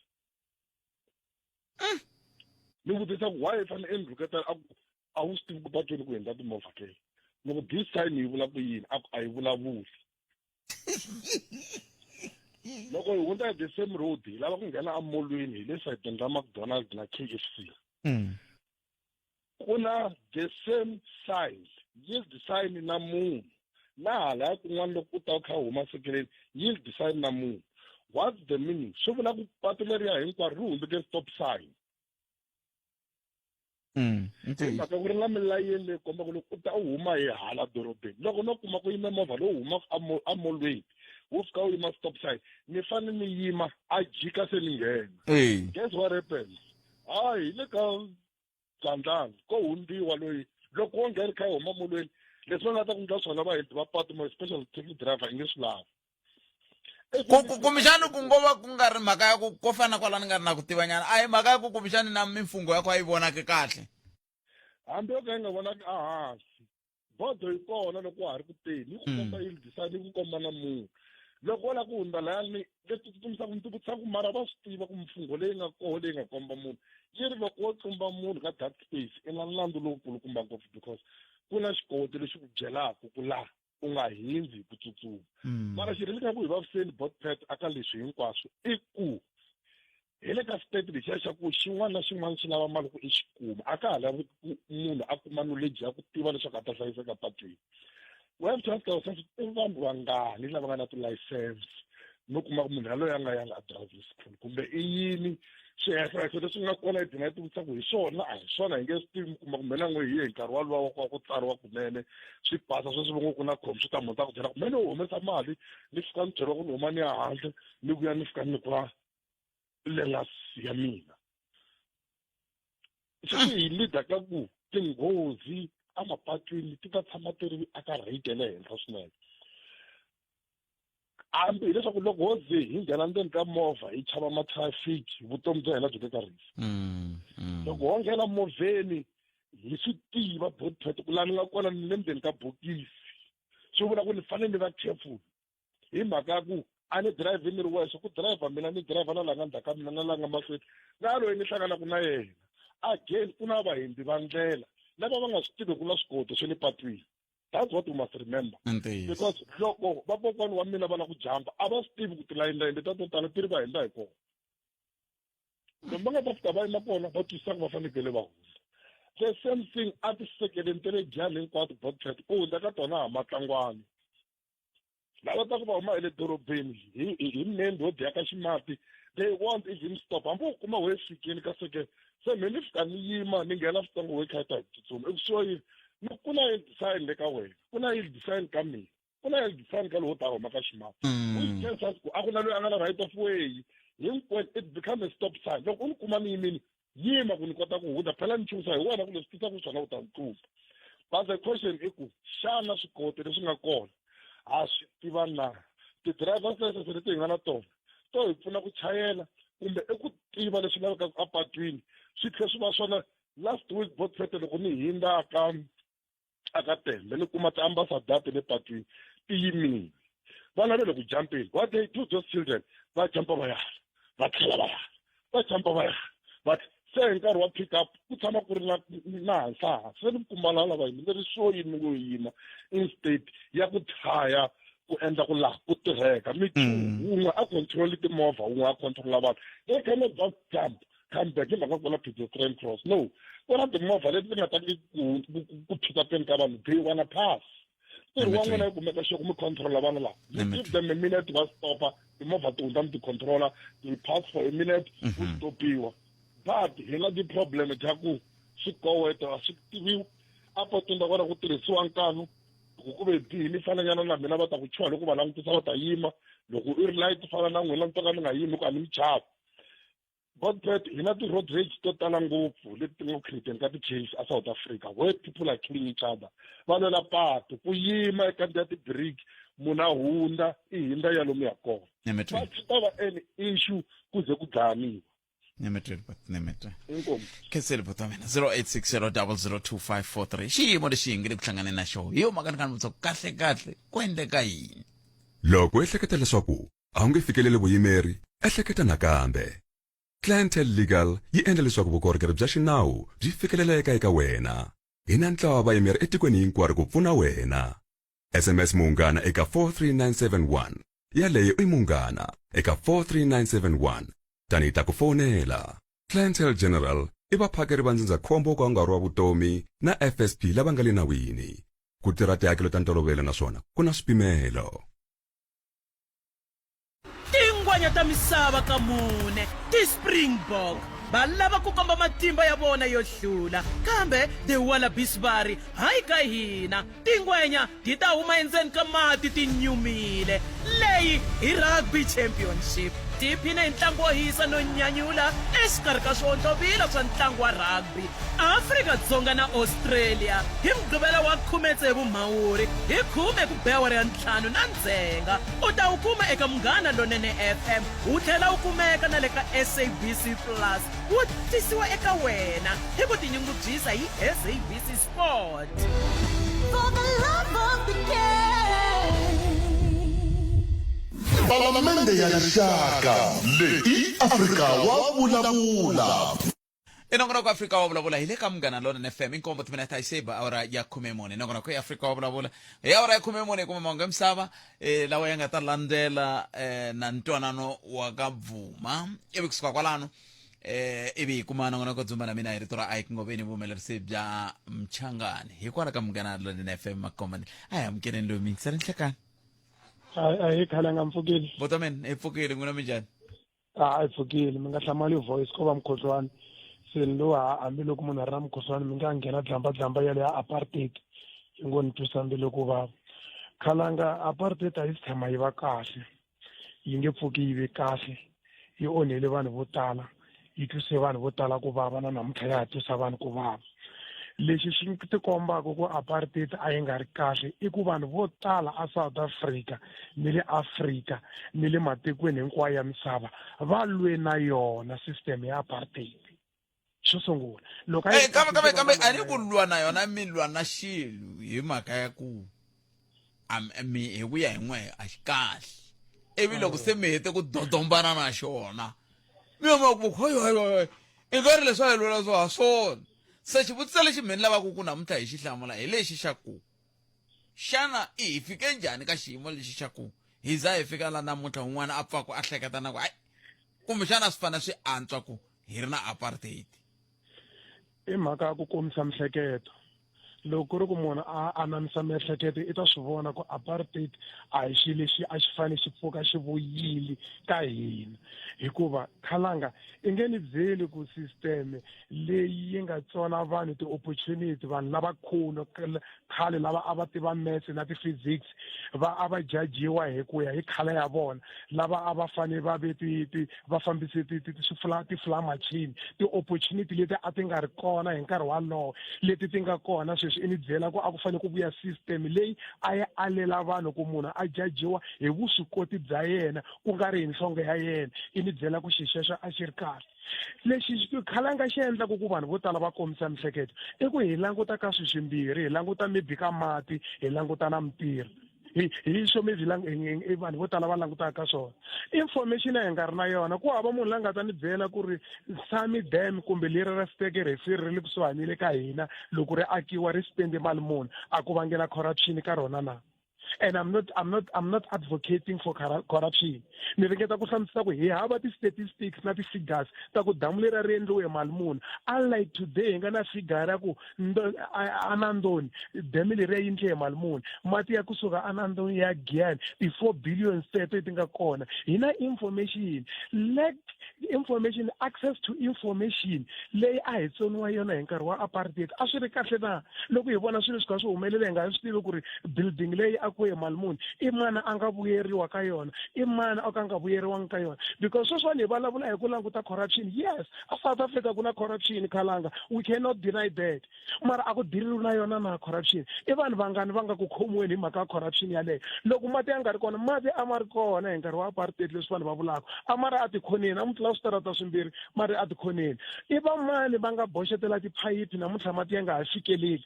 Ni vutisa ku why fanele ni rhuketela a wu swi tivi ku patwini ku hundza timovha ke. Loko this sign yi vula ku yini a yi vulavuli. Loko hi hundza hi the same road hi lava ku nghena amolweni hi le sayitini ra McDonald's na KFC. Ku na the same sign, yield sign na munhu na hala kun'wana loko u ta u kha huma sekeleni yield sign na munhu. What's the meaning? Swi vula ku patu leriya hinkwaro ri hundzeke stop sign. Mhaka ku ri na milayeni leyi komba ku loko u ta u huma hi hala dorobeni loko no kuma ku yime movha lowu humaka amolweni wu fika u yima stop sign ni fanele ni yima a jika se ni nghena. Guess what happens? Hayi le ka Gandlani ko hundiwa loyi loko wo nghena kha huma molweni leswi va nga ta ku ndla swona va heti va patu mo special taxi driver i nge swi lavi. Kumbexani ku ngo va ku nga ri mhaka ya ku ko fana kwala ni nga ri na ku tivanyana, a hi mhaka ya ku kumbexani na mimfungo ya ku a yi vonaki kahle. Hambi yo ka yi nga vonaki a hansi bodo yi kona loko wa ha ri ku teni yi ku komba yield sign yi ku komba na munhu loko la ku hundza layani leswi tsutsumisa ku vutisa ku mara va swi tiva ku mfungho leyi nga koho leyi nga komba munhu yi ri loko wo tlumba munhu ka dark space i na nandzu lowukulukumba ngopfu because ku na xikoti lexi ku byelaka ku laha u nga hindzi hi ku tsutsuma mara xirheleka ku hi vaviseni botpet aka leswi hinkwaswo i ku hi le ka state lexiya xa ku xin'wana na xin'wana xi lava mali ku i xi kuma a ka ha lavi munhu a kuma knowledge ya ku tiva leswaku a ta hlayiseka patwini we have to ask ourselves i vanhu vangani lava nga na ti-license no kuma ku munhu yaloye a nga yanga a driving school kumbe i yini swihehlo leswi nga kona hi dina hi tivutisa ku hi swona a hi swona hi nge swi tivi kuma kumbe na n'we hi hi nkarhi walowa wa ku tsariwa kunene swi pasa sweswi va ngo ku na computer munhu ta ku byela kumbe ni humesa mali ni fika ni byeriwa ku ni huma ni ya handle ni vuya ni fika ni ku lelasi ya mina sweswi hi lida ka ku tinghozi amapatwini ti ta tshama ti ri aka rate le henhla swinene hambi hileswaku loko ho ze hi nghena ndzeni ka movha hi chava matrafiki vutomi bya hina byi le ka rifu loko ho nghena movheni hi swi tiva botpet ku laha ni nga kona ni le ndzeni ka bokisi swi vula ku ni fanele ni va careful hi mhaka ya ku a ni drive ni ri wexe ku driver mina ni driver na laha nga ndzhaku ka mina na laha nga mahlweni na loyi ni hlanganaka na yena again ku na vahindzi va ndlela lava va nga swi tivi ku na swikoti swe le patwini that's what we must remember because loko vakokwani wa mina va la ku jamba a va swi tivi ku tilayini ta to tala ti ri va hindza hi kona loko va nga ta fika va yima kona va twisisa ku va fanekele va hundza the same thing a tisekeleni te le dyani hinkwato botpet ku hundza ka tona ha matlangwani lava ta ku va huma edorobeni hi main road ya ka ximati they won't even stop hambi u kuma wehe fikini ka seke se me ni fika ni yima ni nghena switlangu we kha ta tsutsuma ekusuhi ku na design le ka wena ku na design ka mina ku na design ka lowo ta huma ka ximati which tells us ku a ku na loyi a nga na right of way hinkwenu it become a stop sign loko u ni kuma ni yimini yima ku ni kota ku hundza phela ni chusa hi wena ku leswi tisa ku swona u ta ni tlumba but the question i ku xana swikoti leswi nga kona a swi tiva na ti-driver license leti hi nga na tona to hi pfuna ku chayela kumbe i ku tiva leswi lavekaka apatwini swi tlhela swi va swona last week botpet loko ni hindza aka tembe ni kuma ti-ambassador te le patwini ti yimile va lavele ku jampeni what they do those children va jampa va yana va tlhela va yana va jampa va yana but se hi nkarhi wa pick up ku tshama ku ri na hansahansi se ni kumbala lava yimi ni ri swo yini ku yima instead ya ku thaya ku endla ku laha ku tirheka wun'we a control timovha wun'we a controla vanhu they cannot just jump come back hi mhaka ku na pedestrian cross no ku na timovha leti ti nga ta ku phika peni ka vanhu they wanna pass ntirho wa n'wina yi kumeka xo ku mi controla vanhu lava you give them a minute va stopa timovha ti hundza mi ti controla ti pass for a minute ku stopiwa but hi na ti-problem ta ku swikoweto a swi tiviwi apatwini ta kona ku tirhisiwa nkanu ku ve bihi ni fananyana na mina va ta ku chuha loko va langutisa va ta yima loko i ri light fana na n'wina ni toka ni nga yimi ku a ni mi chava botpet hi na ti-road rage to tala ngopfu leti ti nga createni ka ti-case a South Africa where people are killing each other va lwela patu ku yima eka ya ti-brick munhu a hundza i hindza ya lomu ya kona but swi ta va an issue ku ze ku dlayaniwa khenseli bota mina 0860002543 xiyimo lexi hi nge le ku hlangane na xo hi yo mhaka ni ka ni vutisa ku kahle ku endleka yini loko ehleketa leswaku a wu nge fikeleli vuyimeri ehleketa nakambe clientele legal yi endla leswaku vukorhokeri bya xinawu byi fikeleleka eka wena hi na ntlawa wa vayimeri etikweni hinkwaro ku pfuna wena sms munghana eka 43971 yaleyo i munghana eka 43971 tani ta ku fonela clientele general i vaphakeri va ndzindzakhombo ka nkarhi wa vutomi na FSP lava nga le nawini ku tirha tihakelo ta ntolovelo naswona ku na swipimelo tingwenya ta misava ka mune ti-Springbok va lava ku komba matimba ya vona yo hlula kambe the Wallabies va ri hayi ka hina tingwenya ti ta huma endzeni ka mati ti nyumile leyi hi rugby championship tiphine hi ntlangu wo hisa no nyanyula exikarhi ka swontovila swa ntlangu wa rugby Afrika-Dzonga na Australia hi mugqivela wa 16 Mhawuri hi 10 ku bewara ya 5 na Ndzhenga u ta wu kuma eka Munghana Lonene FM wu tlhela wu kumeka na le ka SABC Plus wu tisiwa eka wena hi ku tinyungubyisa hi SABC Sport for the love of the game palamende ya rixaka leyi Afrika wa vulavula. inongonoko Afrika wa vulavula hi le ka Munghana Lonene FM inkombo timina ta iseba awara ya 14 inongonoko ya Afrika wa vulavula hi awara ya 14 kuma mahungu misava lawa ya nga ta landzela na ntwanano wa ka Bvuma ivi kusuka kwalano ivi kuma nongonoko dzumba na mina hi rito ra Ike Ngoveni vuhumelerisi bya Mchangani hikwalaho ka Munghana Lonene FM makomani aya mkeleni lo mixer nhlekani Hayi khala ngamfukile. botamen epfukile nguna minjani Hayi pfukile mi nga hlamali voice ko va mkhohlwana. Se lo hambi loko munhu a ri na mkhohlwana mi nga nghena dlamba ya le apartheid yi ngo ni twisa mbilu ku vava. Khalanga apartheid a yi tshama yi va kahle yi nge pfuki yi ve kahle yi onhele vanhu vo tala yi twise vanhu vo tala ku vava na namuntlha ya ha twisa vanhu ku vava. Lexi xi tikombaka ku apartheid a yi nga ri kahle i ku vanhu vo tala a South Africa ni le Afrika ni le matikweni hinkwayo ya misava va lwe na yona system ya apartheid. Xo sungula loko kambe ani ku lwa na yona mi lwa na xilu hi mhaka ya ku mi hi vuya hi n'we a xi kahle ivi loko se mi hete ku dodombana na xona mi huma ku hoyo i nga ri leswi hi lwela swa swona se xivutiso lexi mi ni lavaka ku namuntlha hi xi hlamula hi lexi xa ku xana hi fike njhani ka xiyimo lexi xa ku hi za hi fika la namuntlha un'wana a pfa ku a hleketa na ku hayi kumbe xana swi fana swi antswa ku hi ri na apartheid i mhaka ya ku komisa mihleketo loko ku ri ku munhu a anamisa miehleketo i ta swi vona ku apartheid a hi xilo lexi a xi fanele xi pfuka xi vuyile ka hina hikuva khalanga i nge ni byeli ku system leyi yi nga tsona vanhu ti-opportunity vanhu lavakulu khale lava a va tiva maths na ti-physics a va jajiwa hi ku ya hi khala ya vona lava a va fanele va ve va fambise ti-fly machine ti-opportunity leti a ti nga ri kona hi nkarhi walowo leti ti nga kona sweswi i ni byela ku a ku fanele ku vuya system leyi a yi alela vanhu ku munhu a jajiwa hi vuswikoti bya yena ku nga ri hi nhlonge ya yena i ni byela ku xi xexo a xi ri kahle lexi khalanga xi endlaku ku vanhu vo tala va komisa mihleketo i ku hi languta ka swilo swimbirhi hi languta maybe ka mati hi languta na mitirho hi swo maybe vanhu vo tala va langutaka ka swona information a hi nga ri na yona ku hava munhu la nga ta ni byela ku ri Sami Dam kumbe leri ra Sterkrivier ri le kusuhani le ka hina loko ri akiwa ri spende mali muni a ku vangela corruption ka rona na and I'm not advocating for corruption. Ni ringeta ku hlamusela ku hi hava ti-statistics na ti-figures ta ku damu leri ri endliwe mali muni unlike today hi nga na figure ya ku Anandoni damu leri ya yindle hi mali muni mati ya kusuka Anandoni ya Giyani ti-4 billion teto ti nga kona hi na information information access to information leyi a hi tsoniwa yona hi nkarhi wa apartheid a swi ri kahle na loko hi vona swilo swi kha swi humelela hi nga swi tivi ku ri building leyi akiwe hi mali muni i mani a nga vuyeriwa ka yona i mani a ka nga vuyeriwangi ka yona because sweswiwani hi vulavula hi ku languta corruption yes a South Africa ku na corruption khalanga we cannot deny that mara a ku diriliwi na yona na corruption i vanhu vangani va nga ku khomiweni hi mhaka ya corruption yaleyo loko mati ya nga ri kona mati a ma ri kona hi nkarhi wa apartheid leswi vanhu va vulaka a ma ri a tikhoneni a mutla switarata swimbirhi ma ri a tikhoneni i va mani va nga boxetela tiphayiphi namuntlha mati ya nga ha fikeleli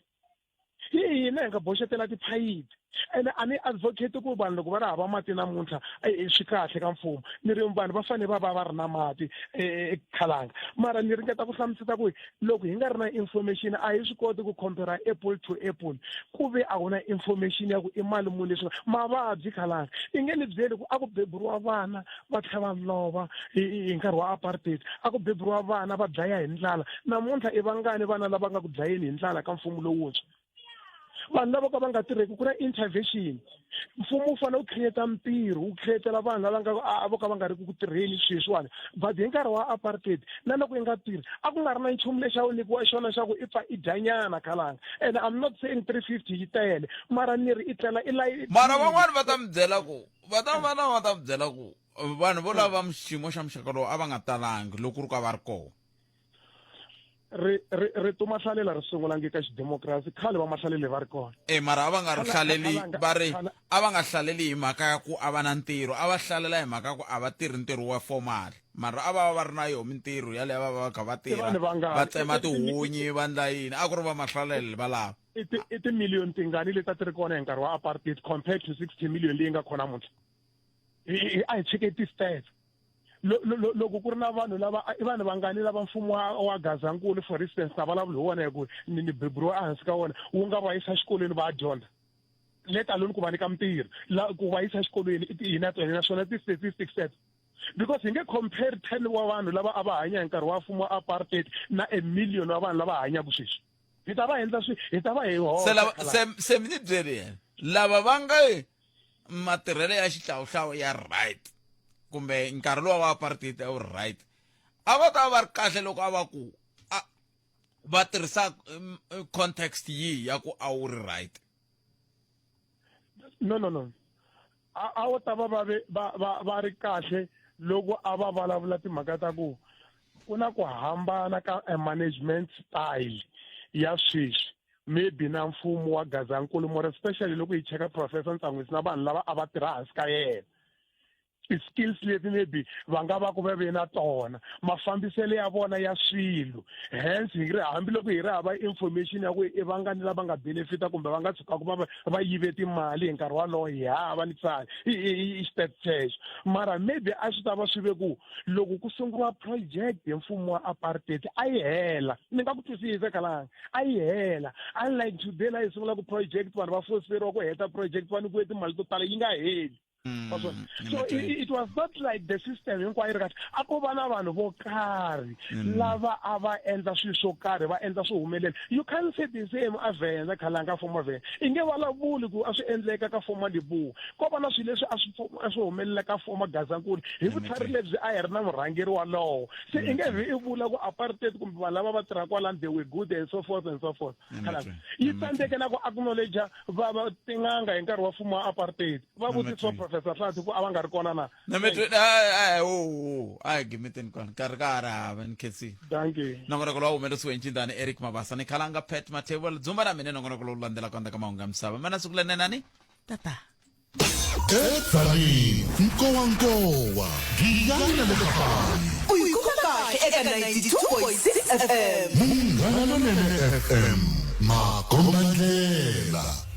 hi hina hi nga boxetela tiphayiphi ene a ni advocate ku vanhu loko va ri hava mati namuntlha swi kahle ka mfumo ni ri vanhu va fanele va ri na mati khalanga mara ni ringeta ku hlamuseta ku loko hi nga ri na information a hi swi koti ku compare apple to apple ku ve a wu na information ya ku i mali muni leswi mavabyi khalanga i nge ni byeli ku a ku beburiwa vana va tlhela va lova hi nkarhi wa apartheid a ku beburiwa vana va dlaya hi ndlala namuntlha i vangani vana lava nga ku dlayeni hi ndlala ka mfumo lowuntshwa vanhu lava ka va nga tirheki ku na intervention mfumo wu fanele wu create mintirho wu createla vanhu lava vo ka va nga ri ku tirheni sweswiwani but hi nkarhi wa apartheid na loko yi nga tirhi a ku nga ri na nchumu lexi a wu nyikiwa xona xa ku i pfa i dyanyana khalanga and I'm not saying 350 yi tele mara ni ri i tlela i mara van'wani va ta mi byela ku va ta mi byela ku vanhu vo lava xiyimo xa muxaka lowu a va nga talangi loko ku ri ka va ri kona rito mahlalela ri sungulangi ka xidemokirasi khale va mahlaleli va ri kona mara a va nga ri hlaleli a va nga hlaleli hi mhaka ya ku a va na ntirho a va hlalela hi mhaka ya ku a va tirhi ntirho wa formal mara a va ri na yo mintirho yaleyo va va kha va tirha va tsema tihunyi va ndla yini a ku ri va mahlaleli valava i timiliyoni tingani leti a ti ri kona hi nkarhi wa apartheid compared to 60 million leyi nga kona muntlha a hi cheke ti-stats loko ku ri na vanhu lava i vanhu vangani lava mfumo wa Gazankulu for instance ta vulavula hi wona hi ku ni beburiwa ehansi ka wona wu nga va yisa xikolweni va ya dyondza let alone ku va nyika mintirho ku va yisa xikolweni hina naswona ti-statistics set because hi nge compare 10 wa vanhu lava a va hanya hi nkarhi wa mfumo wa apartheid na 1 million wa vanhu lava hanyaka sweswi hi ta va endla hi ta va hi se mi ni byeli yena lava va nga matirhelo ya xihlawuhlawu ya right kumbe nkarhi lowa wa apartheid ya right a va ta va ri kahle loko a va ku va tirhisa context yihi ya ku a wu ri right no a wo ta va ri kahle loko a va vulavula timhaka ta ku na ku hambana ka management style ya sweswi maybe na mfumo wa Gazankulu more especially loko hi cheka Professor Ntsanwisi na vanhu lava a va tirha hansi ka yena skills leti maybe va nga va ku va ve na tona mafambiselo ya vona ya swilo hence hi ri hambiloko hi ri hava information ya ku i vangani lava nga benefita kumbe va nga tshuka ku va yive timali hi nkarhi walowo hi hava ni tsali i stat church mara maybe a swi ta va swi ve ku loko ku sunguriwa project hi mfumo wa apartheid a yi hela ni nga ku twisisa kalanga a yi hela unlike today la hi sungula ku project vanhu va fosiferiwa ku heta project va nikiwe timali to tala yi nga heli so it was not like the system hinkwayo ri kahle a ko va na vanhu vo karhi lava a va endla swilo swo karhi va endla swo humelela you can't say the same a Venda khalanga former Venda i nge vulavuli ku a swi endleka ka former Dibu ko va na swilo leswi a swi humelela ka former Gazankulu hi vutlhari lebyi a hi ri na murhangeri walowo se i nge vi i vula ku apartheid kumbe vanhu lava va tirha kwalani they were good and so forth khalanga yi tsandzeke na ku acknowledge va tin'anga hi nkarhi wa mfumo wa apartheid va vutisa Professor Fati ku a va nga ri kona na ai gimiteni kona nkarhi ka ha ri hava ni khetsi thank you nongonoko lowu humelerisiwe hi ncindani Eric Mabasa ni khalanga Pat Matebula dzumba ra mina nongonoko lowu landzelaka kondza ka mahungu ya misava mana siku lenenani tata Edzalini Nkowankowa Giyani Lekapani uyikuka kahle eka 92.6 FM Munghana Lonene FM Makombandlela